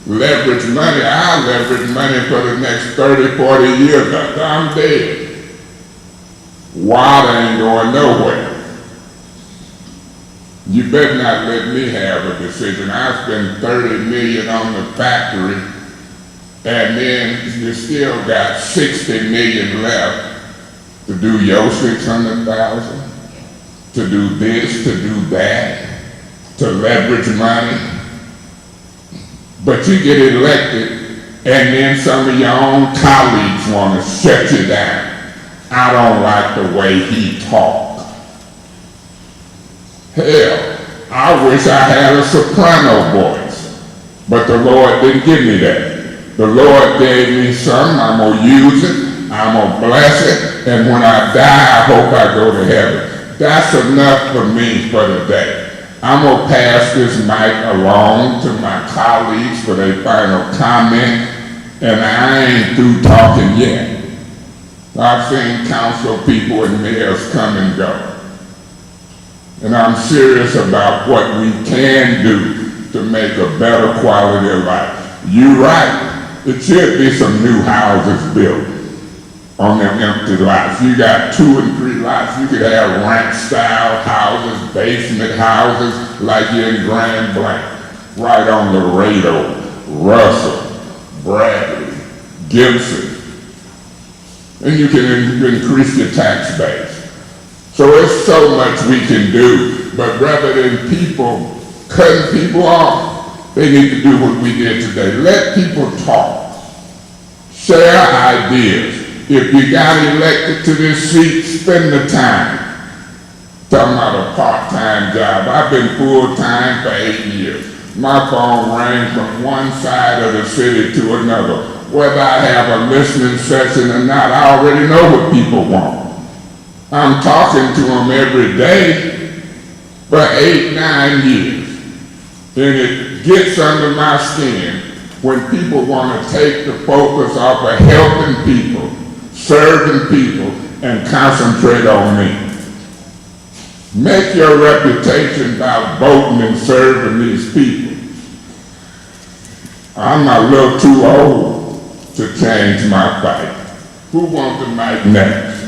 Leverage money, I'll leverage money for the next 30, 40 years after I'm dead. Water ain't going nowhere. You better not let me have a decision. I spent $30 million on the factory, and then you still got $60 million left to do your 600,000, to do this, to do that, to leverage money. But you get elected, and then some of your own colleagues want to shut you down. I don't like the way he talked. Hell, I wish I had a soprano voice, but the Lord didn't give me that. The Lord gave me something, I'm going to use it, I'm going to bless it, and when I die, I hope I go to heaven. That's enough for me for today. I'm going to pass this mic along to my colleagues for their final comment, and I ain't through talking yet. I've seen council people and mayors come and go. And I'm serious about what we can do to make a better quality of life. You're right, it should be some new houses built on them empty lots. You got 2 and 3 lots, you could have ranch-style houses, basement houses, like you're in Grand Blanc, right on Laredo, Russell, Bradley, Gibson. And you can increase your tax base. So there's so much we can do, but rather than people cutting people off, they need to do what we did today. Let people talk, share ideas. If you got elected to this seat, spend the time. Talking about a part-time job. I've been full-time for 8 years. My phone rang from one side of the city to another. Whether I have a listening session or not, I already know what people want. I'm talking to them every day for 8, 9 years. And it gets under my skin when people want to take the focus off of helping people, serving people, and concentrate on me. Make your reputation about voting and serving these people. I'm a little too old to change my fight. Who wants the mic next?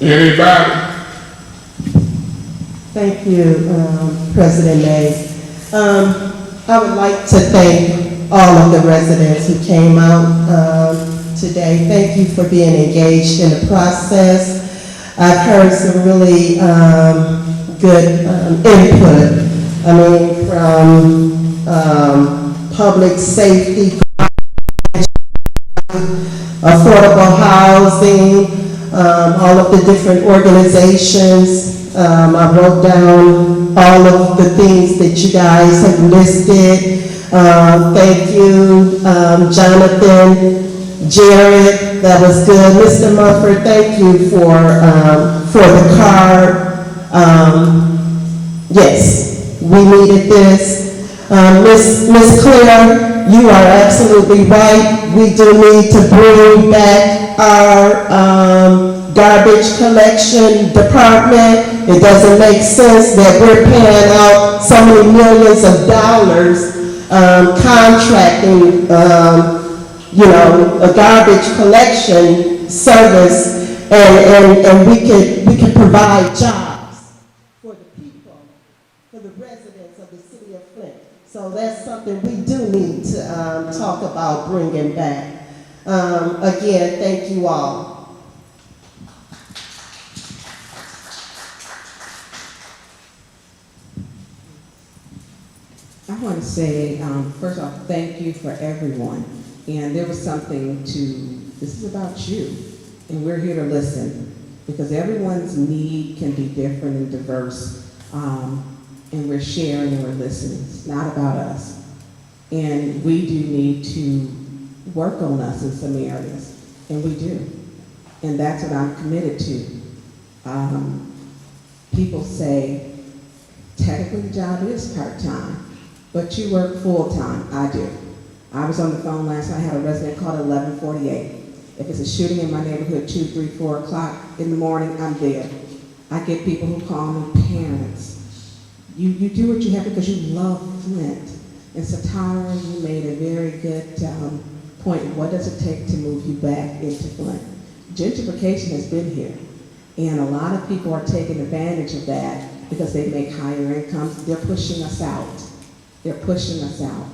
Anybody? Thank you, President May. I would like to thank all of the residents who came out today. Thank you for being engaged in the process. I've heard some really good input. I mean, from public safety, affordable housing, all of the different organizations. I wrote down all of the things that you guys have listed. Thank you, Jonathan, Jared, that was good. Mr. Mumford, thank you for the card. Yes, we needed this. Miss Claire, you are absolutely right. We do need to bring back our garbage collection department. It doesn't make sense that we're paying out so many millions of dollars contracting, a garbage collection service, and we could provide jobs for the people, for the residents of the city of Flint. So that's something we do need to talk about bringing back. Again, thank you all. I want to say, first off, thank you for everyone. And there was something this is about you, and we're here to listen, because everyone's need can be different and diverse. and we're sharing and we're listening. It's not about us. And we do need to work on us in some areas, and we do. And that's what I'm committed to. People say, technically the job is part-time, but you work full-time. I do. I was on the phone last night, I had a resident call at 11:48. If it's a shooting in my neighborhood, 2, 3, 4 o'clock in the morning, I'm there. I get people who call me parents. You do what you have because you love Flint. And Satara, you made a very good point. What does it take to move you back into Flint? Gentrification has been here. And a lot of people are taking advantage of that because they make higher incomes. They're pushing us out. They're pushing us out.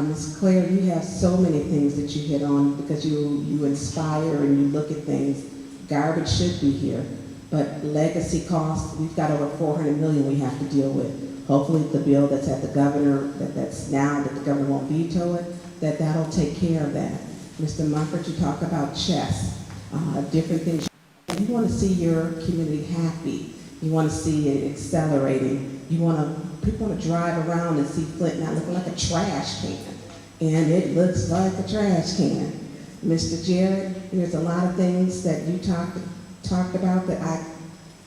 Ms. Claire, you have so many things that you hit on because you inspire and you look at things. Garbage should be here, but legacy costs, we've got over $400 million we have to deal with. Hopefully the bill that's at the governor, that's now that the governor won't veto it, that'll take care of that. Mr. Mumford, you talk about chess, different things. You want to see your community happy. You want to see it accelerating. People want to drive around and see Flint not looking like a trash can. And it looks like a trash can. Mr. Jarrett, there's a lot of things that you talked about that I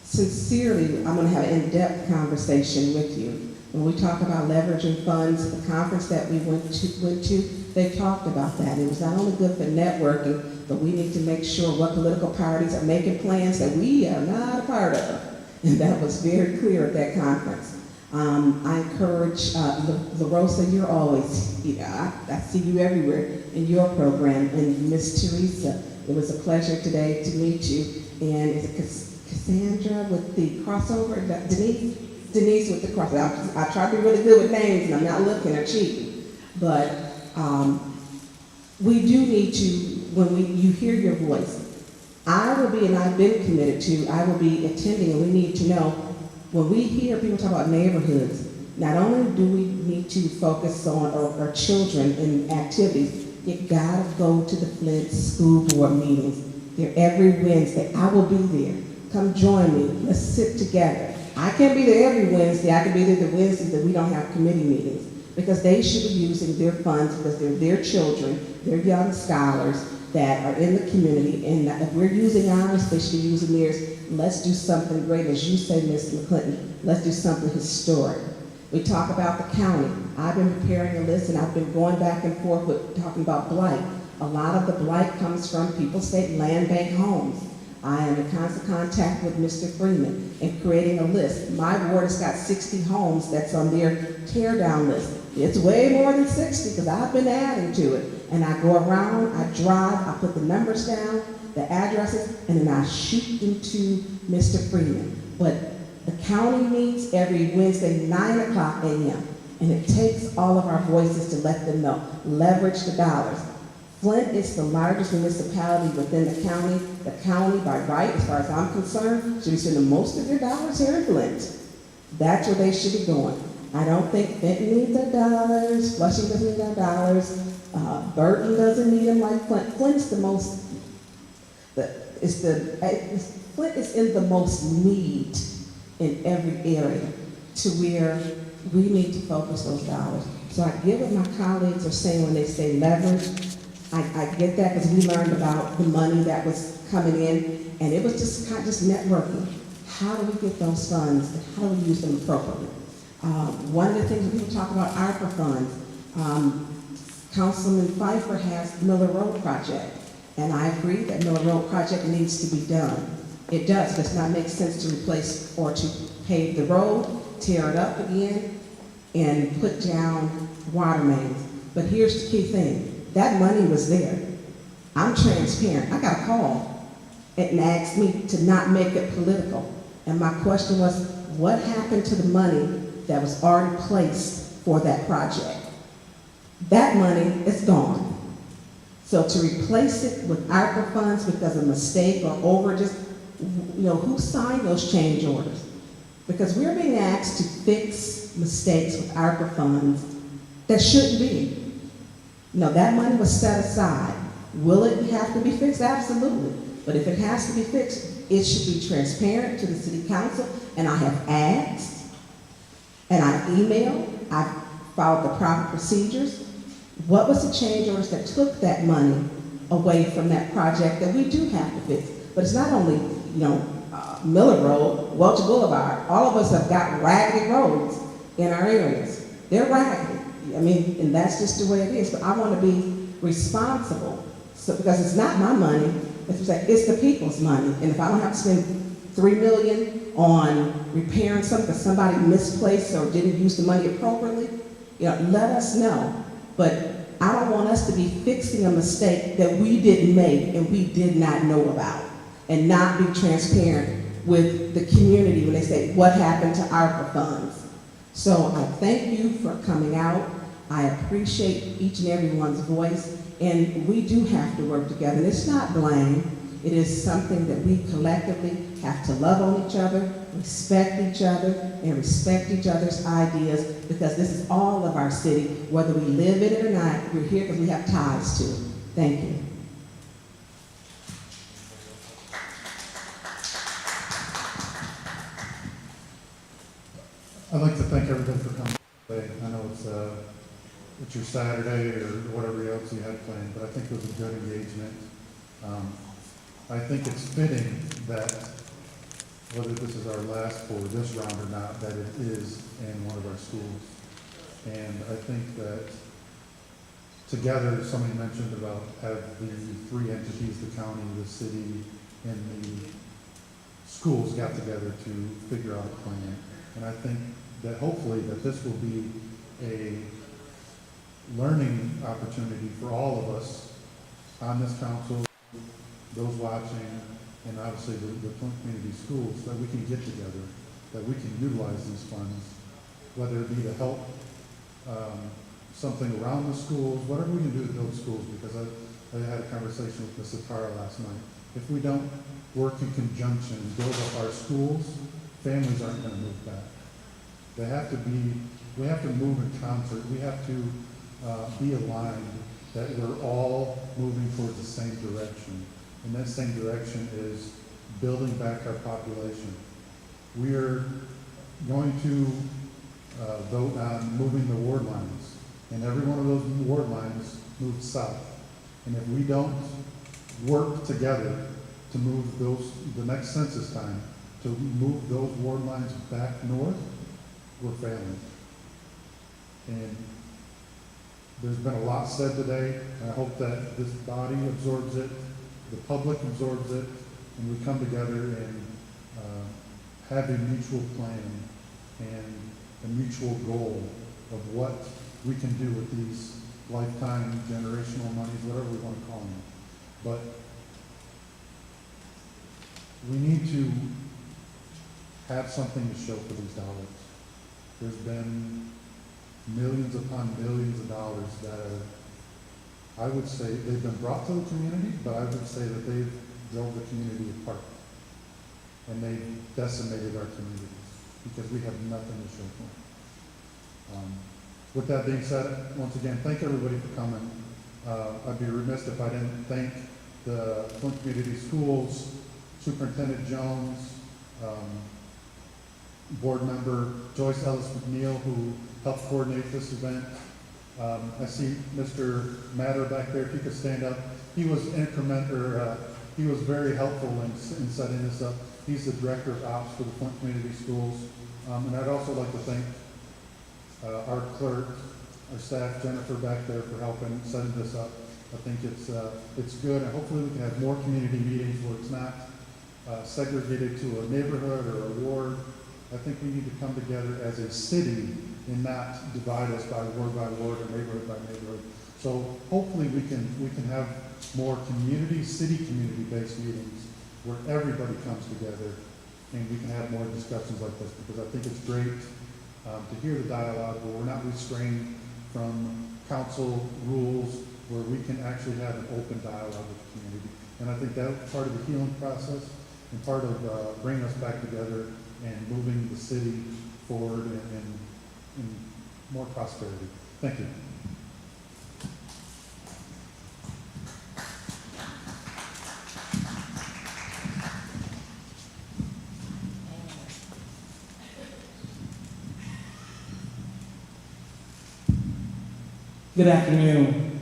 sincerely, I'm going to have an in-depth conversation with you. When we talk about leveraging funds, the conference that we went to, they talked about that. It was not only good for networking, but we need to make sure what political parties are making plans that we are not a part of. And that was very clear at that conference. I encourage, LaRosa, you're always, I see you everywhere in your program, and Miss Teresa, it was a pleasure today to meet you. And is it Cassandra with the crossover? Denise with the crossover. I try to be really good with names, and I'm not looking or cheating. But we do need to, when you hear your voice, I will be, and I've been committed to, I will be attending, and we need to know, when we hear people talk about neighborhoods, not only do we need to focus on our children and activities, you gotta go to the Flint School Board meetings. They're every Wednesday. I will be there. Come join me. Let's sit together. I can't be there every Wednesday. I can be there the Wednesdays that we don't have committee meetings, because they should be using their funds because they're their children, they're young scholars that are in the community, and if we're using ours, they should be using theirs. Let's do something great, as you say, Ms. McClinton. Let's do something historic. We talk about the county. I've been preparing a list, and I've been going back and forth with talking about blight. A lot of the blight comes from People State Land Bank homes. I am in constant contact with Mr. Freeman and creating a list. My ward has got 60 homes that's on their tear down list. It's way more than 60 because I've been adding to it. And I go around, I drive, I put the numbers down, the addresses, and then I shoot them to Mr. Freeman. But the county meets every Wednesday, 9 o'clock a.m. And it takes all of our voices to let them know. Leverage the dollars. Flint is the largest municipality within the county. The county, by right, as far as I'm concerned, should be spending most of their dollars here in Flint. That's where they should be going. I don't think Benton needs their dollars, Flushing doesn't need their dollars, Burton doesn't need them like Flint. Flint's the most, Flint is in the most need in every area to where we need to focus those dollars. So I get what my colleagues are saying when they say leverage. I get that because we learned about the money that was coming in, and it was just kind of just networking. How do we get those funds, and how do we use them appropriately? One of the things when people talk about ARPA funds, Councilman Pfeiffer has the Miller Road project, and I agree that Miller Road project needs to be done. It does. It does not make sense to replace or to pave the road, tear it up again, and put down water mains. But here's the key thing. That money was there. I'm transparent. I got a call and asked me to not make it political. And my question was, what happened to the money that was already placed for that project? That money is gone. So to replace it with ARPA funds because of mistake or overages, who signed those change orders? Because we're being asked to fix mistakes with ARPA funds that shouldn't be. No, that money was set aside. Will it have to be fixed? Absolutely. But if it has to be fixed, it should be transparent to the city council. And I have asked And I emailed, I followed the proper procedures. What was the change orders that took that money away from that project that we do have to fix? But it's not only, Miller Road, Welch Boulevard. All of us have got raggedy roads in our areas. They're raggedy. I mean, and that's just the way it is. But I want to be responsible, so, because it's not my money. It's the people's money. And if I don't have to spend $3 million on repairing something because somebody misplaced or didn't use the money appropriately, let us know. But I don't want us to be fixing a mistake that we didn't make and we did not know about, and not be transparent with the community when they say, what happened to ARPA funds? So I thank you for coming out. I appreciate each and everyone's voice, and we do have to work together. And it's not blame. It is something that we collectively have to love on each other, respect each other, and respect each other's ideas, because this is all of our city. Whether we live in it or not, we're here because we have ties to it. Thank you. I'd like to thank everybody for coming today. I know it's your Saturday or whatever else you had planned, but I think it was a good engagement. I think it's fitting that, whether this is our last for this round or not, that it is in one of our schools. And I think that together, somebody mentioned about have the three entities, the county, the city, and the schools got together to figure out a plan. And I think that hopefully that this will be a learning opportunity for all of us on this council, those watching, and obviously the Flint Community Schools, that we can get together, that we can utilize these funds, whether it be to help something around the schools, whatever we can do to build schools, because I had a conversation with Ms. Satara last night. If we don't work in conjunction and build up our schools, families aren't going to move back. We have to move in concert. We have to be aligned, that we're all moving towards the same direction. And that same direction is building back our population. We are going to vote on moving the ward lines. And every one of those ward lines moves south. And if we don't work together to move the next census time, to move those ward lines back north, we're failing. And there's been a lot said today, and I hope that this body absorbs it, the public absorbs it, and we come together and have a mutual plan and a mutual goal of what we can do with these lifetime generational monies, whatever we want to call them. But we need to have something to show for these dollars. There's been millions upon millions of dollars that are, I would say, they've been brought to the community, but I would say that they've drove the community apart. And they've decimated our communities because we have nothing to show for. With that being said, once again, thank everybody for coming. I'd be remiss if I didn't thank the Flint Community Schools, Superintendent Jones, Board Member Joyce Ellis McNeil, who helped coordinate this event. I see Mr. Matter back there. If you could stand up, he was he was very helpful in setting this up. He's the Director of Ops for the Flint Community Schools. And I'd also like to thank our clerk, our staff, Jennifer back there, for helping setting this up. I think it's good, and hopefully we can have more community meetings where it's not segregated to a neighborhood or a ward. I think we need to come together as a city and not divide us by ward or neighborhood by neighborhood. So hopefully we can have more city community-based meetings where everybody comes together and we can have more discussions like this, because I think it's great to hear the dialogue where we're not restrained from council rules, where we can actually have an open dialogue with the community. And I think that's part of the healing process and part of bringing us back together and moving the city forward in more prosperity. Thank you. Good afternoon.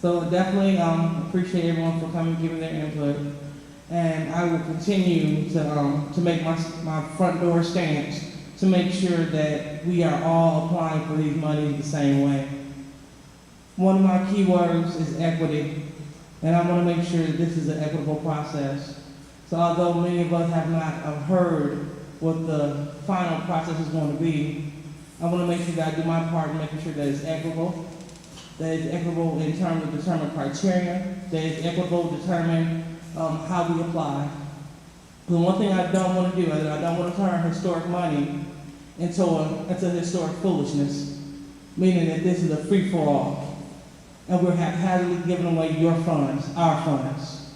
So definitely appreciate everyone for coming, giving their input, and I will continue to make my front door stance to make sure that we are all applying for these monies the same way. One of my key words is equity, and I want to make sure that this is an equitable process. So although many of us have not heard what the final process is going to be, I want to make sure that I do my part in making sure that it's equitable, in terms of determining criteria, that it's equitable to determine how we apply. The one thing I don't want to do is I don't want to turn historic money into historic foolishness, meaning that this is a free-for-all, and we're haphazardly giving away your funds, our funds.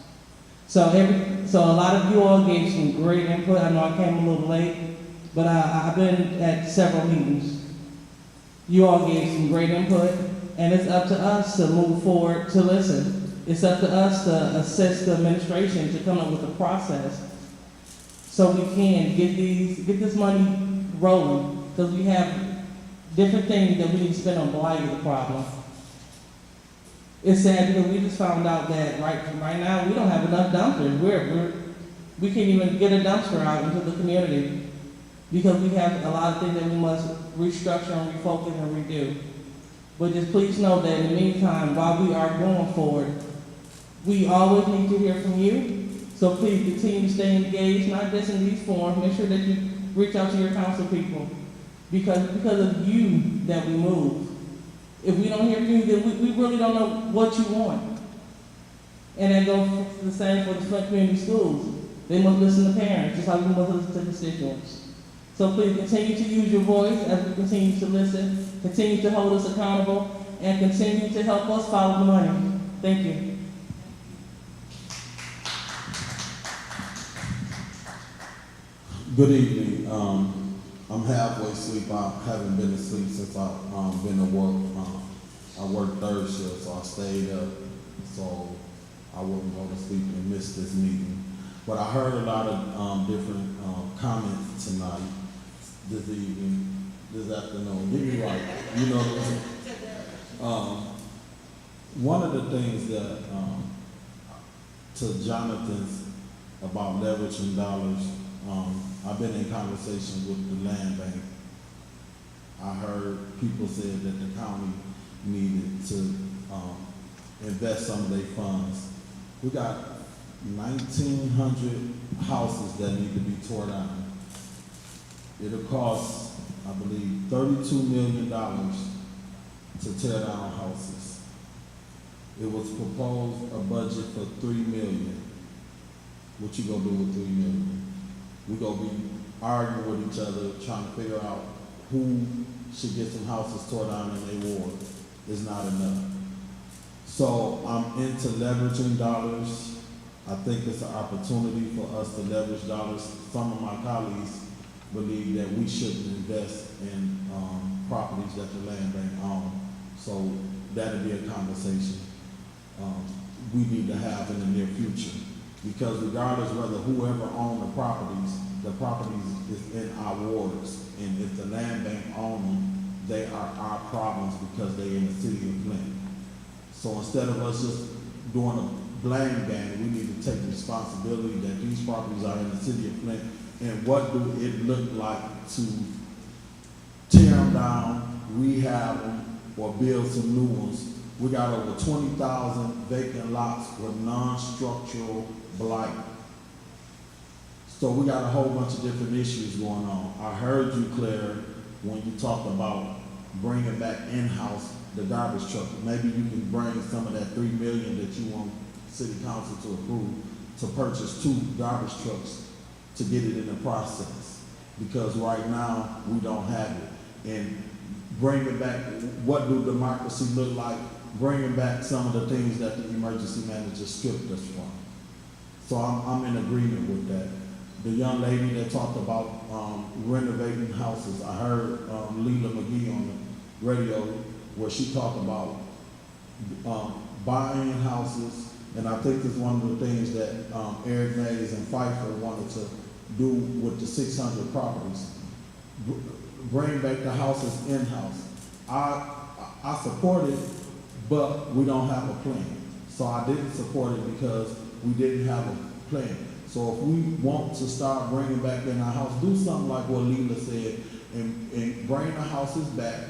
So a lot of you all gave some great input. I know I came a little late, but I've been at several meetings. You all gave some great input, and it's up to us to move forward, to listen. It's up to us to assist the administration to come up with a process so we can get this money rolling, because we have different things that we need to spend on blight of the problem. It's sad because we just found out that right now we don't have enough dumpsters. We can't even get a dumpster out into the community because we have a lot of things that we must restructure and refocus and redo. But just please know that in the meantime, while we are going forward, we always need to hear from you. So please continue to stay engaged, not just in these forums. Make sure that you reach out to your council people, because of you that we move. If we don't hear from you, then we really don't know what you want. And that goes the same for the Flint Community Schools. They must listen to parents, just like we must listen to constituents. So please continue to use your voice as we continue to listen, continue to hold us accountable, and continue to help us follow the money. Thank you. Good evening. I'm halfway asleep. I haven't been asleep since I've been to work. I worked third shift, so I stayed up so I wouldn't go to sleep and miss this meeting. But I heard a lot of different comments tonight, this evening, this afternoon. Get me right. You know what I'm saying? One of the things that, to Jonathan's about leveraging dollars, I've been in conversation with the land bank. I heard people say that the county needed to invest some of their funds. We got 1,900 houses that need to be torn down. It'll cost, I believe, $32 million to tear down houses. It was proposed a budget for $3 million. What you gonna do with $3 million? We're gonna be arguing with each other, trying to figure out who should get some houses torn down in their ward. It's not enough. So I'm into leveraging dollars. I think it's an opportunity for us to leverage dollars. Some of my colleagues believe that we shouldn't invest in properties that the land bank owns. So that'll be a conversation we need to have in the near future. Because regardless whether whoever owns the properties is in our wards. And if the land bank owns them, they are our problems because they're in the city of Flint. So instead of us just doing a blame game, we need to take responsibility that these properties are in the city of Flint, and what do it look like to tear them down, rehab them, or build some new ones. We got over 20,000 vacant lots with non-structural blight. So we got a whole bunch of different issues going on. I heard you, Claire, when you talked about bringing back in-house the garbage truck. Maybe you can bring some of that $3 million that you want city council to approve to purchase 2 garbage trucks to get it in the process. Because right now, we don't have it. And bringing back, what do democracy look like? Bringing back some of the things that the emergency manager stripped us from. So I'm in agreement with that. The young lady that talked about renovating houses, I heard Leela McGee on the radio where she talked about buying houses, and I think it's one of the things that Eric Mays and Pfeiffer wanted to do with the 600 properties. Bring back the houses in-house. I support it, but we don't have a plan. So I didn't support it because we didn't have a plan. So if we want to start bringing back in our house, do something like what Leela said, and bring the houses back,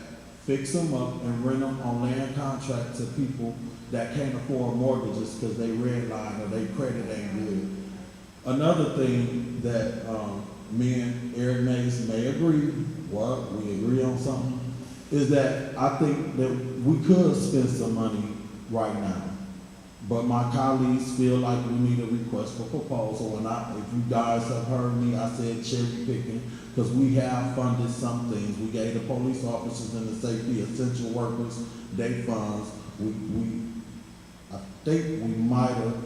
fix them up, and rent them on land contract to people that can't afford mortgages because they redline or their credit ain't good. Another thing that me and Eric Mays may agree, we agree on something, is that I think that we could spend some money right now. But my colleagues feel like we need a request for proposal, and if you guys have heard me, I said cherry picking, because we have funded some things. We gave the police officers and the safety essential workers their funds. I think we might have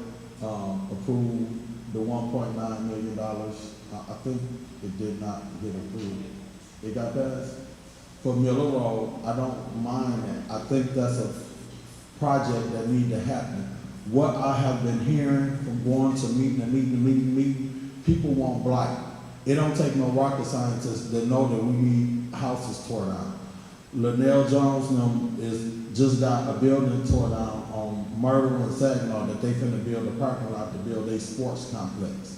approved the $1.9 million. I think it did not get approved. It got passed. For Miller Road, I don't mind that. I think that's a project that need to happen. What I have been hearing from going to meeting, people want blight. It don't take no rocket scientists to know that we need houses tore down. Linnell Jones just got a building tore down on Myrtle and Saginaw that they finna build a parking lot to build a sports complex.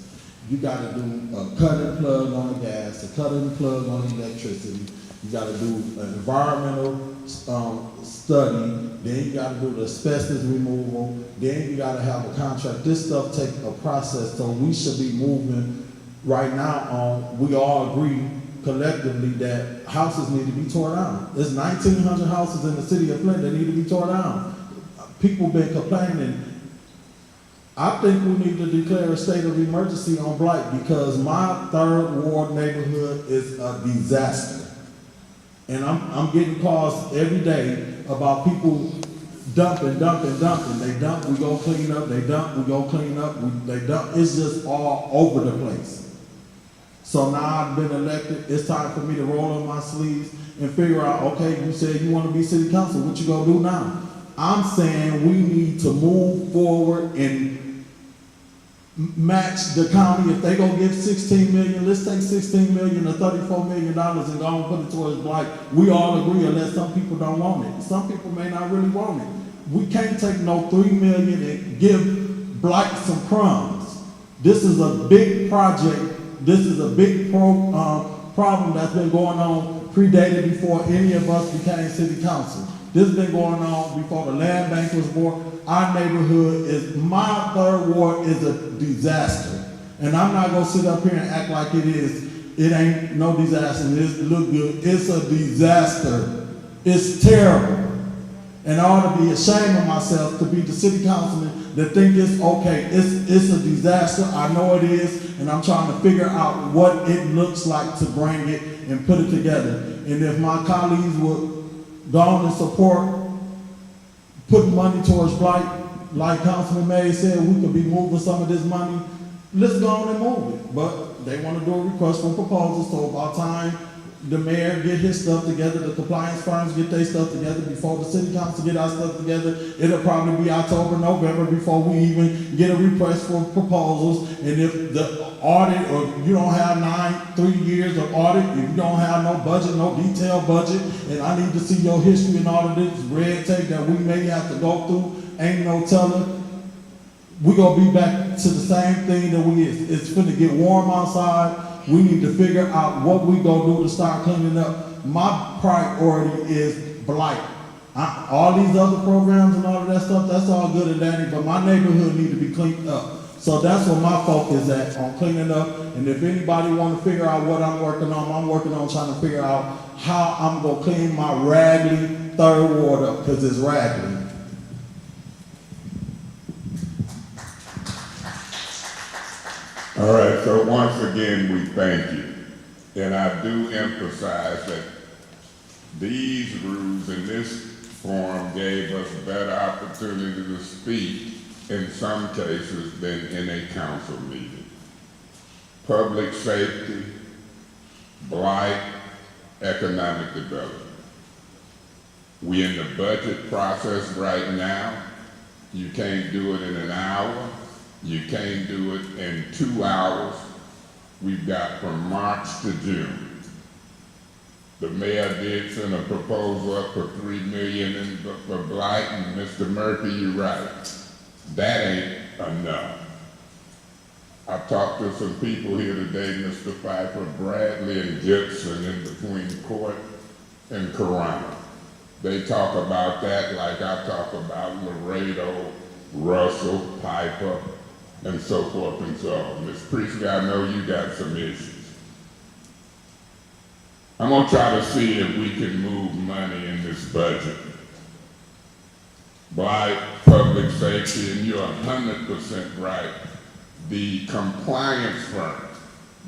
You gotta do a cut and plug on the gas, a cut and plug on the electricity. You gotta do an environmental study, then you gotta do the asbestos removal, then you gotta have a contract. This stuff takes a process, so we should be moving right now on, we all agree collectively that houses need to be torn down. There's 1,900 houses in the city of Flint that need to be torn down. People been complaining. I think we need to declare a state of emergency on blight because my 3rd Ward neighborhood is a disaster. And I'm getting calls every day about people dumping. They dump, we go clean up. They dump, we go clean up. They dump. It's just all over the place. So now I've been elected. It's time for me to roll up my sleeves and figure out, okay, you said you want to be city council. What you gonna do now? I'm saying we need to move forward and match the county. If they gonna give $16 million, let's take $16 million or $34 million and go and put it towards blight. We all agree, unless some people don't want it. Some people may not really want it. We can't take no $3 million and give blight some crumbs. This is a big project. This is a big problem that's been going on, predated before any of us became city council. This has been going on before the land bank was born. Our neighborhood is, my 3rd Ward is a disaster. And I'm not gonna sit up here and act like it is. It ain't no disaster, it look good. It's a disaster. It's terrible. And I ought to be ashamed of myself to be the city councilman that think it's okay. It's a disaster, I know it is, and I'm trying to figure out what it looks like to bring it and put it together. And if my colleagues would go on and support putting money towards blight, like Councilman May said, we could be moving some of this money. Let's go on and move it. But they want to do a request for proposals, so about time the mayor get his stuff together, the compliance firms get their stuff together before the city council get our stuff together. It'll probably be October, November before we even get a request for proposals. And if the audit, or you don't have 3 years of audit, if you don't have no budget, no detailed budget, and I need to see your history and all of this red tape that we may have to go through, ain't no telling. We're gonna be back to the same thing that we is. It's finna get warm outside. We need to figure out what we gonna do to start cleaning up. My priority is blight. All these other programs and all of that stuff, that's all good and dandy, but my neighborhood need to be cleaned up. So that's what my focus is at, on cleaning up. And if anybody want to figure out what I'm working on trying to figure out how I'm gonna clean my raggedy 3rd Ward up, because it's raggedy. All right, so once again, we thank you. And I do emphasize that these rules in this forum gave us a better opportunity to speak in some cases than in a council meeting. Public safety, blight, economic development. We're in the budget process right now. You can't do it in an hour. You can't do it in 2 hours. We've got from March to June. The mayor did send a proposal up for $3 million for blight, and Mr. Murphy, you're right. That ain't enough. I talked to some people here today, Mr. Pfeiffer, Bradley and Gibson, in between Court and Corona. They talk about that like I talk about Laredo, Russell, Piper, and so forth and so on. Ms. Priestley, I know you got some issues. I'm gonna try to see if we can move money in this budget. Blight, public safety, and you're 100% right. The compliance firm,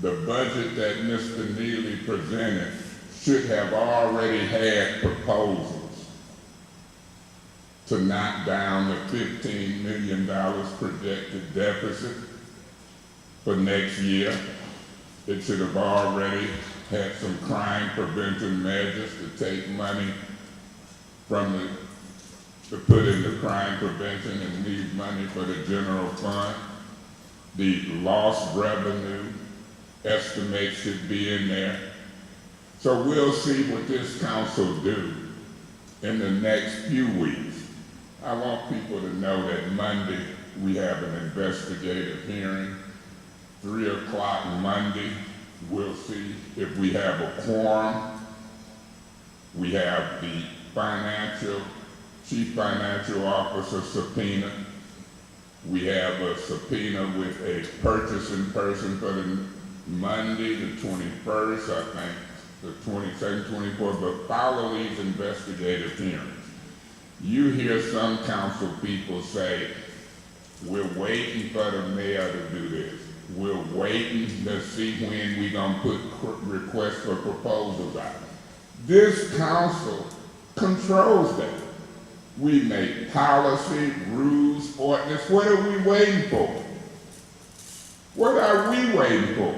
the budget that Mr. Neely presented, should have already had proposals to knock down the $15 million projected deficit for next year. It should have already had some crime prevention measures to take money from to put into crime prevention and leave money for the general fund. The lost revenue estimate should be in there. So we'll see what this council do in the next few weeks. I want people to know that Monday we have an investigative hearing, 3 o'clock Monday. We'll see if we have a quorum. We have the chief financial officer subpoena. We have a subpoena with a purchasing person for the Monday, the 21st, I think, the 22nd, 24th, but follow these investigative hearings. You hear some council people say, we're waiting for the mayor to do this. We're waiting to see when we're gonna put requests for proposals out. This council controls that. We make policy, rules, ordinance. What are we waiting for? What are we waiting for?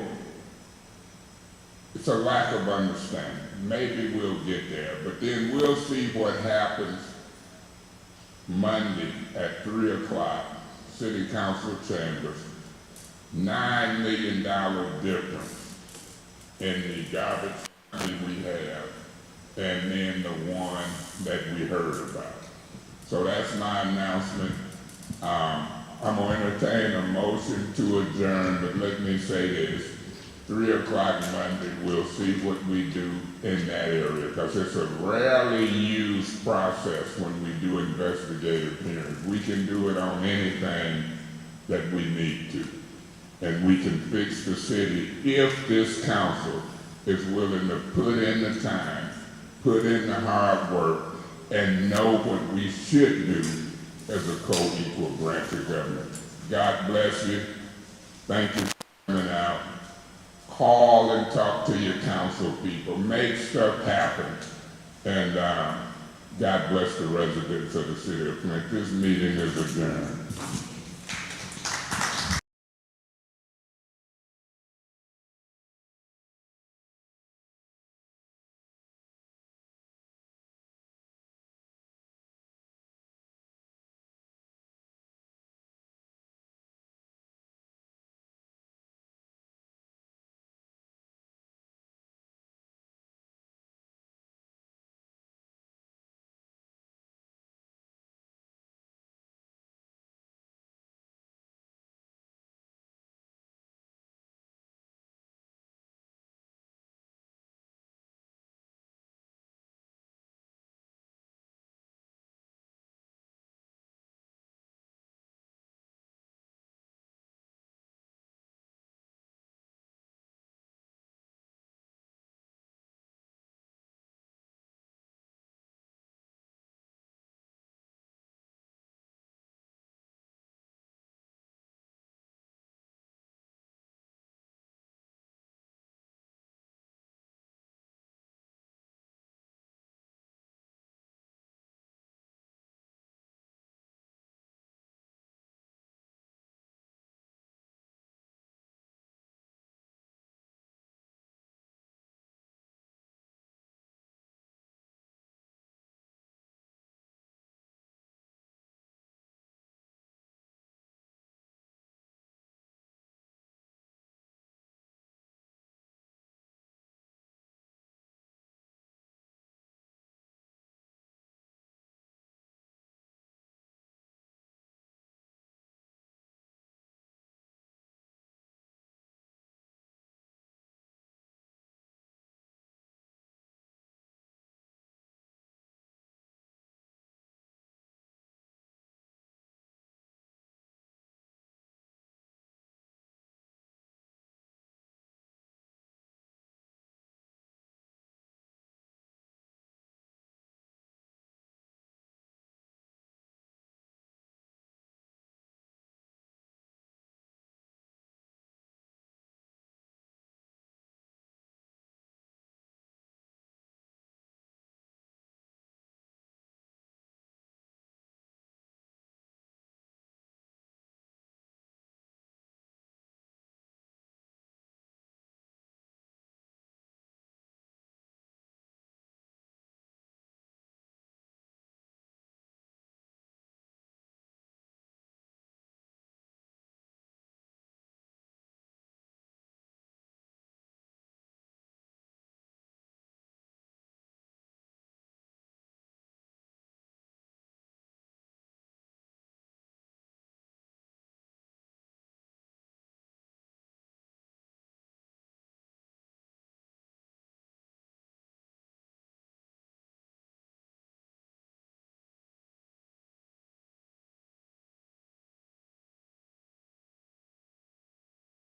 It's a lack of understanding. Maybe we'll get there, but then we'll see what happens Monday at 3 o'clock, City Council chambers. $9 million difference in the garbage we have and then the one that we heard about. So that's my announcement. I'm going to entertain a motion to adjourn, but let me say this. 3 o'clock Monday, we'll see what we do in that area, because it's a rarely used process when we do investigative hearings. We can do it on anything that we need to, and we can fix the city if this council is willing to put in the time, put in the hard work, and know what we should do as a co-equal branch of government. God bless you. Thank you for coming out. Call and talk to your council people. Make stuff happen. And God bless the residents of the city of Flint. This meeting is adjourned.